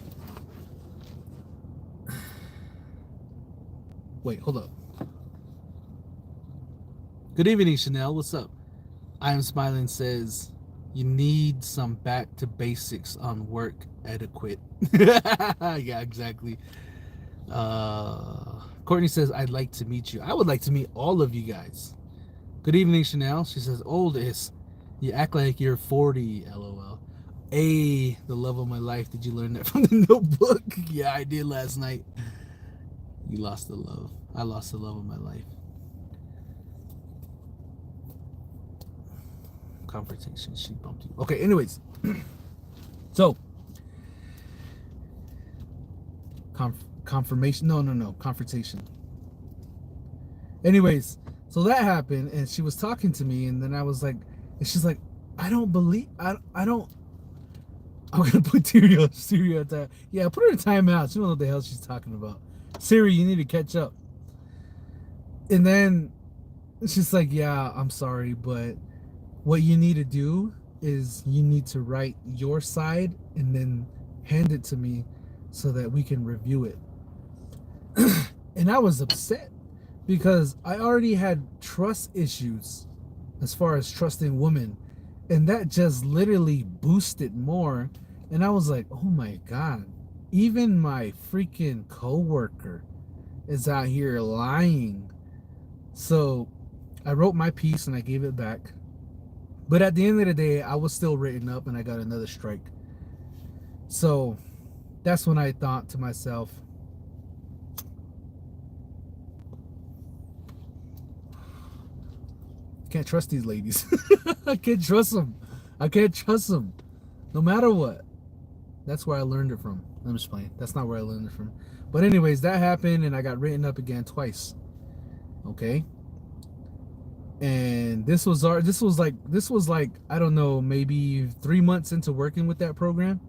wait, hold up. Good evening, Chanel. What's up? I am Smiling says, You need some back to basics on work etiquette. Yeah, exactly. Courtney says, I'd like to meet you. I would like to meet all of you guys. Good evening, Chanel. She says, oldest. You act like you're 40, lol. The love of my life. Did you learn that from the notebook? Yeah, I did last night. You lost the love. I lost the love of my life. Confrontation. She bumped you. Okay, anyways. So, confirmation. No. Confrontation. Anyways, so that happened, and she was talking to me, and then I was like, and she's like, I don't. I'm gonna put Siri on time. Yeah, put her in timeout. She don't know what the hell she's talking about. Siri, you need to catch up. And then she's like, yeah, I'm sorry, but what you need to do is you need to write your side and then hand it to me so that we can review it. And I was upset because I already had trust issues as far as trusting women, and that just literally boosted more. And I was like, oh my God, even my freaking coworker is out here lying. So I wrote my piece and I gave it back. But at the end of the day, I was still written up and I got another strike. So that's when I thought to myself, can't trust these ladies. I can't trust them. No matter what. That's where I learned it from. I'm just playing. That's not where I learned it from. But anyways, that happened and I got written up again twice. Okay. And this was like I don't know, maybe 3 months into working with that program.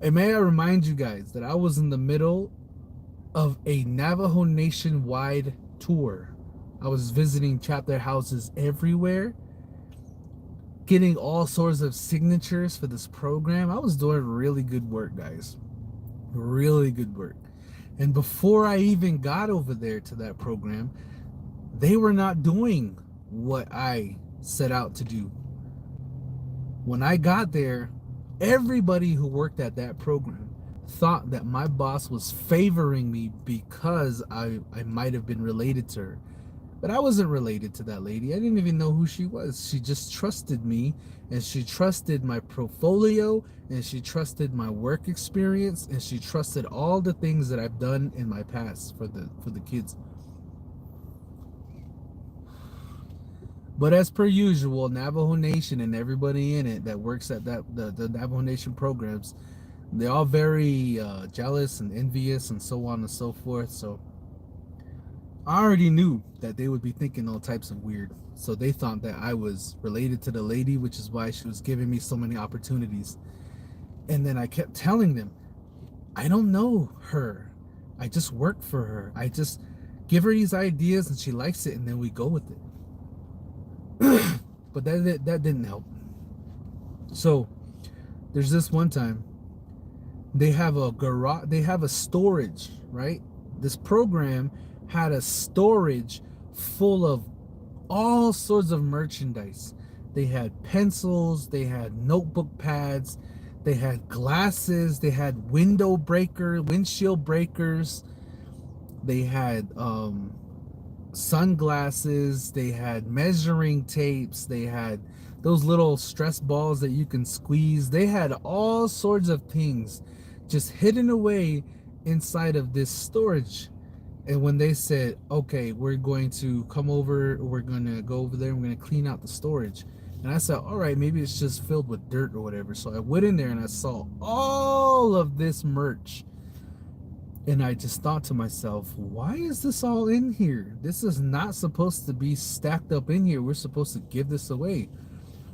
And may I remind you guys that I was in the middle of a Navajo Nation wide tour. I was visiting chapter houses everywhere, getting all sorts of signatures for this program. I was doing really good work, guys. Really good work. And before I even got over there to that program, they were not doing what I set out to do. When I got there, everybody who worked at that program thought that my boss was favoring me because I might have been related to her. But I wasn't related to that lady. I didn't even know who she was. She just trusted me, and she trusted my portfolio, and she trusted my work experience, and she trusted all the things that I've done in my past for the kids. But as per usual, Navajo Nation and everybody in it that works at the Navajo Nation programs, they're all very jealous and envious and so on and so forth. So I already knew that they would be thinking all types of weird. So they thought that I was related to the lady, which is why she was giving me so many opportunities. And then I kept telling them, I don't know her. I just work for her. I just give her these ideas and she likes it, and then we go with it. But that didn't help. So there's this one time they have a garage, they have a storage, right? This program had a storage full of all sorts of merchandise. They had pencils, they had notebook pads, they had glasses, they had windshield breakers, they had sunglasses, they had measuring tapes, they had those little stress balls that you can squeeze. They had all sorts of things just hidden away inside of this storage. And when they said, okay, we're going to come over, we're going to go over there and we're going to clean out the storage, and I said, all right, maybe it's just filled with dirt or whatever. So I went in there and I saw all of this merch. And I just thought to myself, why is this all in here? This is not supposed to be stacked up in here. We're supposed to give this away.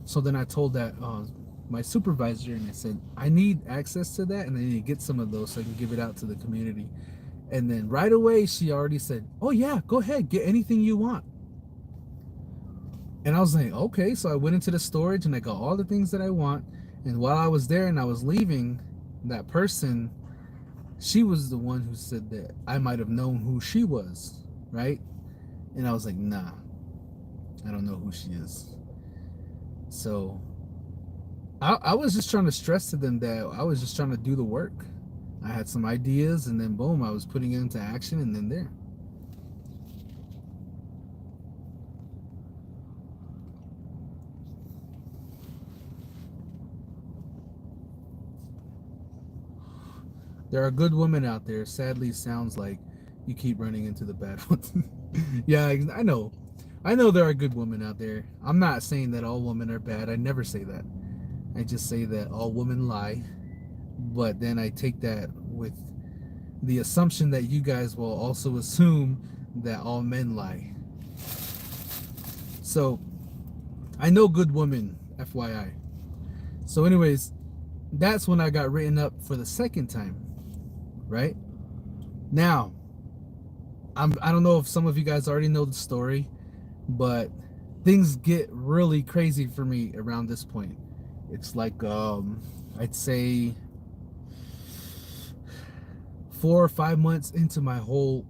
So then I told that my supervisor, and I said, I need access to that, and I need to get some of those so I can give it out to the community. And then right away, she already said, oh yeah, go ahead, get anything you want. And I was like, okay. So I went into the storage and I got all the things that I want. And while I was there and I was leaving, that person, she was the one who said that I might have known who she was, right? And I was like, nah, I don't know who she is. So I was just trying to stress to them that I was just trying to do the work. I had some ideas, and then boom, I was putting it into action, and then there. There are good women out there. Sadly, sounds like you keep running into the bad ones. Yeah, I know. I know there are good women out there. I'm not saying that all women are bad. I never say that. I just say that all women lie. But then I take that with the assumption that you guys will also assume that all men lie. So I know good women, FYI. So, anyways, that's when I got written up for the second time, right? Now, I don't know if some of you guys already know the story, but things get really crazy for me around this point. It's like I'd say 4 or 5 months into my whole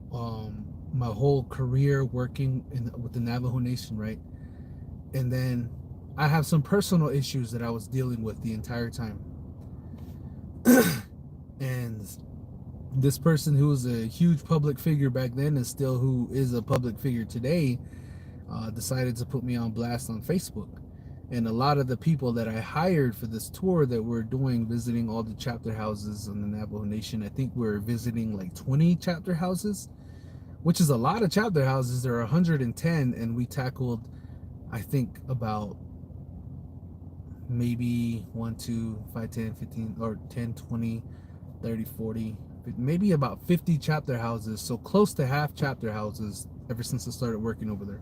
career working with the Navajo Nation, right? And then I have some personal issues that I was dealing with the entire time. And this person who was a huge public figure back then and still who is a public figure today decided to put me on blast on Facebook. And a lot of the people that I hired for this tour that we're doing, visiting all the chapter houses in the Navajo Nation, I think we're visiting like 20 chapter houses, which is a lot of chapter houses. There are 110, and we tackled, I think, about maybe 1, 2, 5, 10, 15, or 10, 20, 30, 40, maybe about 50 chapter houses. So close to half chapter houses ever since I started working over there.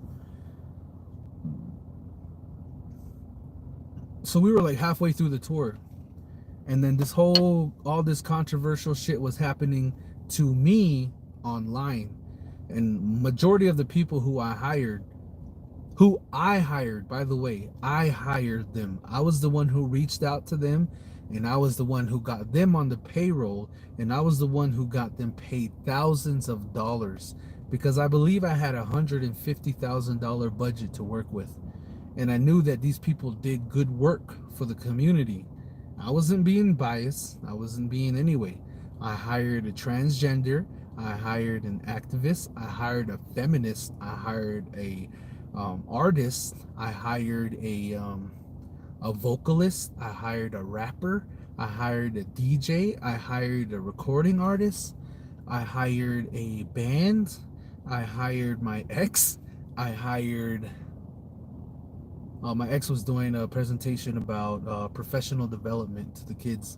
So we were like halfway through the tour, and then all this controversial shit was happening to me online. And majority of the people who I hired, by the way, I hired them. I was the one who reached out to them, and I was the one who got them on the payroll, and I was the one who got them paid thousands of dollars, because I believe I had $150,000 budget to work with. And I knew that these people did good work for the community. I wasn't being biased. I wasn't being anyway. I hired a transgender. I hired an activist. I hired a feminist. I hired a artist. I hired a vocalist. I hired a rapper. I hired a DJ. I hired a recording artist. I hired a band. I hired my ex. I hired... my ex was doing a presentation about professional development to the kids,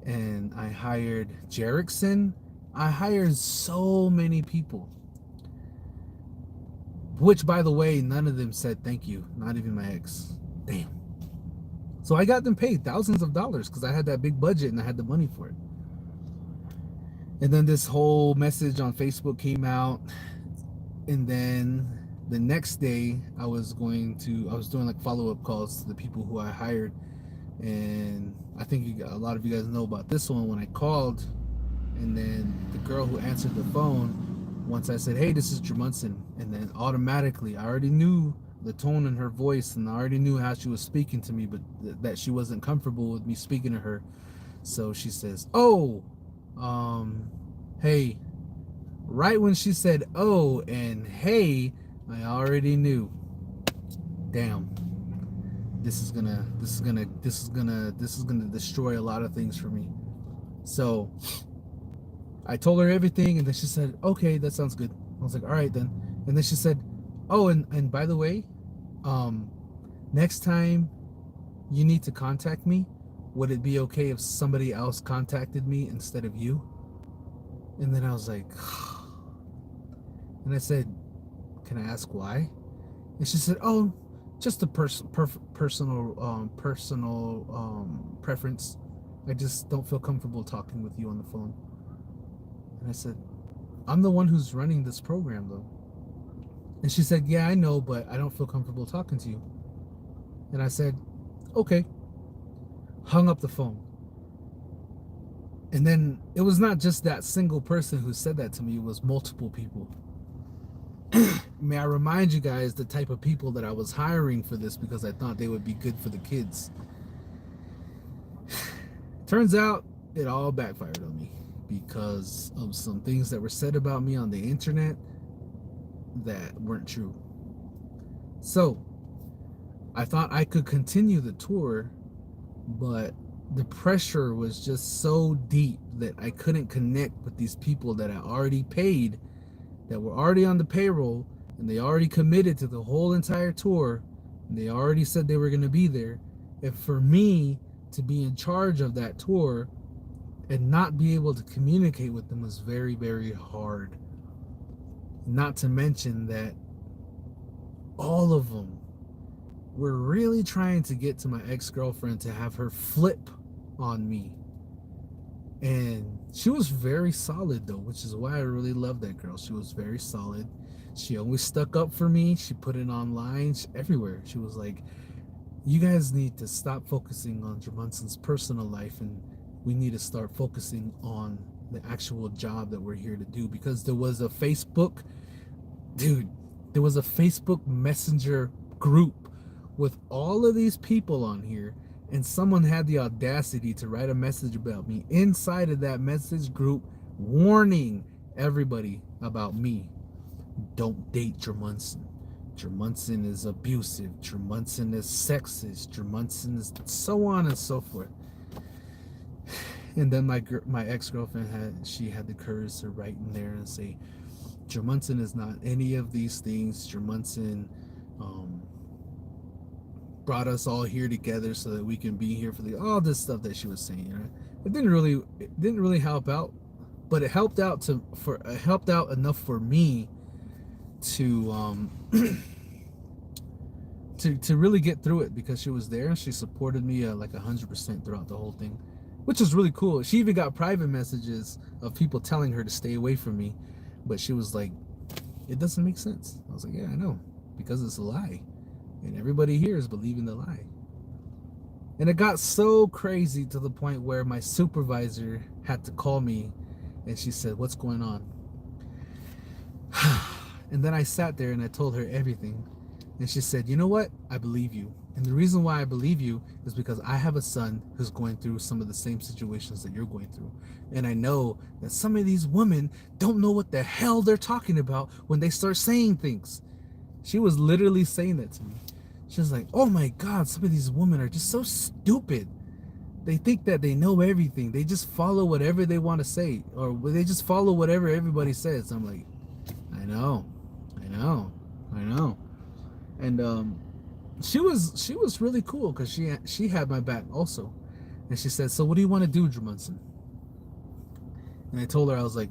and I hired Jerickson. I hired so many people, which, by the way, none of them said thank you, not even my ex. Damn. So I got them paid thousands of dollars because I had that big budget and I had the money for it. And then this whole message on Facebook came out, and then the next day I was doing like follow-up calls to the people who I hired. And I think a lot of you guys know about this one. When I called, and then the girl who answered the phone, once I said, hey, this is Jermunson, and then automatically I already knew the tone in her voice, and I already knew how she was speaking to me, but that she wasn't comfortable with me speaking to her. So she says, oh, hey. Right when she said oh and hey, I already knew. Damn. This is gonna destroy a lot of things for me. So I told her everything, and then she said, okay, that sounds good. I was like, all right then. And then she said, oh, and by the way, next time you need to contact me, would it be okay if somebody else contacted me instead of you? And then I was like, and I said, can I ask why? And she said, oh, just a personal preference. I just don't feel comfortable talking with you on the phone. And I said, I'm the one who's running this program though. And she said, yeah, I know, but I don't feel comfortable talking to you. And I said, okay. Hung up the phone. And then it was not just that single person who said that to me, it was multiple people. May I remind you guys the type of people that I was hiring for this, because I thought they would be good for the kids. Turns out it all backfired on me because of some things that were said about me on the internet that weren't true. So I thought I could continue the tour, but the pressure was just so deep that I couldn't connect with these people that I already paid, that were already on the payroll, and they already committed to the whole entire tour, and they already said they were going to be there. And for me to be in charge of that tour and not be able to communicate with them was very, very hard. Not to mention that all of them were really trying to get to my ex-girlfriend to have her flip on me. And she was very solid though, which is why I really love that girl. She was very solid. She always stuck up for me. She put it online, everywhere. She was like, you guys need to stop focusing on Jermunson's personal life, and we need to start focusing on the actual job that we're here to do. Because there was a Facebook Messenger group with all of these people on here, and someone had the audacity to write a message about me inside of that message group, warning everybody about me. Don't date Jermunson. Jermunson is abusive. Jermunson is sexist. Jermunson is so on and so forth. And then my ex-girlfriend had the courage to write in there and say, Jermunson is not any of these things. Jermunson brought us all here together so that we can be here for all this stuff that she was saying. Right? It didn't really help out, but it helped out enough for me to to really get through it, because she was there and she supported me like 100% throughout the whole thing, which is really cool. She even got private messages of people telling her to stay away from me, but she was like, it doesn't make sense. I was like, yeah, I know, because it's a lie, and everybody here is believing the lie. And it got so crazy to the point where my supervisor had to call me, and she said, what's going on? And then I sat there and I told her everything. And she said, you know what? I believe you. And the reason why I believe you is because I have a son who's going through some of the same situations that you're going through. And I know that some of these women don't know what the hell they're talking about when they start saying things. She was literally saying that to me. She was like, oh my God, some of these women are just so stupid. They think that they know everything. They just follow whatever they want to say, or they just follow whatever everybody says. I'm like, I know. And she was really cool, because she had my back also. And she said, so what do you want to do, Jermunson? And I told her, I was like,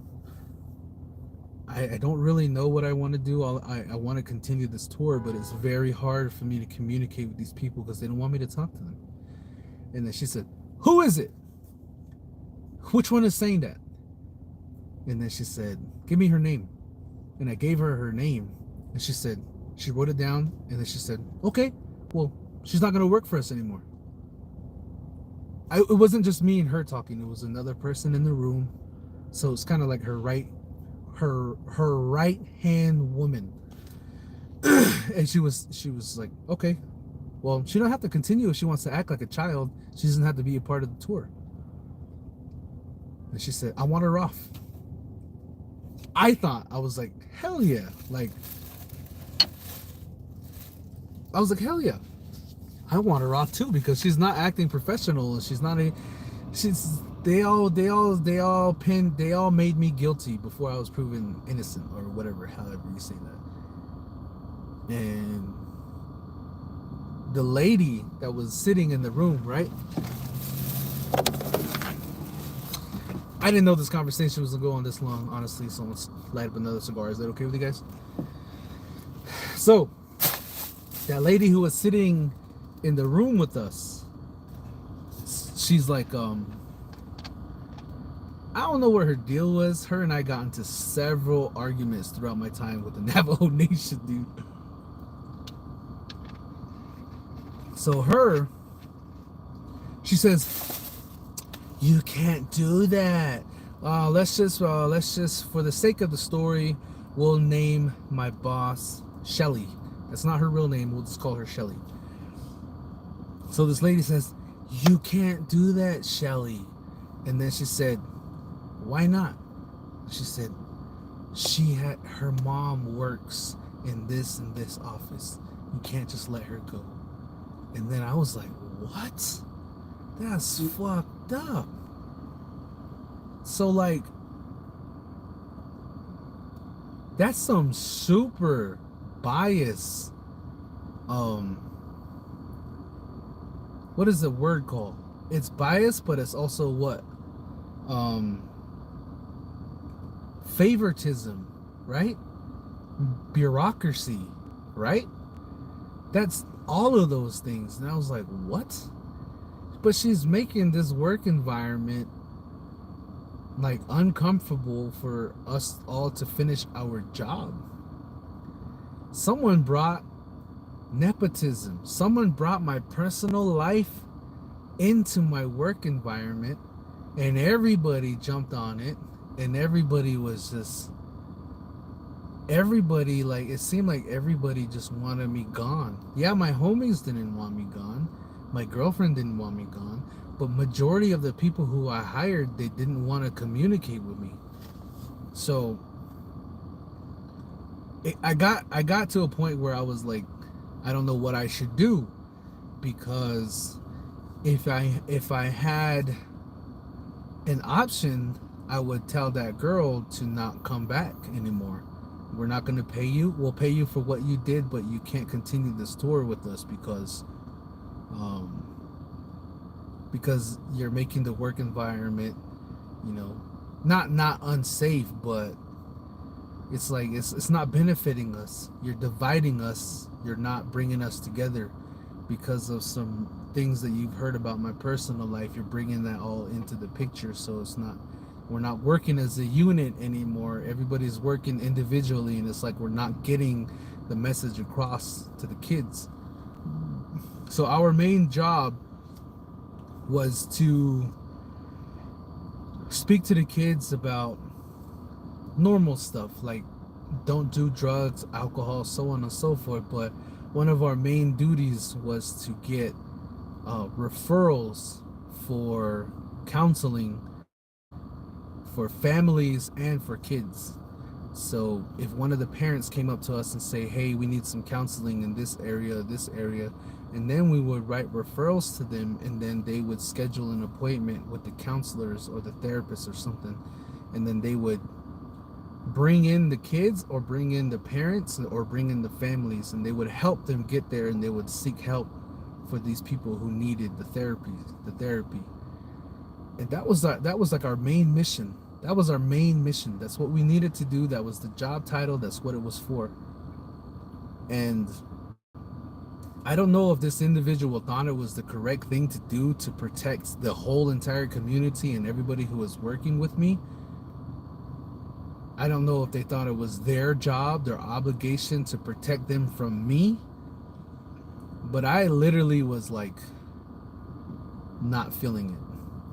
I don't really know what I want to do. I want to continue this tour, but it's very hard for me to communicate with these people because they don't want me to talk to them. And then she said, who is it? Which one is saying that? And then she said, give me her name. And I gave her name, and she said, she wrote it down, and then she said, okay, well, she's not going to work for us anymore. It wasn't just me and her talking. It was another person in the room. So it's kind of like her right hand woman. And she was like, okay, well, she don't have to continue if she wants to act like a child. She doesn't have to be a part of the tour. And she said, I want her off. I was like, hell yeah. I was like, hell yeah. I want her off too, because she's not acting professional, and they all made me guilty before I was proven innocent, or whatever, however you say that. And the lady that was sitting in the room, right? I didn't know this conversation was gonna go on this long, honestly, so let's light up another cigar. Is that okay with you guys? So, that lady who was sitting in the room with us, she's like, I don't know what her deal was. Her and I got into several arguments throughout my time with the Navajo Nation, dude. So she says, you can't do that. Let's just for the sake of the story, we'll name my boss Shelly. That's not her real name. We'll just call her Shelly. So this lady says, "You can't do that, Shelly." And then she said, "Why not?" She said, her mom works in this and this office. You can't just let her go. And then I was like, what? That's fucked up. So like, that's some super bias. What is the word called? It's bias, but it's also what? Favoritism, right? Bureaucracy, right? That's all of those things. And I was like, what? But she's making this work environment like uncomfortable for us all to finish our job. Someone brought nepotism. Someone brought my personal life into my work environment, and everybody jumped on it, and everybody was just, everybody, like, it seemed like everybody just wanted me gone. Yeah, my homies didn't want me gone. My girlfriend didn't want me gone. But majority of the people who I hired, they didn't want to communicate with me. So I got to a point where I was like, I don't know what I should do, because if I had an option, I would tell that girl to not come back anymore. We're not going to pay you. We'll pay you for what you did, but you can't continue this tour with us because you're making the work environment, not unsafe, but it's like it's not benefiting us. You're dividing us. You're not bringing us together because of some things that you've heard about my personal life. You're bringing that all into the picture, so we're not working as a unit anymore. Everybody's working individually, and it's like we're not getting the message across to the kids. So our main job was to speak to the kids about normal stuff, like don't do drugs, alcohol, so on and so forth. But one of our main duties was to get referrals for counseling for families and for kids. So if one of the parents came up to us and say, hey, we need some counseling in this area, and then we would write referrals to them, and then they would schedule an appointment with the counselors or the therapists or something, and then they would bring in the kids or bring in the parents or bring in the families, and they would help them get there, and they would seek help for these people who needed the therapy. And that was like our main mission. That was our main mission. That's what we needed to do. That was the job title. That's what it was for. And I don't know if this individual thought it was the correct thing to do to protect the whole entire community and everybody who was working with me. I don't know if they thought it was their job, their obligation to protect them from me. But I literally was like not feeling it.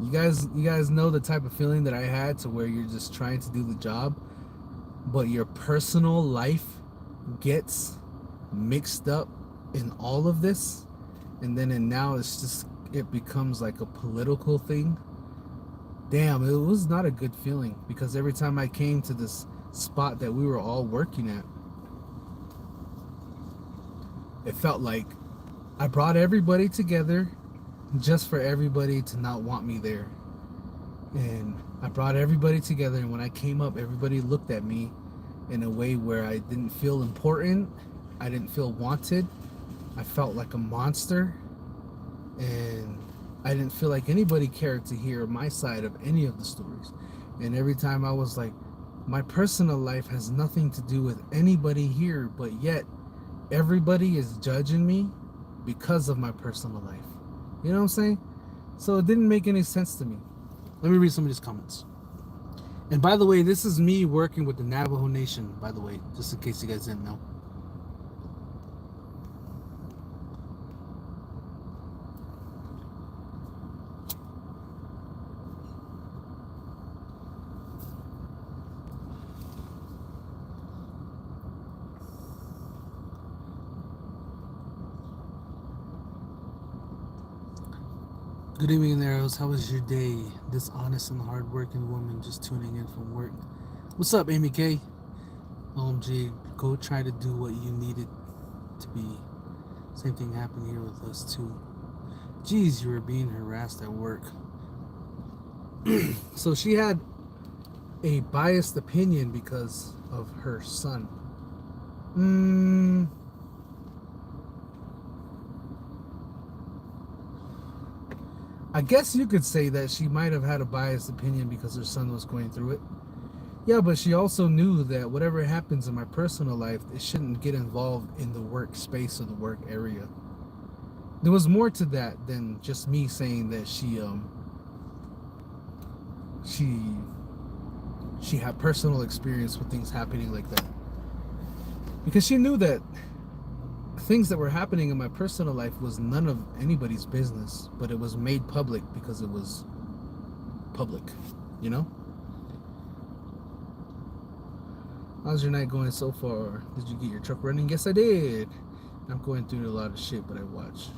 You guys know the type of feeling that I had, to where you're just trying to do the job, but your personal life gets mixed up in all of this, and now it becomes like a political thing. Damn, it was not a good feeling, because every time I came to this spot that we were all working at, it felt like I brought everybody together just for everybody to not want me there. And I brought everybody together, and when I came up, everybody looked at me in a way where I didn't feel important. I didn't feel wanted. I felt like a monster, and I didn't feel like anybody cared to hear my side of any of the stories. And every time I was like, my personal life has nothing to do with anybody here, but yet everybody is judging me because of my personal life. You know what I'm saying? So it didn't make any sense to me. Let me read some of these comments. And by the way, this is me working with the Navajo Nation, by the way, just in case you guys didn't know. Good evening, Arrows. How was your day? This honest and hardworking woman just tuning in from work. What's up, Amy K? OMG, go try to do what you needed to be. Same thing happened here with us too. Geez, you were being harassed at work. So she had a biased opinion because of her son. I guess you could say that she might have had a biased opinion because her son was going through it. Yeah, but she also knew that whatever happens in my personal life, it shouldn't get involved in the workspace or the work area. There was more to that than just me saying that she had personal experience with things happening like that. Because she knew that things that were happening in my personal life was none of anybody's business, but it was made public because it was public, you know? How's your night going so far? Did you get your truck running? Yes, I did. I'm going through a lot of shit, but I watch.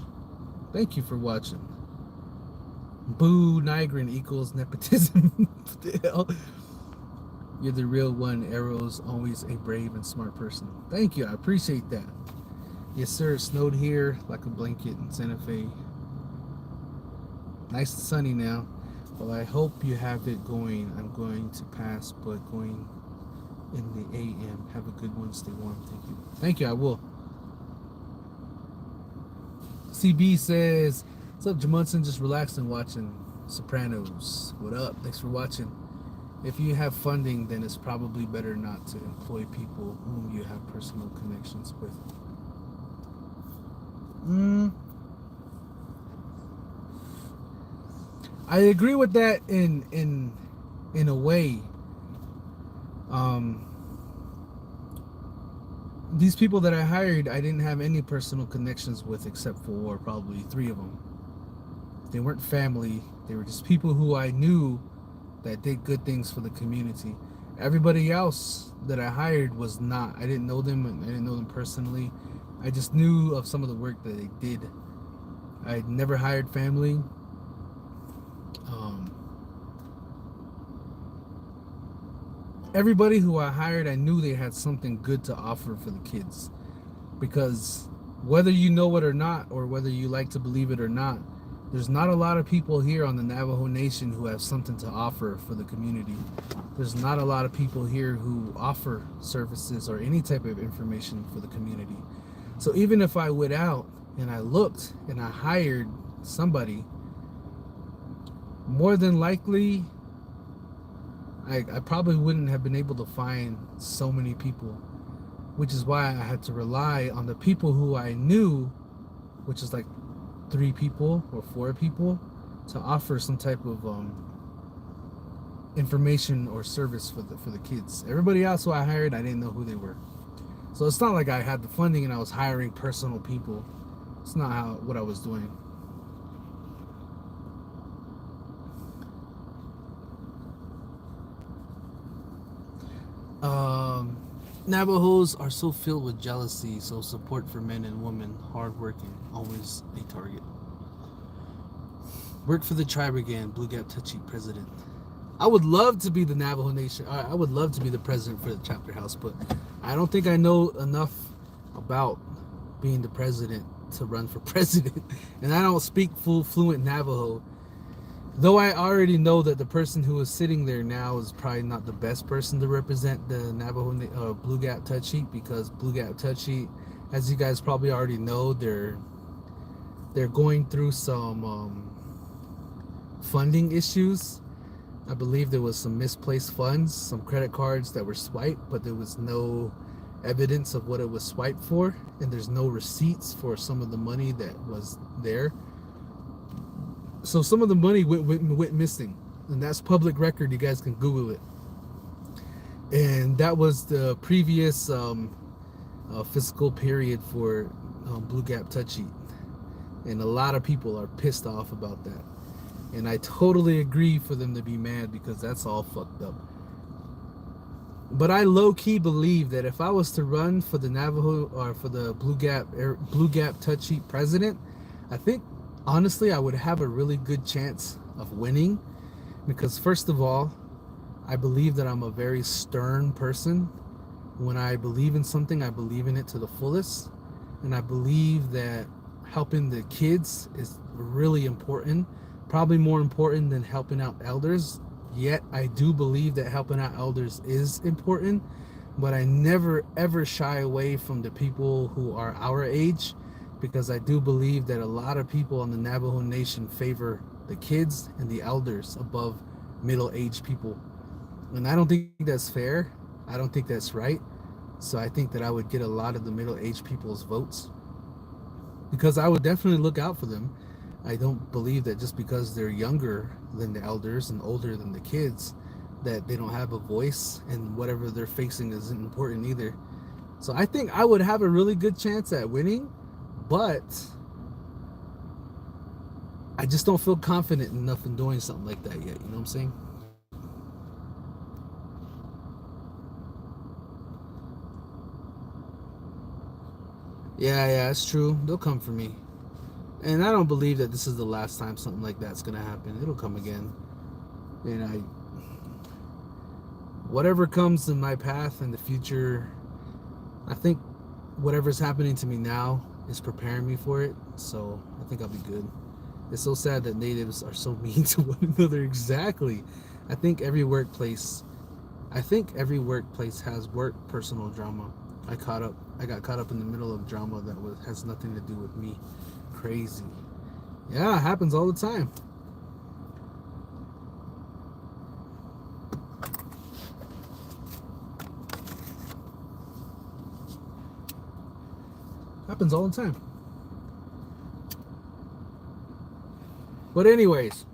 Thank you for watching. Boo, Nigrin equals nepotism. What the hell? You're the real one, Arrows. Always a brave and smart person. Thank you. I appreciate that. Yes, sir. It snowed here like a blanket in Santa Fe. Nice and sunny now. Well, I hope you have it going. I'm going to pass, but going in the AM. Have a good one. Stay warm. Thank you. Thank you. I will. CB says, what's up, Jamunson? Just relaxing watching Sopranos. What up? Thanks for watching. If you have funding, then it's probably better not to employ people whom you have personal connections with. I agree with that in a way. These people that I hired, I didn't have any personal connections with except for probably 3 of them. They weren't family. They were just people who I knew that did good things for the community. Everybody else that I hired was not. I didn't know them, and I didn't know them personally. I just knew of some of the work that they did. I'd never hired family. Everybody who I hired, I knew they had something good to offer for the kids. Because whether you know it or not, or whether you like to believe it or not, there's not a lot of people here on the Navajo Nation who have something to offer for the community. There's not a lot of people here who offer services or any type of information for the community. So even if I went out and I looked and I hired somebody, more than likely, I probably wouldn't have been able to find so many people, which is why I had to rely on the people who I knew, which is like 3 people or 4 people, to offer some type of information or service for the kids. Everybody else who I hired, I didn't know who they were. So it's not like I had the funding and I was hiring personal people. It's not what I was doing. Navajos are so filled with jealousy, so support for men and women, hardworking, always a target. Work for the tribe again, Blue Gap Touchy president. I would love to be the Navajo Nation. I would love to be the president for the chapter house, but I don't think I know enough about being the president to run for president. And I don't speak full fluent Navajo. Though I already know that the person who is sitting there now is probably not the best person to represent the Navajo Blue Gap Touchy, because Blue Gap Touchy, as you guys probably already know, they're going through some funding issues. I believe there was some misplaced funds, some credit cards that were swiped, but there was no evidence of what it was swiped for, and there's no receipts for some of the money that was there. So some of the money went missing, and that's public record. You guys can Google it. And that was the previous fiscal period for Blue Gap Touchy, and a lot of people are pissed off about that. And I totally agree for them to be mad, because that's all fucked up. But I low-key believe that if I was to run for the Navajo or for the Blue Gap Touchy president, I think honestly, I would have a really good chance of winning because, first of all, I believe that I'm a very stern person. When I believe in something, I believe in it to the fullest. And I believe that helping the kids is really important, probably more important than helping out elders. Yet, I do believe that helping out elders is important, but I never ever shy away from the people who are our age because I do believe that a lot of people in the Navajo Nation favor the kids and the elders above middle-aged people. And I don't think that's fair. I don't think that's right. So I think that I would get a lot of the middle-aged people's votes because I would definitely look out for them. I don't believe that just because they're younger than the elders and older than the kids, that they don't have a voice and whatever they're facing isn't important either. So I think I would have a really good chance at winning, but I just don't feel confident enough in doing something like that yet. You know what I'm saying? Yeah, it's true. They'll come for me. And I don't believe that this is the last time something like that's gonna happen. It'll come again. And whatever comes in my path in the future, I think whatever's happening to me now is preparing me for it. So I think I'll be good. It's so sad that natives are so mean to one another. Exactly. I think every workplace, has work personal drama. I got caught up in the middle of drama that has nothing to do with me. Crazy. Yeah, it happens all the time. Happens all the time. But anyways,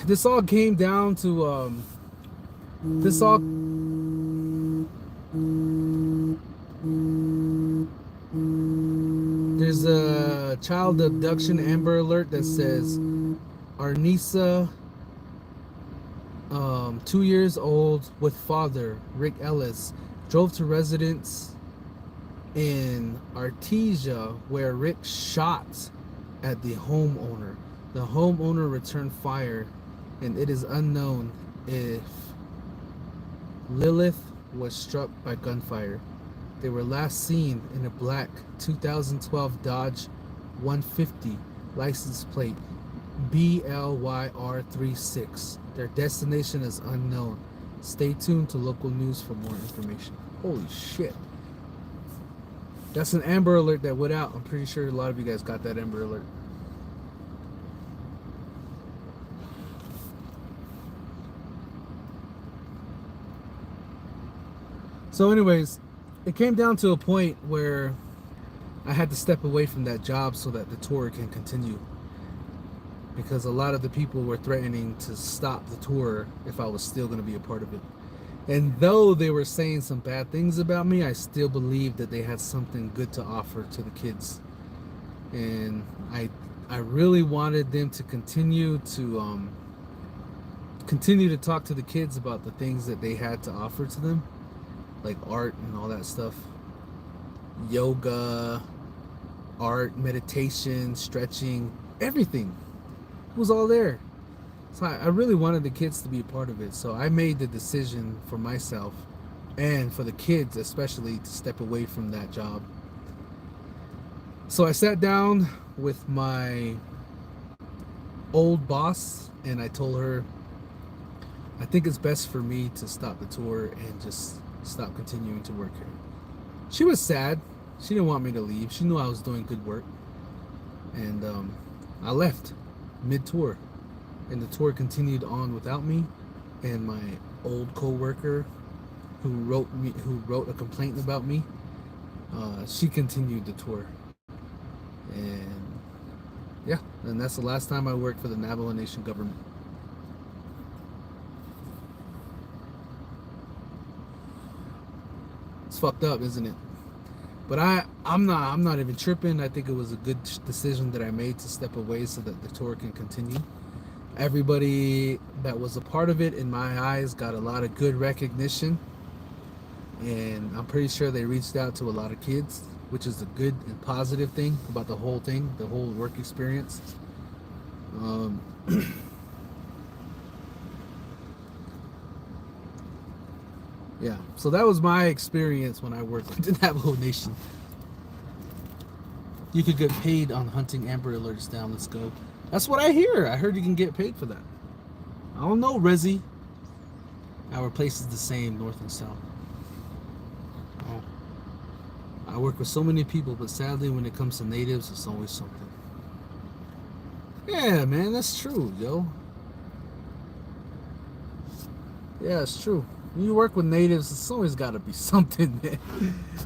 this all came down to this all there's a child abduction Amber Alert that says Arnisa, 2 years old, with father Rick Ellis, drove to residence in Artesia where Rick shot at the homeowner. The homeowner returned fire, and it is unknown if Lilith was struck by gunfire. They were last seen in a black 2012 Dodge 150 license plate BLYR36. Their destination is unknown. Stay tuned to local news for more information. Holy shit. That's an Amber Alert that went out. I'm pretty sure a lot of you guys got that Amber Alert. So anyways, it came down to a point where I had to step away from that job so that the tour can continue. Because a lot of the people were threatening to stop the tour if I was still going to be a part of it. And though they were saying some bad things about me, I still believed that they had something good to offer to the kids. And I really wanted them to continue to talk to the kids about the things that they had to offer to them, like art and all that stuff. Yoga, art, meditation, stretching, everything. It was all there. So I really wanted the kids to be a part of it. So I made the decision for myself and for the kids especially to step away from that job. So I sat down with my old boss and I told her, I think it's best for me to stop the tour and just stop continuing to work here. She was sad. She didn't want me to leave. She knew I was doing good work. And I left mid-tour. And the tour continued on without me. And my old co-worker who wrote a complaint about me, she continued the tour. And yeah, and that's the last time I worked for the Navajo Nation government. It's fucked up, isn't it? But I'm not even tripping. I think it was a good decision that I made to step away so that the tour can continue. Everybody that was a part of it, in my eyes, got a lot of good recognition. And I'm pretty sure they reached out to a lot of kids, which is a good and positive thing about the whole thing, the whole work experience. Yeah, so that was my experience when I worked with the Navajo Nation. You could get paid on hunting Amber Alerts down. Let's go. That's what I hear. I heard you can get paid for that. I don't know, Resi. Our place is the same, north and south. Oh. I work with so many people, but sadly when it comes to natives, it's always something. Yeah, man, that's true, yo. Yeah, it's true. When you work with natives, it's always got to be something, man.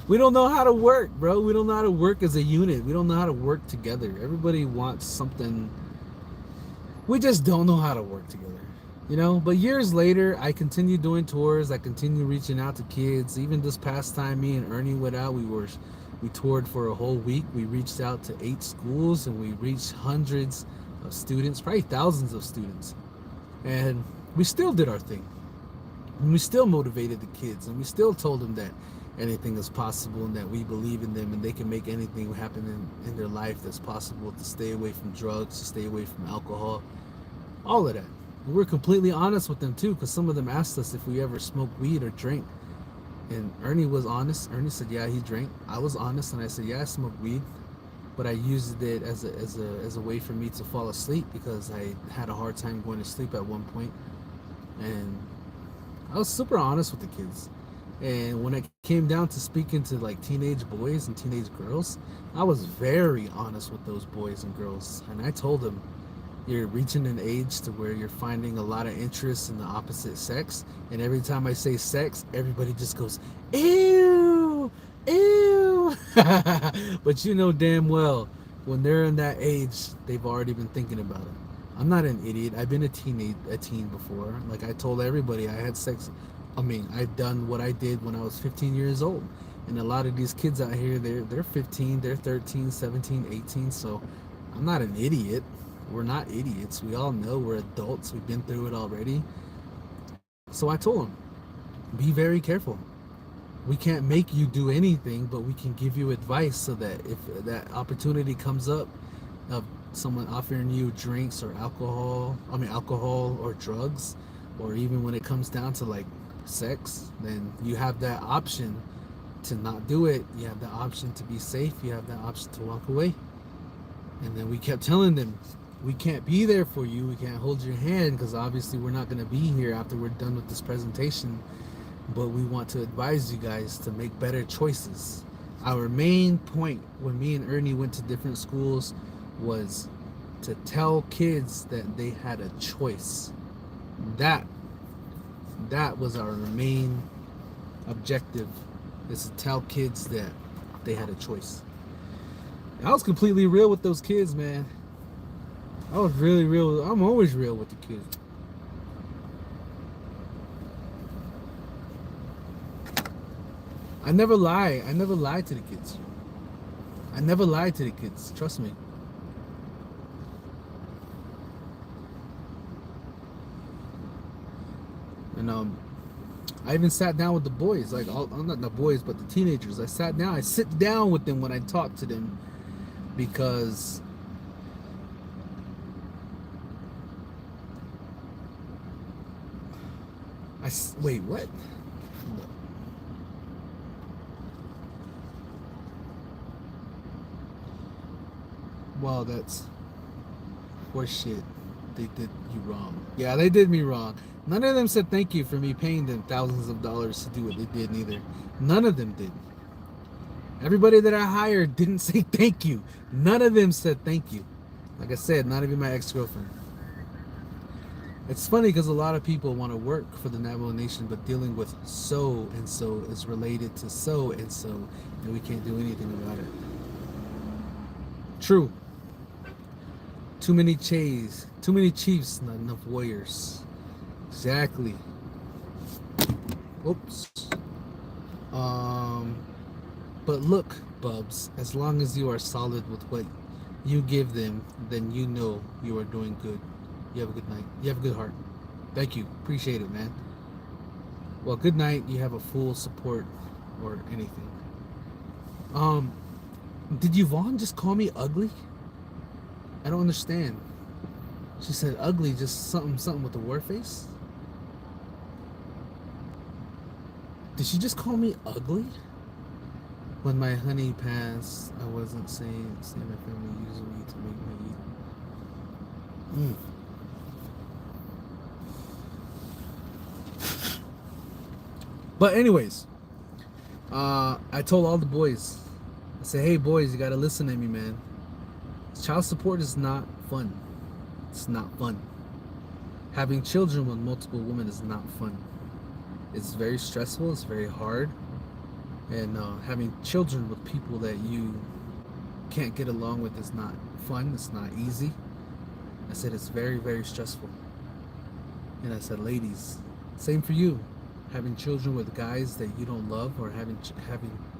We don't know how to work, bro. We don't know how to work as a unit. We don't know how to work together. Everybody wants something. We just don't know how to work together, you know? But years later, I continued doing tours. I continued reaching out to kids. Even this past time, me and Ernie went out. We toured for a whole week. We reached out to 8 schools, and we reached hundreds of students, probably thousands of students. And we still did our thing. And we still motivated the kids, and we still told them that anything is possible and that we believe in them and they can make anything happen in their life that's possible, to stay away from drugs, to stay away from alcohol, all of that. And we're completely honest with them too, because some of them asked us if we ever smoked weed or drank. And Ernie was honest. Ernie said, yeah, he drank. I was honest, and I said, yeah, I smoked weed, but I used it as a way for me to fall asleep because I had a hard time going to sleep at one point. And I was super honest with the kids. And when it came down to speaking to like teenage boys and teenage girls, I was very honest with those boys and girls. And I told them, you're reaching an age to where you're finding a lot of interest in the opposite sex. And every time I say sex, everybody just goes, ew, ew. But you know damn well, when they're in that age, they've already been thinking about it. I'm not an idiot. I've been a teen before. Like I told everybody, I had sex. I mean, I've done what I did when I was 15 years old. And a lot of these kids out here, they're 15, they're 13, 17, 18. So I'm not an idiot. We're not idiots. We all know we're adults. We've been through it already. So I told them, be very careful. We can't make you do anything, but we can give you advice so that if that opportunity comes up of someone offering you drinks or alcohol or drugs, or even when it comes down to like sex, then you have that option to not do it. You have the option to be safe. You have the option to walk away. And then we kept telling them, we can't be there for you. We can't hold your hand because obviously we're not going to be here after we're done with this presentation. But we want to advise you guys to make better choices. Our main point when me and Ernie went to different schools was to tell kids that they had a choice. That was our main objective, is to tell kids that they had a choice. I was completely real with those kids, man. I was really real. I'm always real with the kids. I never lie. I never lie to the kids. I never lie to the kids. Trust me. And I even sat down with the boys, like not the boys, but the teenagers. I sit down with them when I talk to them, because wait, what? Well, that's horseshit. They did you wrong. Yeah, they did me wrong. None of them said thank you for me paying them thousands of dollars to do what they did, neither. None of them did. Everybody that I hired didn't say thank you. None of them said thank you. Like I said, not even my ex-girlfriend. It's funny because a lot of people want to work for the Navajo Nation, but dealing with so and so is related to so and so, and we can't do anything about it. True. Too many chiefs, not enough warriors. Exactly. Oops. But look, Bubs, as long as you are solid with what you give them, then you know you are doing good. You have a good night. You have a good heart. Thank you. Appreciate it, man. Well, good night. You have a full support or anything. did Yvonne just call me ugly? I don't understand. She said ugly, just something with the war face. Did she just call me ugly? When my honey passed, I wasn't saying my family used me to make me eat. But anyways, I told all the boys, I said, hey boys, you gotta listen to me, man. Child support is not fun. It's not fun. Having children with multiple women is not fun. It's very stressful, it's very hard. And having children with people that you can't get along with is not fun, it's not easy. I said it's very, very stressful. And I said, ladies, same for you. Having children with guys that you don't love, or having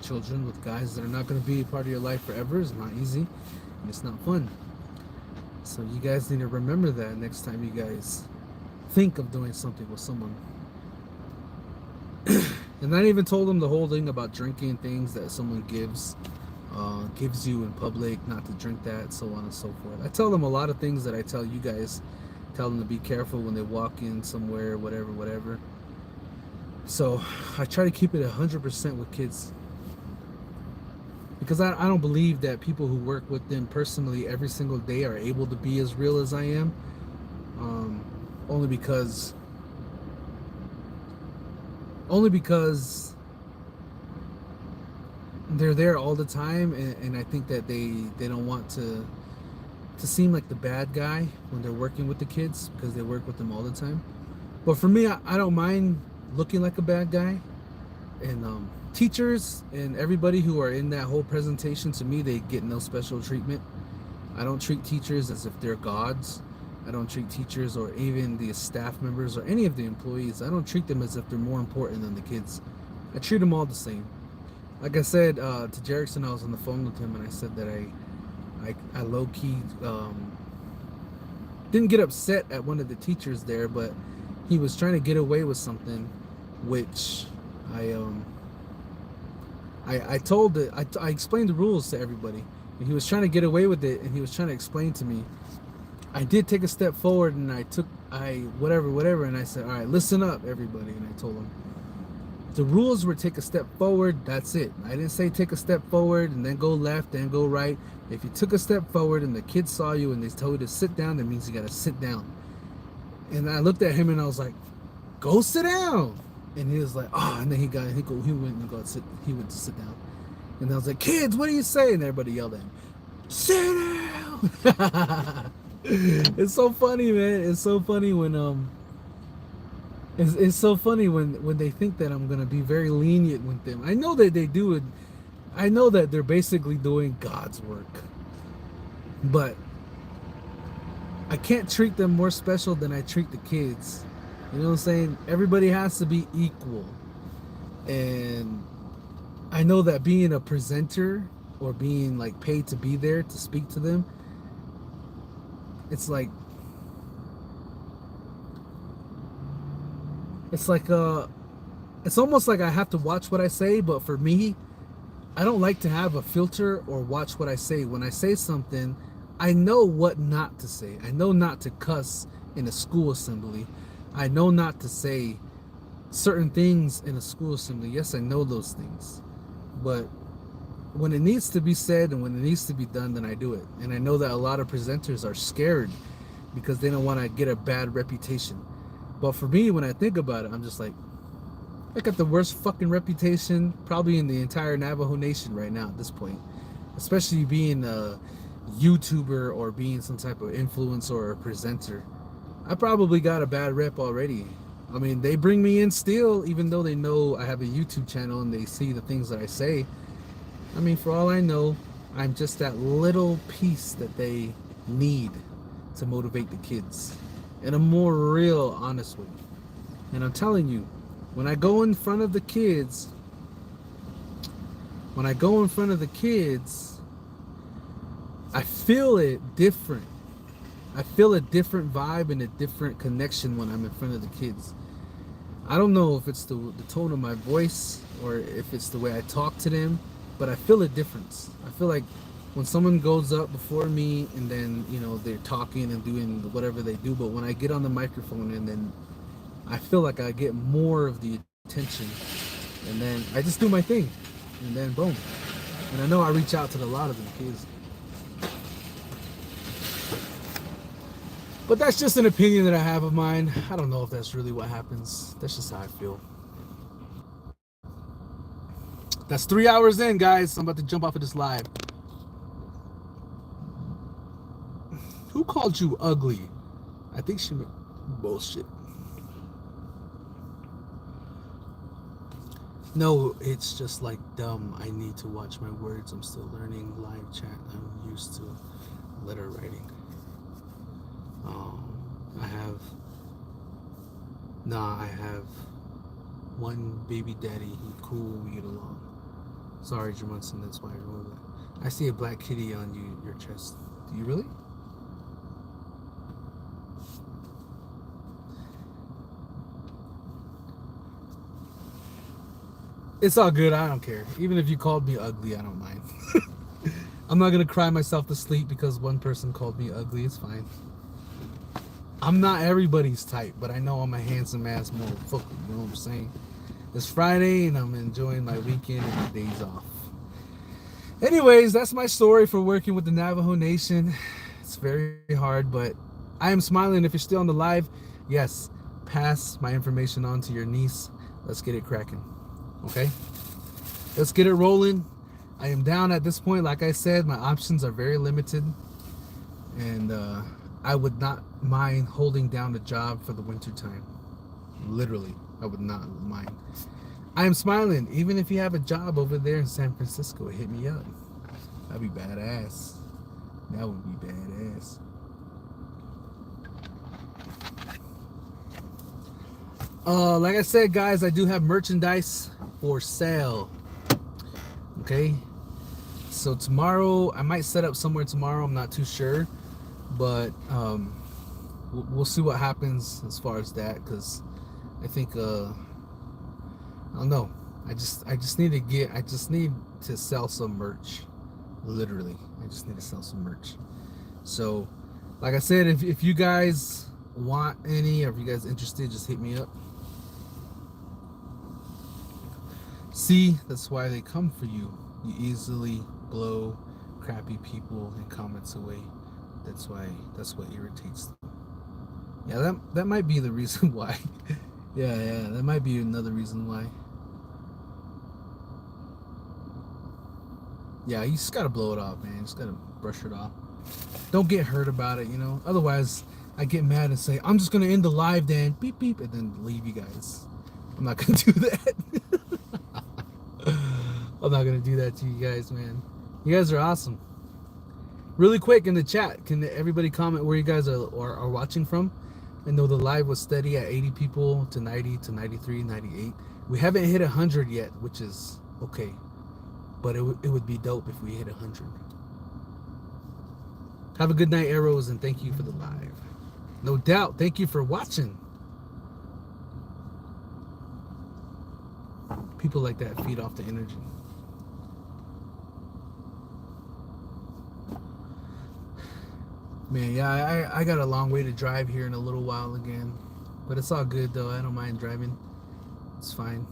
children with guys that are not going to be a part of your life forever is not easy, and it's not fun. So you guys need to remember that next time you guys think of doing something with someone. And I even told them the whole thing about drinking things that someone gives you in public, not to drink that, so on and so forth. I tell them a lot of things that I tell you guys. Tell them to be careful when they walk in somewhere, whatever. So I try to keep it 100% with kids, because I don't believe that people who work with them personally every single day are able to be as real as I am. Only because they're there all the time, and I think that they don't want to seem like the bad guy when they're working with the kids, because they work with them all the time. But for me, I don't mind looking like a bad guy. And teachers and everybody who are in that whole presentation, to me, they get no special treatment. I don't treat teachers as if they're gods. I don't treat teachers, or even the staff members or any of the employees, I don't treat them as if they're more important than the kids. I treat them all the same. Like I said to Jerickson, I was on the phone with him, and I said that I low-key didn't get upset at one of the teachers there, but he was trying to get away with something, which I told it. I explained the rules to everybody, and he was trying to get away with it, and he was trying to explain to me. I did take a step forward, and whatever, and I said, all right, listen up, everybody, and I told him the rules were take a step forward. That's it. I didn't say take a step forward and then go left, then go right. If you took a step forward and the kids saw you and they told you to sit down, that means you got to sit down. And I looked at him and I was like, go sit down. And he was like, oh, and then he went to sit down. And I was like, kids, what do you say? And everybody yelled at him, sit down. It's so funny, man. It's so funny when it's so funny when they think that I'm gonna be very lenient with them. I know that they do it. I know that they're basically doing God's work, but I can't treat them more special than I treat the kids. You know what I'm saying? Everybody has to be equal. And I know that being a presenter or being like paid to be there to speak to them, it's almost like I have to watch what I say. But for me, I don't like to have a filter or watch what I say. When I say something, I know what not to say. I know not to cuss in a school assembly. I know not to say certain things in a school assembly. Yes, I know those things. But when it needs to be said and when it needs to be done, then I do it. And I know that a lot of presenters are scared because they don't want to get a bad reputation. But for me, when I think about it, I'm just like, I got the worst fucking reputation probably in the entire Navajo Nation right now at this point. Especially being a YouTuber or being some type of influencer or a presenter. I probably got a bad rep already. I mean, they bring me in still, even though they know I have a YouTube channel and they see the things that I say. I mean, for all I know, I'm just that little piece that they need to motivate the kids in a more real, honest way. And I'm telling you, when I go in front of the kids, I feel it different. I feel a different vibe and a different connection when I'm in front of the kids. I don't know if it's the tone of my voice or if it's the way I talk to them but I feel a difference. I feel like when someone goes up before me and then, you know, they're talking and doing whatever they do, but when I get on the microphone and then I feel like I get more of the attention, and then I just do my thing, and then boom. And I know I reach out to a lot of them kids. But that's just an opinion that I have of mine. I don't know if that's really what happens. That's just how I feel. That's 3 hours in, guys. I'm about to jump off of this live. Who called you ugly? I think she meant bullshit. No, it's just like dumb. I need to watch my words. I'm still learning live chat. I'm used to letter writing. I have one baby daddy. He cool. We get along. Sorry, Jermunson. That's why I removed that. I see a black kitty on your chest. Do you really? It's all good. I don't care. Even if you called me ugly, I don't mind. I'm not gonna cry myself to sleep because one person called me ugly. It's fine. I'm not everybody's type, but I know I'm a handsome ass motherfucker. You know what I'm saying? It's Friday and I'm enjoying my weekend and my days off. Anyways, that's my story for working with the Navajo Nation. It's very hard, but I am smiling. If you're still on the live, yes, pass my information on to your niece. Let's get it cracking. Okay? Let's get it rolling. I am down at this point. Like I said, my options are very limited. And I would not mind holding down a job for the winter time. Literally, I would not mind. I am smiling. Even if you have a job over there in San Francisco, hit me up. That'd be badass. That would be badass. Like I said, guys, I do have merchandise for sale. Okay? So tomorrow, I might set up somewhere tomorrow. I'm not too sure. But we'll see what happens as far as that, because I think I don't know. I just need to sell some merch. Literally, I just need to sell some merch. So, like I said, if you guys want any, or if you guys are interested, just hit me up. See, that's why they come for you. You easily blow crappy people and comments away. That's what irritates them. Yeah, that might be the reason why. yeah, that might be another reason why. Yeah, you just gotta blow it off, man. You just gotta brush it off. Don't get hurt about it, you know. Otherwise, I get mad and say, I'm just gonna end the live then, beep beep, and then leave you guys. I'm not gonna do that. I'm not gonna do that to you guys, man. You guys are awesome. Really quick in the chat, can everybody comment where you guys are watching from? I know the live was steady at 80 people to 90 to 93, 98. We haven't hit 100 yet, which is okay. But it would be dope if we hit 100. Have a good night, Arrows, and thank you for the live. No doubt. Thank you for watching. People like that feed off the energy. Man, yeah, I got a long way to drive here in a little while again. But it's all good, though. I don't mind driving. It's fine.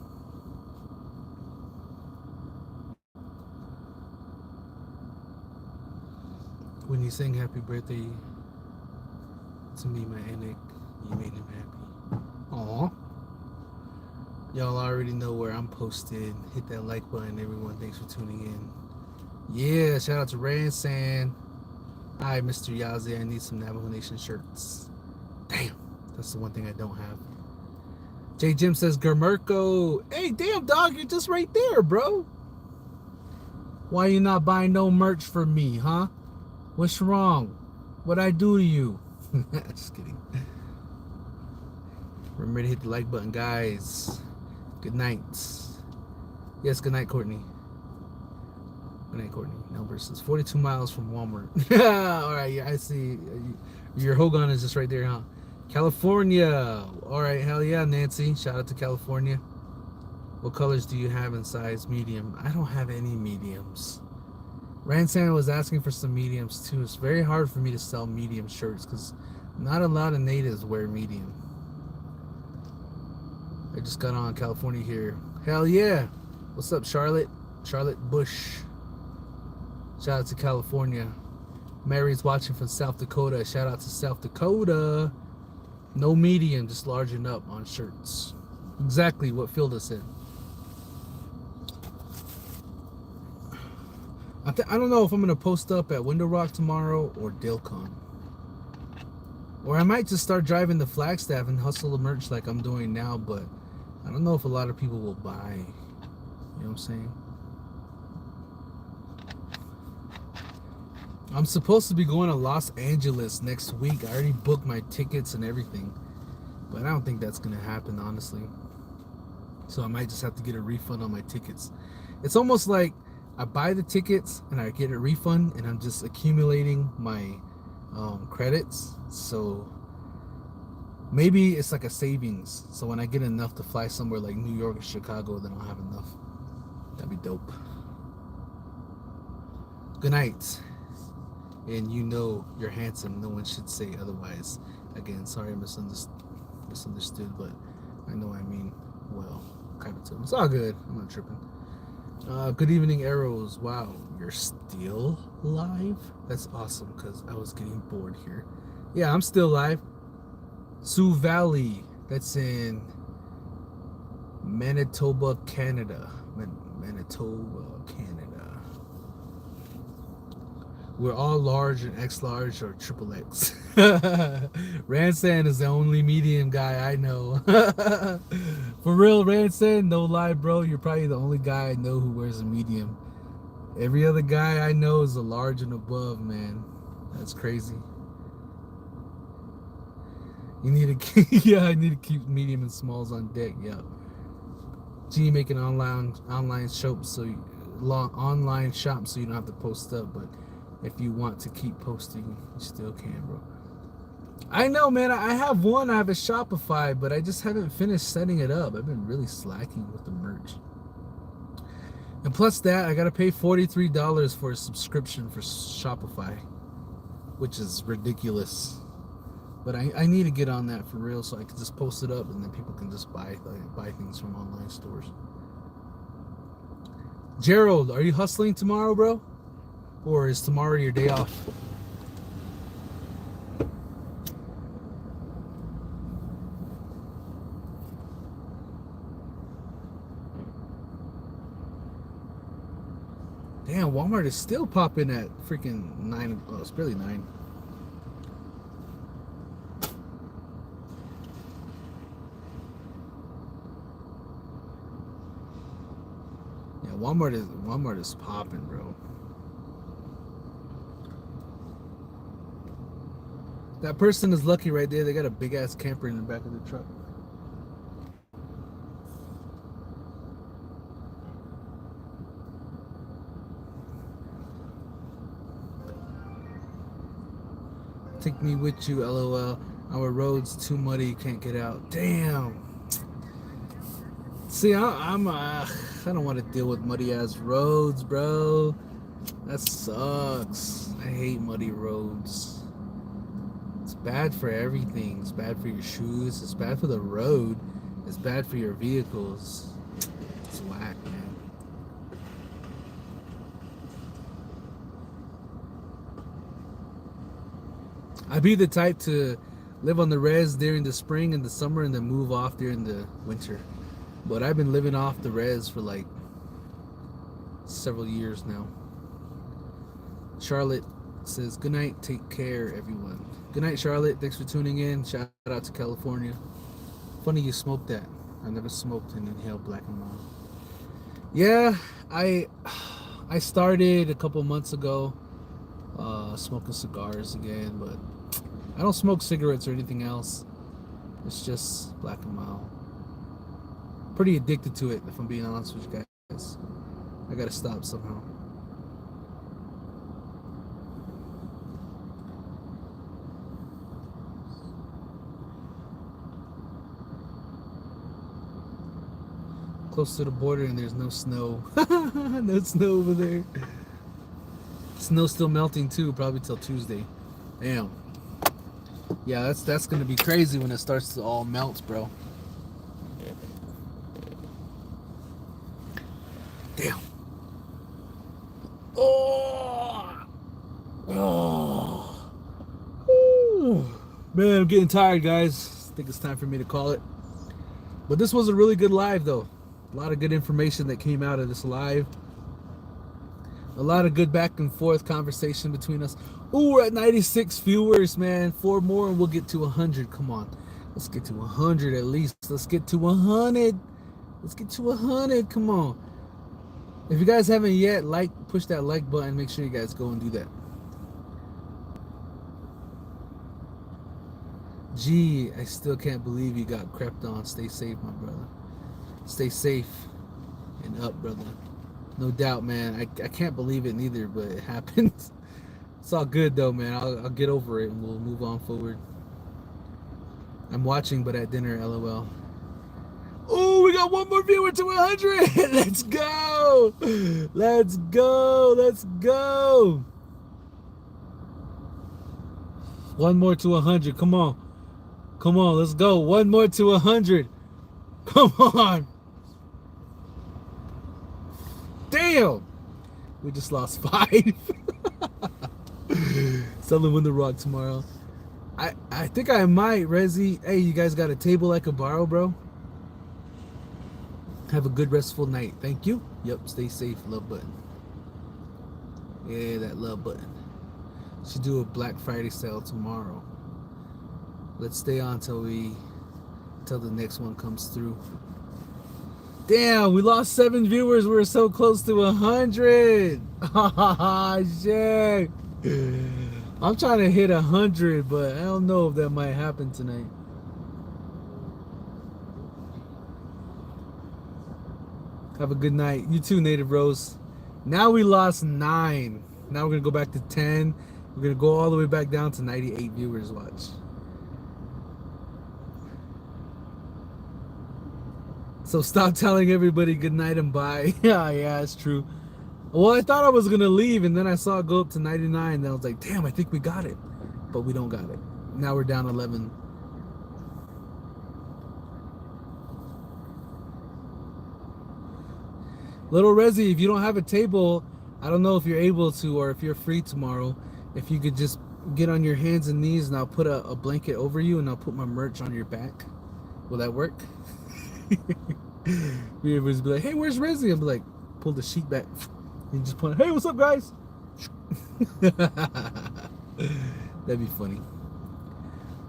When you sing happy birthday to me, my Anik, you made him happy. Aww. Y'all already know where I'm posted. Hit that like button, everyone. Thanks for tuning in. Yeah, shout out to Ransan. Hi, Mr. Yazzie. I need some Navajo Nation shirts. Damn, that's the one thing I don't have. J Jim says, Germerko. Hey, damn, dog, you're just right there, bro. Why you not buying no merch for me, huh? What's wrong? What'd I do to you? Just kidding. Remember to hit the like button, guys. Good night. Yes, good night, Courtney. Good night, Courtney. No versus 42 miles from Walmart. All right, yeah, I see. Your Hogan is just right there, huh? California. All right, hell yeah, Nancy. Shout out to California. What colors do you have in size medium? I don't have any mediums. Ransan was asking for some mediums too. It's very hard for me to sell medium shirts because not a lot of natives wear medium. I just got on California here. Hell yeah. What's up, Charlotte? Charlotte Bush. Shout out to California. Mary's watching from South Dakota. Shout out to South Dakota. No medium, just largen up on shirts. Exactly what Philda said. I don't know if I'm going to post up at Window Rock tomorrow or Dilcon. Or I might just start driving the Flagstaff and hustle the merch like I'm doing now, but I don't know if a lot of people will buy. You know what I'm saying? I'm supposed to be going to Los Angeles next week. I already booked my tickets and everything. But I don't think that's going to happen, honestly. So I might just have to get a refund on my tickets. It's almost like I buy the tickets and I get a refund and I'm just accumulating my credits. So maybe it's like a savings. So when I get enough to fly somewhere like New York or Chicago, then I'll have enough. That'd be dope. Good night. And you know you're handsome. No one should say otherwise. Again, sorry I misunderstood, but I know I mean well. Kind of too. It's all good. I'm not tripping. Good evening, Arrows. Wow, you're still live? That's awesome because I was getting bored here. Yeah, I'm still live. Sioux Valley. That's in Manitoba, Canada. Manitoba, Canada. We're all large and X large or triple X. Ransan is the only medium guy I know. For real, Ransan, no lie, bro. You're probably the only guy I know who wears a medium. Every other guy I know is a large and above, man. That's crazy. You need to keep, yeah, I need to keep medium and smalls on deck. Yeah. G make an online shop online shop so you don't have to post up, but if you want to keep posting, you still can, bro. I know, man. I have one. I have a Shopify, but I just haven't finished setting it up. I've been really slacking with the merch. And plus that, I got to pay $43 for a subscription for Shopify, which is ridiculous. But I need to get on that for real so I can just post it up and then people can just buy things from online stores. Gerald, are you hustling tomorrow, bro? Or is tomorrow your day off? Damn, Walmart is still popping at freaking 9. Oh, it's barely 9. Yeah, Walmart is popping, bro. That person is lucky right there. They got a big ass camper in the back of the truck. Take me with you, LOL. Our road's too muddy, can't get out. Damn. See, I don't want to deal with muddy ass roads, bro. That sucks. I hate muddy roads. It's bad for everything. It's bad for your shoes. It's bad for the road. It's bad for your vehicles. It's whack, man. I'd be the type to live on the res during the spring and the summer and then move off during the winter. But I've been living off the res for like several years now. Charlotte says, good night, take care, everyone. Good night, Charlotte. Thanks for tuning in. Shout out to California. Funny you smoked that. I never smoked and inhaled black and mild. Yeah, I started a couple months ago smoking cigars again, but I don't smoke cigarettes or anything else. It's just black and mild. Pretty addicted to it, if I'm being honest with you guys. I gotta stop somehow. close to the border and there's no snow. No snow over there. Snow's still melting too, probably till Tuesday. Damn. Yeah, that's gonna be crazy when it starts to all melt, bro. Damn. Oh. Oh. Man, I'm getting tired, guys. I think it's time for me to call it. But this was a really good live, though. A lot of good information that came out of this live. A lot of good back and forth conversation between us. Ooh, we're at 96 viewers, man. 4 more and we'll get to 100. Come on. Let's get to 100 at least. Let's get to 100. Let's get to 100. Come on. If you guys haven't yet, push that like button. Make sure you guys go and do that. Gee, I still can't believe you got crept on. Stay safe, my brother. Stay safe and up, brother. No doubt, man. I can't believe it neither, but it happened. It's all good, though, man. I'll get over it, and we'll move on forward. I'm watching, but at dinner, LOL. Oh, we got 1 more viewer to 100. Let's go. Let's go. Let's go. 1 more to 100. Come on. Come on, let's go. 1 more to 100. Come on. Damn. We just lost 5. Someone win the rock tomorrow. I think I might, Rezi. Hey, you guys got a table I could borrow, bro? Have a good restful night. Thank you. Yep, stay safe. Love button. Yeah, that love button. Should do a Black Friday sale tomorrow. Let's stay on till the next one comes through. Damn, we lost 7 viewers. We're so close to 100. Shit. I'm trying to hit 100, but I don't know if that might happen tonight. Have a good night. You too, Native Rose. Now we lost 9. Now we're gonna go back to 10. We're gonna go all the way back down to 98 viewers. Watch. So stop telling everybody good night and bye. Yeah, it's true. Well, I thought I was gonna leave, and then I saw it go up to 99. And I was like, damn, I think we got it, but we don't got it. Now we're down 11. Little Rezi, if you don't have a table, I don't know if you're able to, or if you're free tomorrow, if you could just get on your hands and knees, and I'll put a blanket over you, and I'll put my merch on your back. Will that work? Everybody's be like, hey, where's Rezi? I'll be like, pull the sheet back. And just point, hey, what's up, guys? That'd be funny.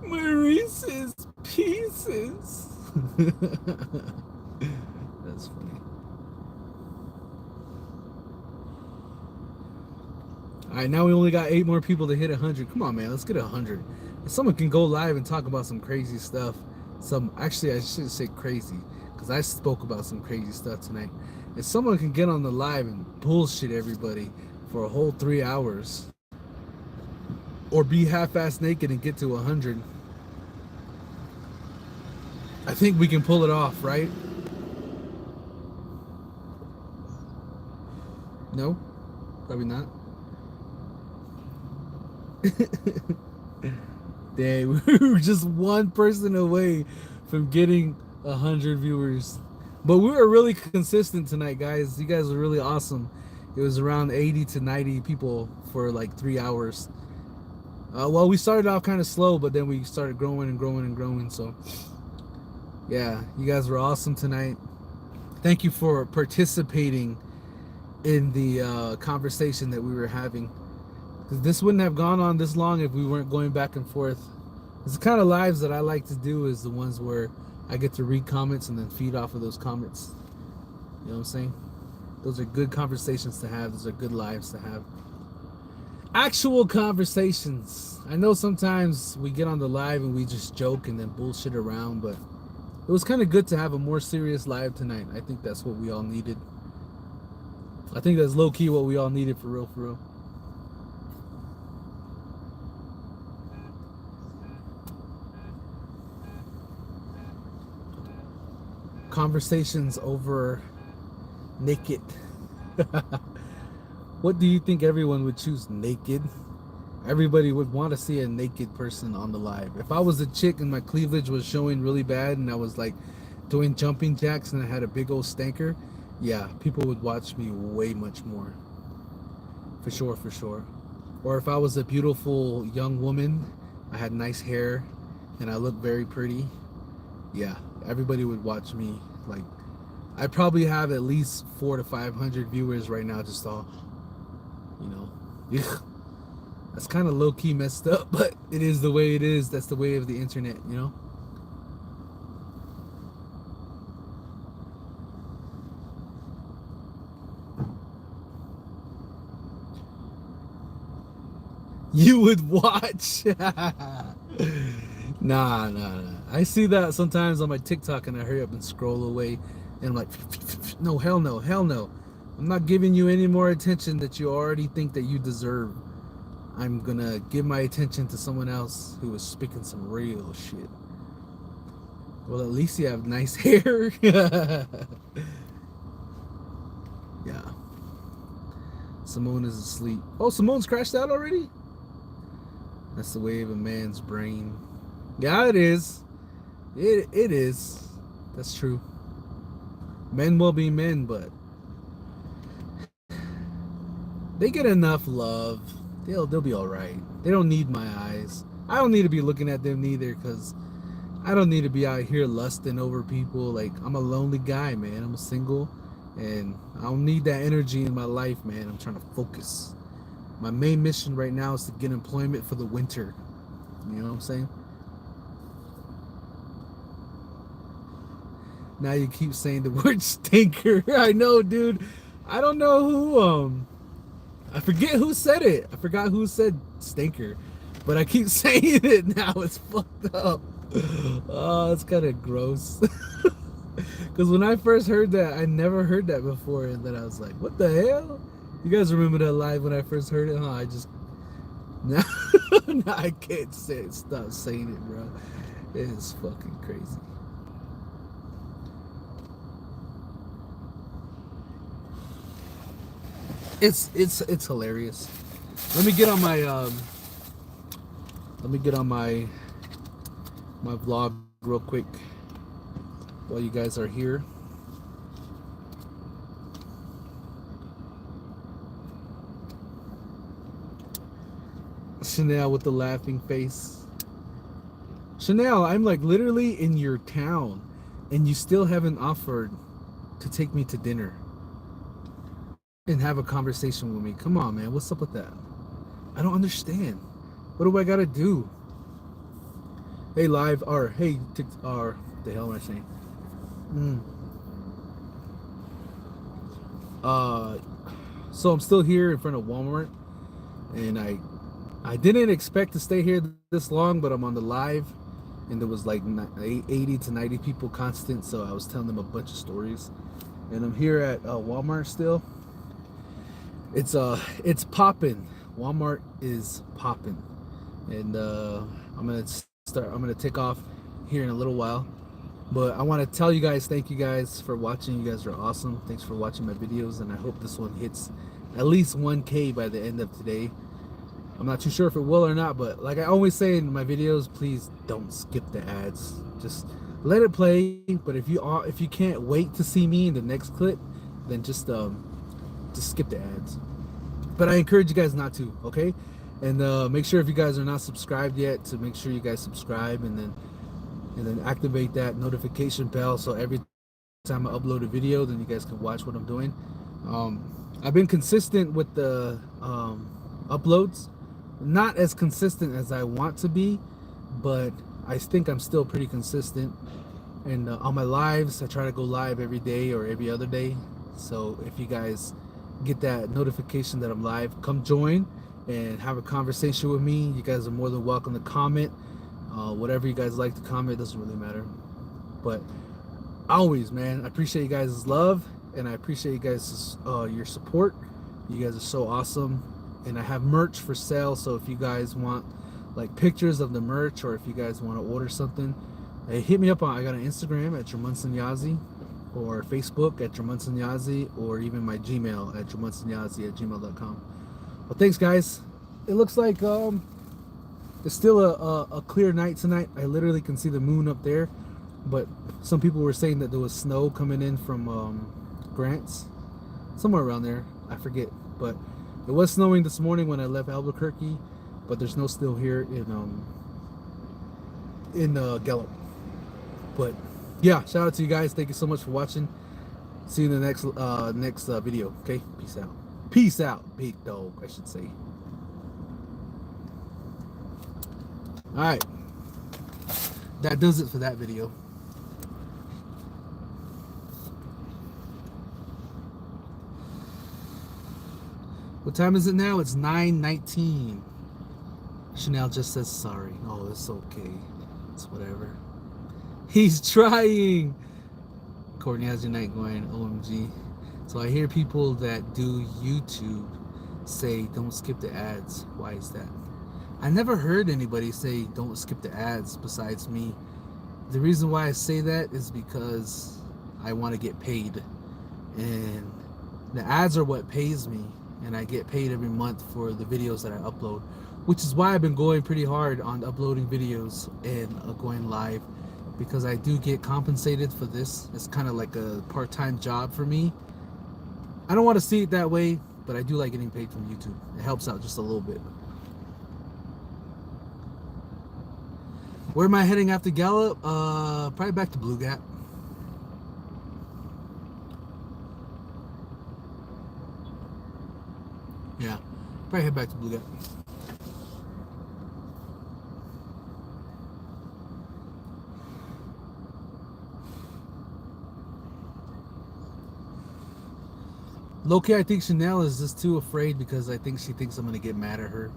Maurice's pieces. That's funny. Alright, now we only got 8 more people to hit 100. Come on, man, let's get 100. If someone can go live and talk about some crazy stuff, actually, I shouldn't say crazy, because I spoke about some crazy stuff tonight. If someone can get on the live and bullshit everybody for a whole 3 hours, or be half-ass naked and get to 100, I think we can pull it off, right? No? Probably not. Dang, we were just 1 person away from getting 100 viewers. But we were really consistent tonight, guys. You guys were really awesome. It was around 80 to 90 people for like 3 hours. Well, we started off kind of slow, but then we started growing and growing and growing. So, yeah, you guys were awesome tonight. Thank you for participating in the conversation that we were having. Because this wouldn't have gone on this long if we weren't going back and forth. It's the kind of lives that I like to do, is the ones where I get to read comments and then feed off of those comments. You know what I'm saying? Those are good conversations to have. Those are good lives to have. Actual conversations. I know sometimes we get on the live and we just joke and then bullshit around, but it was kind of good to have a more serious live tonight. I think that's what we all needed. I think that's low-key what we all needed, for real, for real. conversations over naked. What do you think everyone would choose? Naked? Everybody would want to see a naked person on the live. If I was a chick and my cleavage was showing really bad and I was like doing jumping jacks and I had a big old stanker, yeah, people would watch me way much more. For sure, for sure. Or if I was a beautiful young woman, I had nice hair and I looked very pretty, yeah, everybody would watch me. Like, I probably have at least 400 to 500 viewers right now, just all, you know. That's kind of low-key messed up, but it is the way it is. That's the way of the internet, you know. You would watch. Nah. I see that sometimes on my TikTok and I hurry up and scroll away and I'm like, no, hell no. I'm not giving you any more attention that you already think that you deserve. I'm gonna give my attention to someone else who is speaking some real shit. Well, at least you have nice hair. Yeah. Simone is asleep. Oh, Simone's crashed out already? That's the way of a man's brain. Yeah, it is. It is. That's true. Men will be men, but they get enough love. They'll be all right. They don't need my eyes. I don't need to be looking at them neither, because I don't need to be out here lusting over people. Like, I'm a lonely guy, man. I'm single, and I don't need that energy in my life, man. I'm trying to focus. My main mission right now is to get employment for the winter. You know what I'm saying? Now you keep saying the word stinker. I know, dude. I don't know who, I forget who said it. I forgot who said stinker. But I keep saying it now. It's fucked up. Oh, it's kind of gross. Because when I first heard that, I never heard that before. And then I was like, what the hell? You guys remember that live when I first heard it? Huh? I just... Now I can't stop saying it, bro. It's fucking crazy. It's hilarious. Let me get on my my vlog real quick while you guys are here. Chanel with the laughing face. Chanel, I'm like literally in your town and you still haven't offered to take me to dinner and have a conversation with me. Come on, man. What's up with that? I don't understand. What do I gotta do? Hey, live, or hey, or the hell am I saying? So I'm still here in front of Walmart, and I didn't expect to stay here this long, but I'm on the live, and there was like 80 to 90 people constant, so I was telling them a bunch of stories, and I'm here at Walmart still. It's popping. Walmart is popping, and I'm gonna take off here in a little while, but I want to tell you guys, thank you guys for watching. You guys are awesome. Thanks for watching my videos, and I hope this one hits at least 1K by the end of today. I'm not too sure if it will or not, but like I always say in my videos, please don't skip the ads. Just let it play. But if you can't wait to see me in the next clip, then just skip the ads. But I encourage you guys not to, okay? And make sure if you guys are not subscribed yet, to make sure you guys subscribe, and then activate that notification bell, so every time I upload a video, then you guys can watch what I'm doing. I've been consistent with the uploads, not as consistent as I want to be, but I think I'm still pretty consistent. And on my lives, I try to go live every day or every other day. So if you guys get that notification that I'm live, come join and have a conversation with me. You guys are more than welcome to comment. Whatever you guys like to comment, doesn't really matter. But always, man, I appreciate you guys' love, and I appreciate you guys' your support. You guys are so awesome. And I have merch for sale, so if you guys want like pictures of the merch, or if you guys want to order something, hey, hit me up on, I got an Instagram at Yazzie. or Facebook at Yazzie, or even my Gmail at JamunsonYazzie@gmail.com. Well, thanks, guys. It looks like it's still a clear night tonight. I literally can see the moon up there, but some people were saying that there was snow coming in from Grants, somewhere around there. I forget, but it was snowing this morning when I left Albuquerque, but there's no snow here in Gallup. But yeah, shout out to you guys. Thank you so much for watching. See you in the next video. Okay, peace out. Peace out, big dog, I should say. All right, that does it for that video. What time is it now? It's 9:19. Chanel just says sorry. Oh, it's okay. It's whatever. He's trying. Courtney, how's your night going? OMG. So I hear people that do YouTube say don't skip the ads. Why is that? I never heard anybody say don't skip the ads besides me. The reason why I say that is because I want to get paid, and the ads are what pays me, and I get paid every month for the videos that I upload, which is why I've been going pretty hard on uploading videos and going live, because I do get compensated for this. It's kind of like a part-time job for me. I don't want to see it that way, but I do like getting paid from YouTube. It helps out just a little bit. Where am I heading after Gallup? Probably back to Blue Gap. Yeah, probably head back to Blue Gap. Low-key, I think Chanel is just too afraid because I think she thinks I'm gonna get mad at her.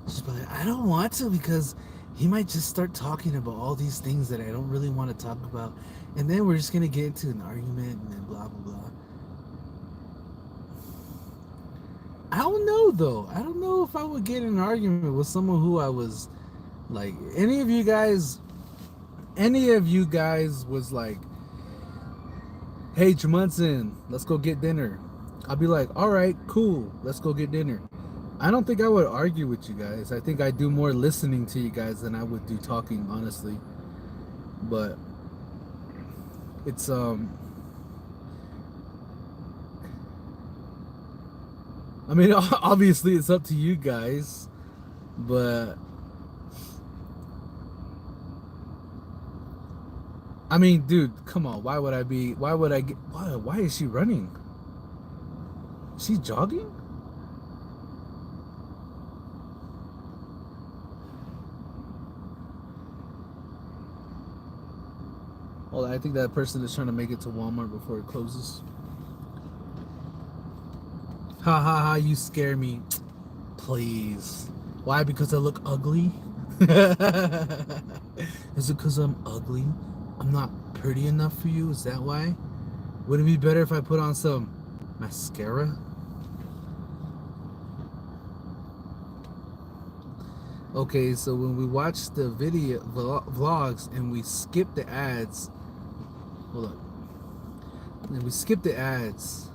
She's probably like, I don't want to, because he might just start talking about all these things that I don't really want to talk about, and then we're just gonna get into an argument and then blah blah blah. I don't know though. I don't know if I would get in an argument with someone who I was like, any of you guys was like, hey Tremunson, let's go get dinner. I'll be like, all right, cool, let's go get dinner. I don't think I would argue with you guys. I think I do more listening to you guys than I would do talking, honestly. But it's I mean, obviously it's up to you guys, but I mean, dude, come on. Why is she running? She's jogging? Well, I think that person is trying to make it to Walmart before it closes. Ha ha ha, you scare me. Please. Why? Because I look ugly? Is it because I'm ugly? I'm not pretty enough for you? Is that why? Would it be better if I put on some mascara? Okay, so when we watch the video vlogs and we skip the ads, hold up, and we skip the ads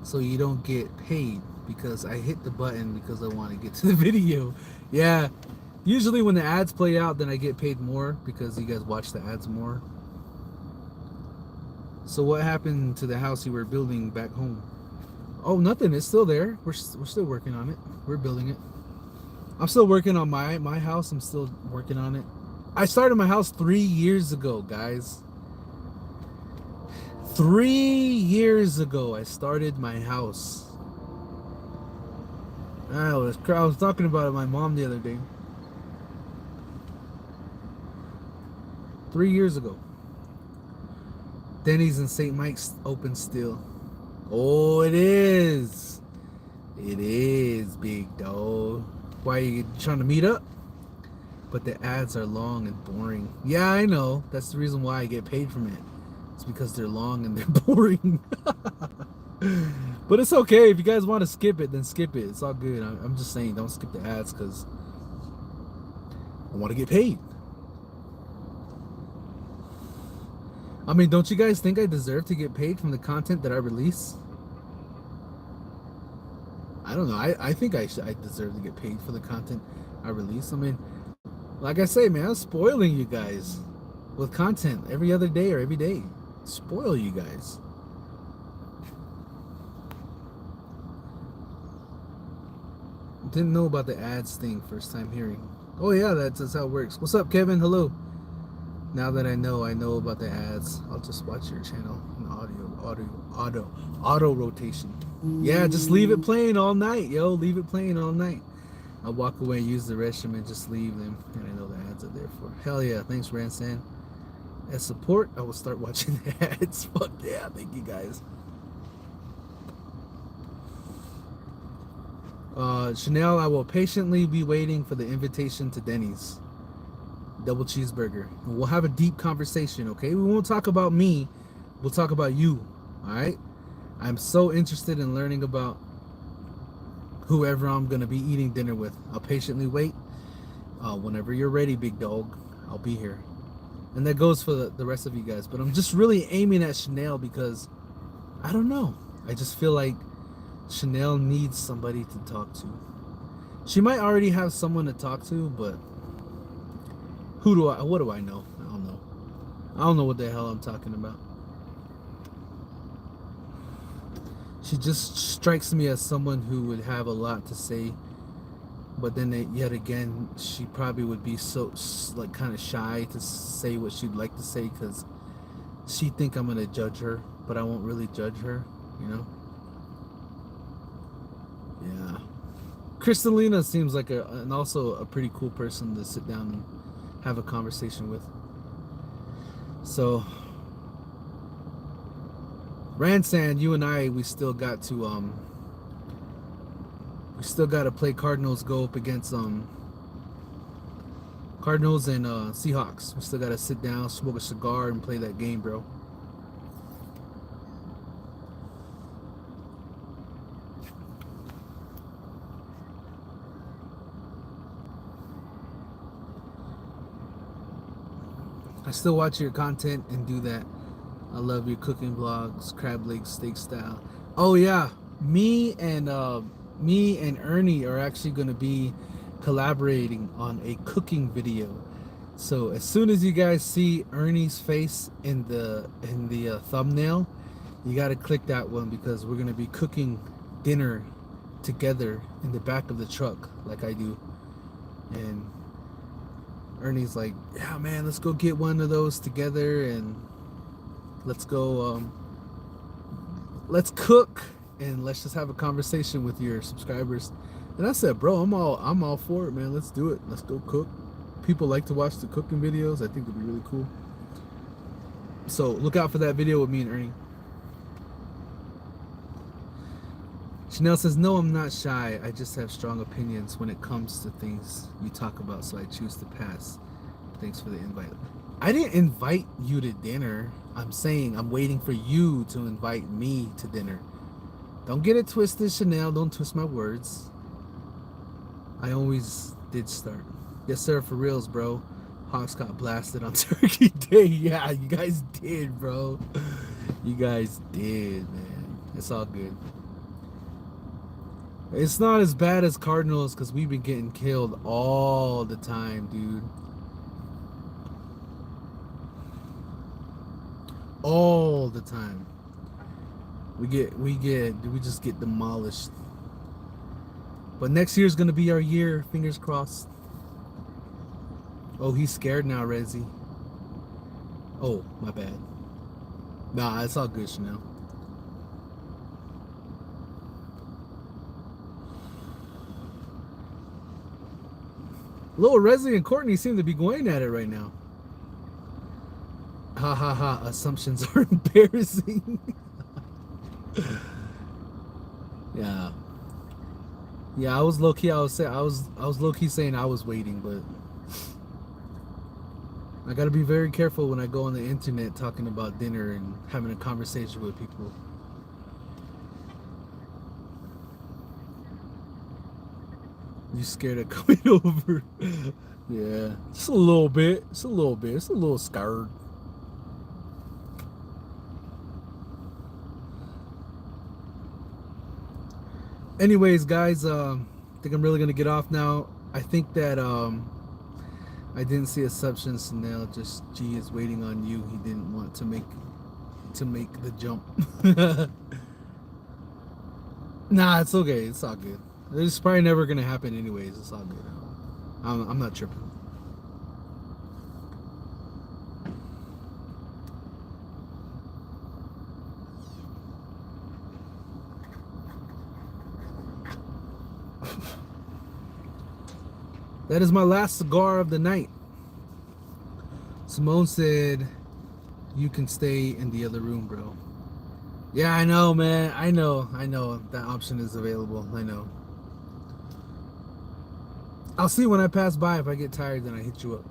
so you don't get paid, because I hit the button because I want to get to the video. Yeah, usually when the ads play out, then I get paid more because you guys watch the ads more. So what happened to the house you were building back home? Oh, nothing. It's still there. We're still working on it. We're building it. I'm still working on my house. I'm still working on it. I started my house 3 years ago, guys. 3 years ago, I started my house. I was talking about it with my mom the other day. 3 years ago. Denny's and St. Mike's open still. Oh, it is. It is, big dog. Why are you trying to meet up? But the ads are long and boring. Yeah, I know. That's the reason why I get paid from it. It's because they're long and they're boring. But it's okay. If you guys want to skip it, then skip it. It's all good. I'm just saying, don't skip the ads because I want to get paid. I mean, don't you guys think I deserve to get paid from the content that I release? I don't know. I think I deserve to get paid for the content I release. I mean, like I say, man, I'm spoiling you guys with content every other day or every day. Spoil you guys. Didn't know about the ads thing, first time hearing. Oh yeah, that's how it works. What's up, Kevin? Hello. Now that I know about the ads, I'll just watch your channel in auto rotation. Yeah, just leave it playing all night, yo. Leave it playing all night. I'll walk away, use the restroom, and just leave them. And I know the ads are there for. Hell yeah, thanks, Ransan. As support, I will start watching the ads. Fuck yeah, thank you guys. Chanel, I will patiently be waiting for the invitation to Denny's. Double cheeseburger. And we'll have a deep conversation, okay? We won't talk about me. We'll talk about you, all right? I'm so interested in learning about whoever I'm going to be eating dinner with. I'll patiently wait. Whenever you're ready, big dog, I'll be here. And that goes for the rest of you guys. But I'm just really aiming at Chanel because, I don't know. I just feel like Chanel needs somebody to talk to. She might already have someone to talk to, but what do I know? I don't know. I don't know what the hell I'm talking about. She just strikes me as someone who would have a lot to say, but then yet again, she probably would be so like kind of shy to say what she'd like to say because she think I'm gonna judge her, but I won't really judge her, you know? Yeah. Kristalina seems like and also a pretty cool person to sit down and have a conversation with. So Ransan, you and I, we still got to play Cardinals go up against Cardinals and Seahawks. We still got to sit down, smoke a cigar, and play that game, bro. I still watch your content and do that. I love your cooking vlogs, crab leg steak style. Oh yeah, me and Ernie are actually going to be collaborating on a cooking video. So as soon as you guys see Ernie's face in the thumbnail, you got to click that one because we're going to be cooking dinner together in the back of the truck like I do. And Ernie's like, yeah man, let's go get one of those together and let's go let's cook and let's just have a conversation with your subscribers. And I said, bro, I'm all for it, man. Let's do it. Let's go cook. People like to watch the cooking videos. I think it'd be really cool. So look out for that video with me and Ernie. Chanel says, no, I'm not shy. I just have strong opinions when it comes to things you talk about, so I choose to pass. Thanks for the invite. I didn't invite you to dinner. I'm saying I'm waiting for you to invite me to dinner. Don't get it twisted, Chanel. Don't twist my words. I always did start. Yes, sir, for reals, bro. Hawks got blasted on Turkey Day. Yeah, you guys did, bro. You guys did, man. It's all good. It's not as bad as Cardinals because we've been getting killed all the time, dude. All the time. We just get demolished. But next year's gonna be our year, fingers crossed. Oh, he's scared now, Rezzy. Oh, my bad. Nah, it's all good, Chanel. Little Rezzy and Courtney seem to be going at it right now. Ha ha ha, assumptions are embarrassing. Yeah. Yeah, I was low-key, I was low-key saying I was waiting, but I gotta be very careful when I go on the internet talking about dinner and having a conversation with people. You scared of coming over? Yeah, just a little bit. It's a little bit. It's a little scared. Anyways, guys, I think I'm really gonna get off now. I think that I didn't see a substance now. Just G is waiting on you. He didn't want to make the jump. Nah, it's okay. It's all good. It's probably never gonna happen anyways. It's all good. I'm not tripping. That is my last cigar of the night. Simone said, "You can stay in the other room, bro." Yeah, I know, man. I know that option is available. I know. I'll see when I pass by. If I get tired, then I hit you up.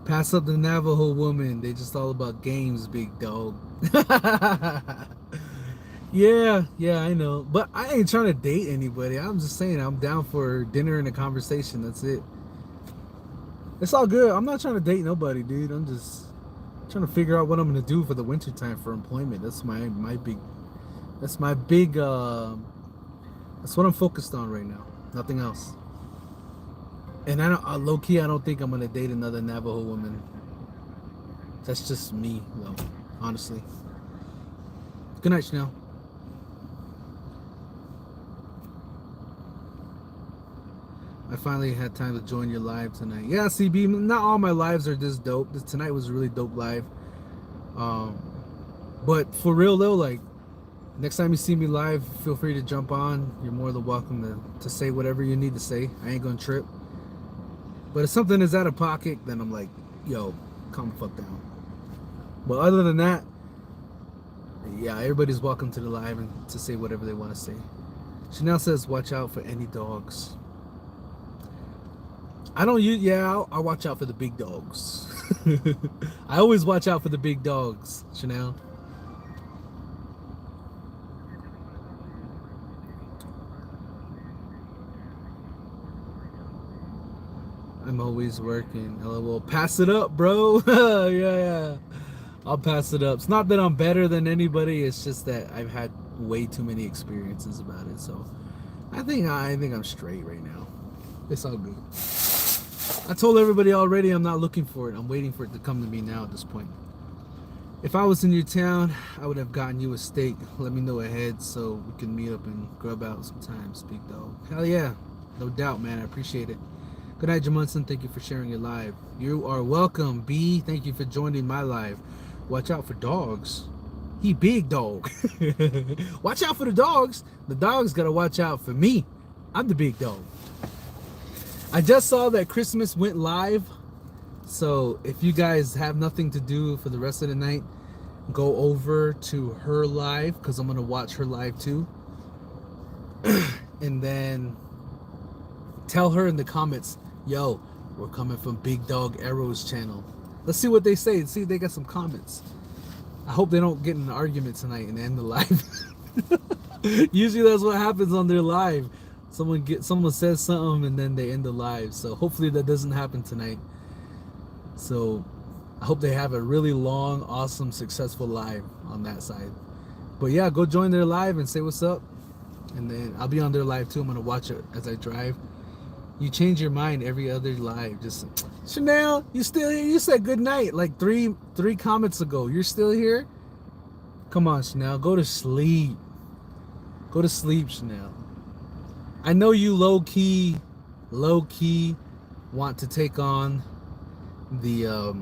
Pass up the Navajo woman. They just all about games, big dog. Yeah, I know. But I ain't trying to date anybody. I'm just saying I'm down for dinner and a conversation. That's it. It's all good. I'm not trying to date nobody, dude. I'm just trying to figure out what I'm gonna do for the winter time for employment. That's my big that's what I'm focused on right now. Nothing else. And I don't low key I don't think I'm gonna date another Navajo woman. That's just me though, honestly. Good night, Chanel. I finally had time to join your live tonight. Yeah, CB, not all my lives are this dope. Tonight was a really dope live. But for real though, like, next time you see me live, feel free to jump on. You're more than welcome to say whatever you need to say. I ain't gonna trip. But if something is out of pocket, then I'm like, yo, calm the fuck down. But other than that, yeah, everybody's welcome to the live and to say whatever they want to say. Chanel says, watch out for any dogs. I don't use, yeah, I'll watch out for the big dogs. I always watch out for the big dogs, Chanel. I'm always working. LOL. Pass it up, bro. Yeah. I'll pass it up. It's not that I'm better than anybody. It's just that I've had way too many experiences about it. So I think I'm straight right now. It's all good. I told everybody already I'm not looking for it. I'm waiting for it to come to me now at this point. If I was in your town, I would have gotten you a steak. Let me know ahead so we can meet up and grub out sometimes, big dog. Hell yeah. No doubt, man. I appreciate it. Good night, Jamunson. Thank you for sharing your live. You are welcome, B. Thank you for joining my live. Watch out for dogs. He big dog. Watch out for the dogs. The dogs gotta watch out for me. I'm the big dog. I just saw that Christmas went live. So if you guys have nothing to do for the rest of the night, go over to her live because I'm gonna watch her live too. And then tell her in the comments, yo, we're coming from Big Dog Arrow's channel. Let's see what they say and see if they got some comments. I hope they don't get in an argument tonight and end the live. Usually that's what happens on their live. Someone says something and then they end the live. So hopefully that doesn't happen tonight. So I hope they have a really long, awesome, successful live on that side. But yeah, go join their live and say what's up. And then I'll be on their live too. I'm gonna watch it as I drive. You change your mind every other live. Just Chanel, you still here? You said good night like three comments ago. You're still here? Come on, Chanel. Go to sleep. Go to sleep, Chanel. I know you low key want to take on the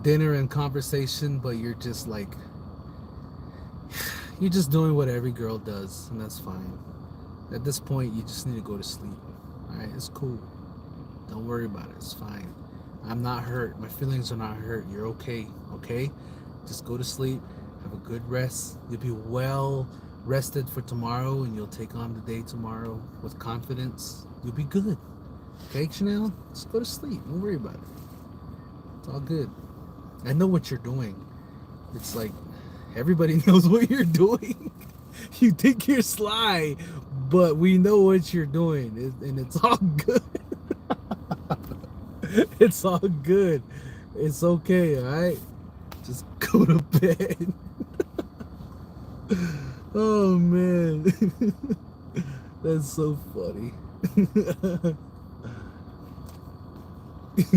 dinner and conversation, but you're just like you're just doing what every girl does, and that's fine. At this point, you just need to go to sleep. Alright, it's cool. Don't worry about it. It's fine. I'm not hurt. My feelings are not hurt. You're okay. Okay? Just go to sleep. Have a good rest. You'll be well rested for tomorrow, and you'll take on the day tomorrow with confidence. You'll be good. Okay, Chanel? Just go to sleep. Don't worry about it. It's all good. I know what you're doing. It's like everybody knows what you're doing. You think you're sly, but we know what you're doing, and it's all good. It's all good. It's okay, all right? go to bed. Oh man. That's so funny.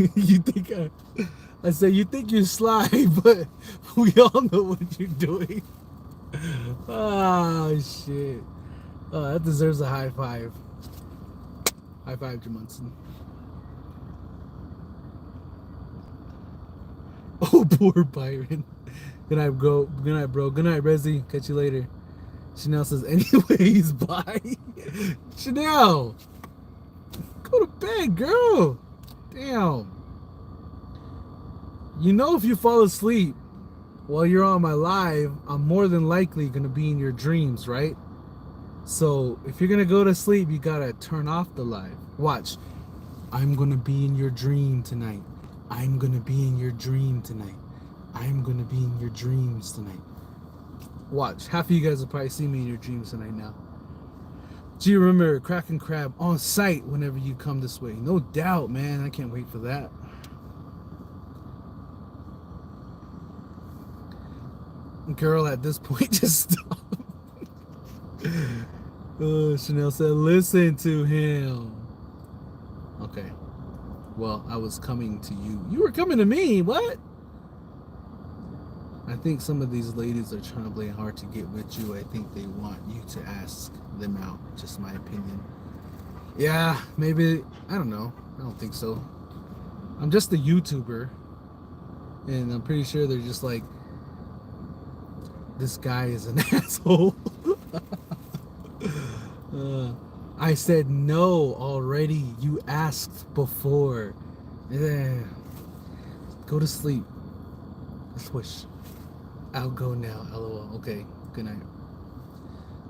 You think I say you think you're sly, but we all know what you're doing. Oh shit. That deserves a high five. High five, Jamunson. Oh, poor Byron. Good night, bro. Good night, bro. Good night, Rezi. Catch you later. Chanel says, anyways, bye. Chanel, go to bed, girl. Damn. You know, if you fall asleep while you're on my live, I'm more than likely going to be in your dreams, right? So if you're going to go to sleep, you got to turn off the live. Watch. I'm going to be in your dream tonight. I'm going to be in your dream tonight. I'm going to be in your dreams tonight. Watch. Half of you guys will probably see me in your dreams tonight now. Do you remember Crack and Crab on site whenever you come this way? No doubt, man. I can't wait for that. Girl, at this point, just stop. Chanel said, listen to him. Okay. Well, I was coming to you. You were coming to me. What? I think some of these ladies are trying to play hard to get with you. I think they want you to ask them out. Just my opinion. Yeah, maybe. I don't know. I don't think so. I'm just a YouTuber. And I'm pretty sure they're just like, this guy is an asshole. I said no already. You asked before. Yeah. Go to sleep. Swish. I'll go now. LOL. Okay. Good night.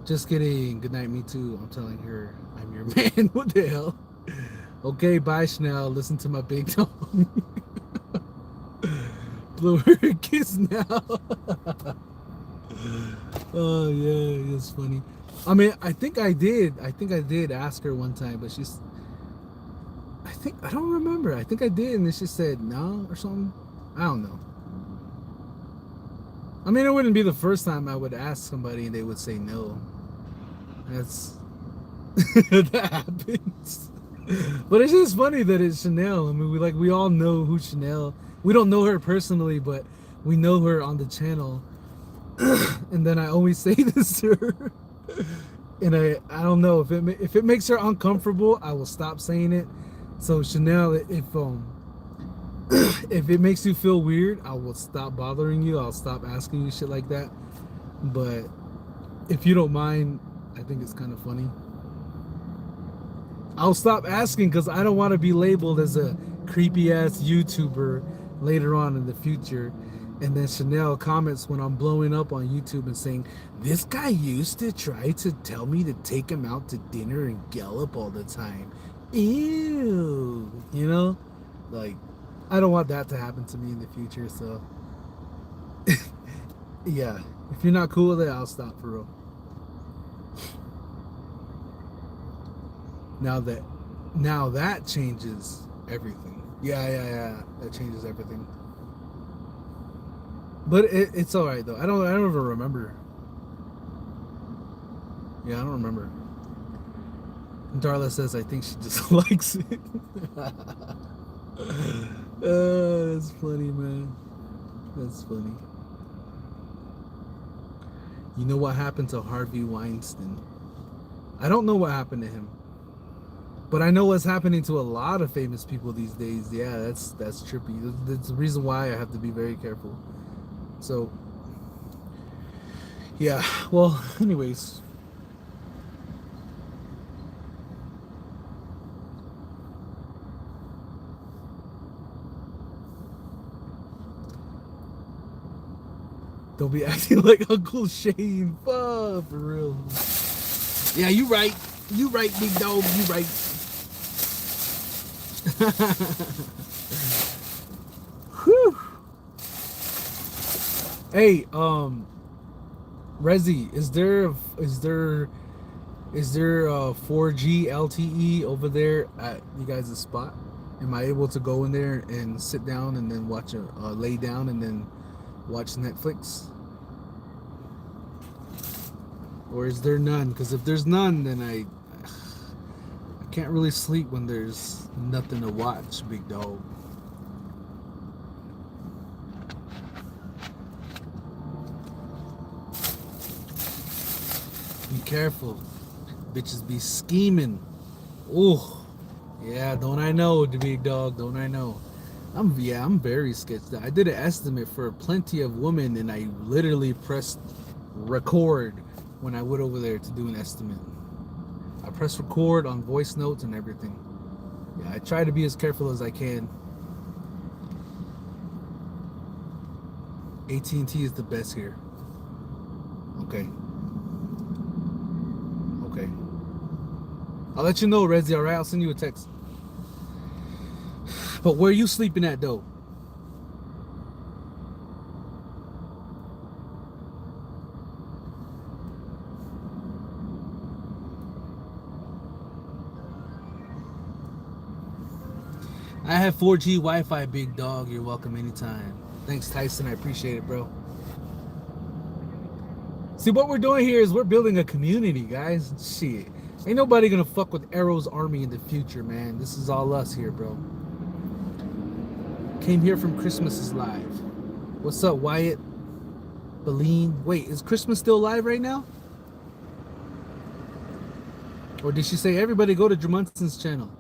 Just kidding. Good night. Me too. I'm telling her I'm your man. What the hell? Okay. Bye, Chanel. Listen to my big tongue. Blow her a kiss now. Oh yeah, it's funny. I mean, I think I did ask her one time, but I don't remember. I think I did, and then she said no or something. I don't know. I mean, it wouldn't be the first time I would ask somebody and they would say no. That's that happens. But it's just funny that it's Chanel. I mean, we all know who Chanel. We don't know her personally, but we know her on the channel. And then I always say this to her, and I don't know if it makes her uncomfortable, I will stop saying it. So Chanel, if it makes you feel weird, I will stop bothering you. I'll stop asking you shit like that. But if you don't mind, I think it's kind of funny. I'll stop asking because I don't want to be labeled as a creepy ass YouTuber later on in the future. And then Chanel comments when I'm blowing up on YouTube and saying, this guy used to try to tell me to take him out to dinner and gallop all the time. Ew. You know? Like, I don't want that to happen to me in the future, so. Yeah. If you're not cool with it, I'll stop for real. Now that changes everything. Yeah. That changes everything. But it's all right though. I don't even remember. Yeah, I don't remember. And Darla says I think she just likes it. That's funny, man. That's funny. You know what happened to Harvey Weinstein? I don't know what happened to him, but I know what's happening to a lot of famous people these days. Yeah, that's trippy. That's the reason why I have to be very careful. So, yeah, well, anyways. Don't be acting like Uncle Shane. For real. Yeah, you right. You right, big dog. You right. Whew. Hey, Rezi, is there 4G LTE over there at you guys' spot? Am I able to go in there and sit down and then watch lay down and then watch Netflix? Or is there none? Because if there's none, then I can't really sleep when there's nothing to watch, big dog. Be careful. Bitches be scheming. Oh, yeah, don't I know, the big dog, don't I know. I'm very sketched out. I did an estimate for plenty of women, and I literally pressed record when I went over there to do an estimate. I pressed record on voice notes and everything. Yeah, I try to be as careful as I can. AT&T is the best here. Okay. Okay. I'll let you know, Rezzy, alright? I'll send you a text. But where are you sleeping at, though? I have 4G Wi-Fi, big dog. You're welcome anytime. Thanks, Tyson. I appreciate it, bro. See, what we're doing here is we're building a community, guys. Shit. Ain't nobody gonna fuck with Arrow's army in the future, man. This is all us here, bro. Came here from Christmas is Live. What's up, Wyatt? Beline. Wait, is Christmas still live right now? Or did she say everybody go to Drumundson's channel?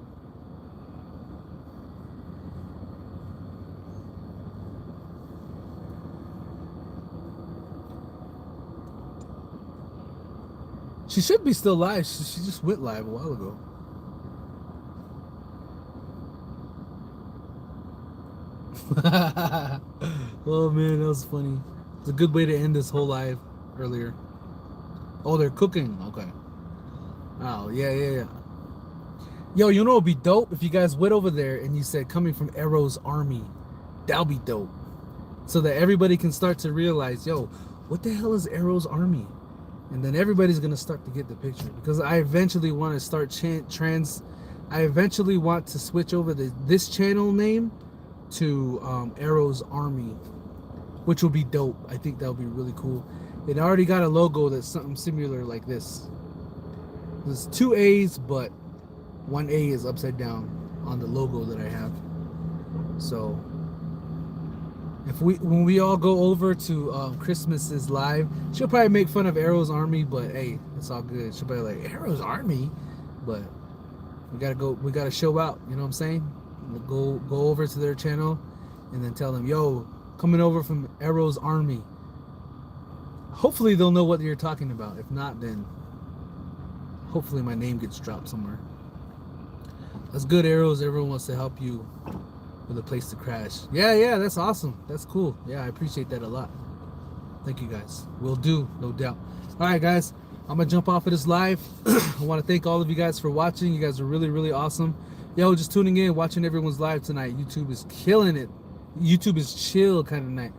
She should be still live. She just went live a while ago. Oh man, that was funny. It's a good way to end this whole live earlier. Oh, they're cooking. Okay. Oh, yeah. Yo, you know what would be dope? If you guys went over there and you said coming from Arrow's army. That'll be dope. So that everybody can start to realize, yo, what the hell is Arrow's army? And then everybody's gonna start to get the picture, because I eventually want to start I eventually want to switch over this channel name to Arrow's Army, which will be dope. I think that'll be really cool. It already got a logo that's something similar like this. There's two A's, but one A is upside down on the logo that I have. So when we all go over to Christmas is Live, she'll probably make fun of Arrow's Army, but hey, it's all good. She'll be like, Arrow's Army, but we gotta show out, you know what I'm saying? Go over to their channel and then tell them, yo, coming over from Arrow's Army. Hopefully they'll know what you're talking about. If not, then hopefully my name gets dropped somewhere. That's good, Arrows. Everyone wants to help you with a place to crash. Yeah, that's awesome. That's cool. Yeah, I appreciate that a lot. Thank you guys. Will do, no doubt. All right, guys, I'm gonna jump off of this live. I want to thank all of you guys for watching. You guys are really, really awesome. Yo, just tuning in, watching everyone's live tonight. YouTube is killing it. YouTube is chill kind of night.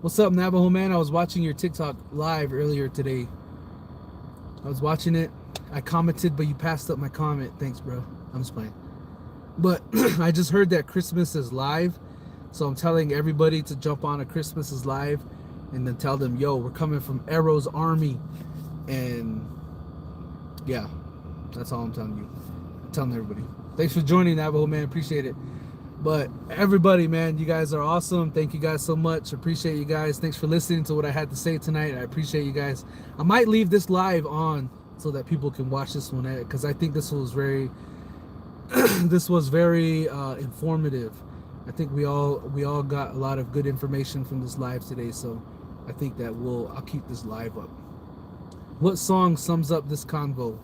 What's up, Navajo man? I was watching your TikTok live earlier today. I was watching it. I commented, but you passed up my comment. Thanks, bro. I'm just playing. But I just heard that Christmas is live, so I'm telling everybody to jump on a Christmas is Live, and then tell them, yo, we're coming from Arrow's Army. And yeah, that's all I'm telling you. I'm telling everybody. Thanks for joining, Navajo man. Appreciate it. But everybody, man, you guys are awesome. Thank you guys so much. Appreciate you guys. Thanks for listening to what I had to say tonight. I appreciate you guys. I might leave this live on so that people can watch this one, because I think this was very informative. I think we all got a lot of good information from this live today, so I think that I'll keep this live up. What song sums up this convo?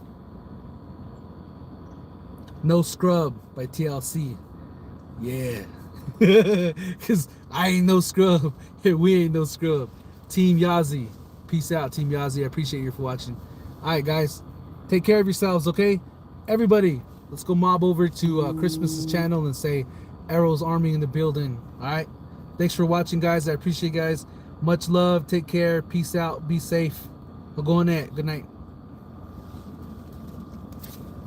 No Scrub by TLC. Yeah. Because I ain't no scrub. We ain't no scrub. Team Yazzie. Peace out, Team Yazzie. I appreciate you for watching. Alright, guys. Take care of yourselves, okay? Everybody, let's go mob over to Christmas's channel and say Arrow's Army in the building. Alright? Thanks for watching, guys. I appreciate you guys. Much love. Take care. Peace out. Be safe. We'll go on that. Good night.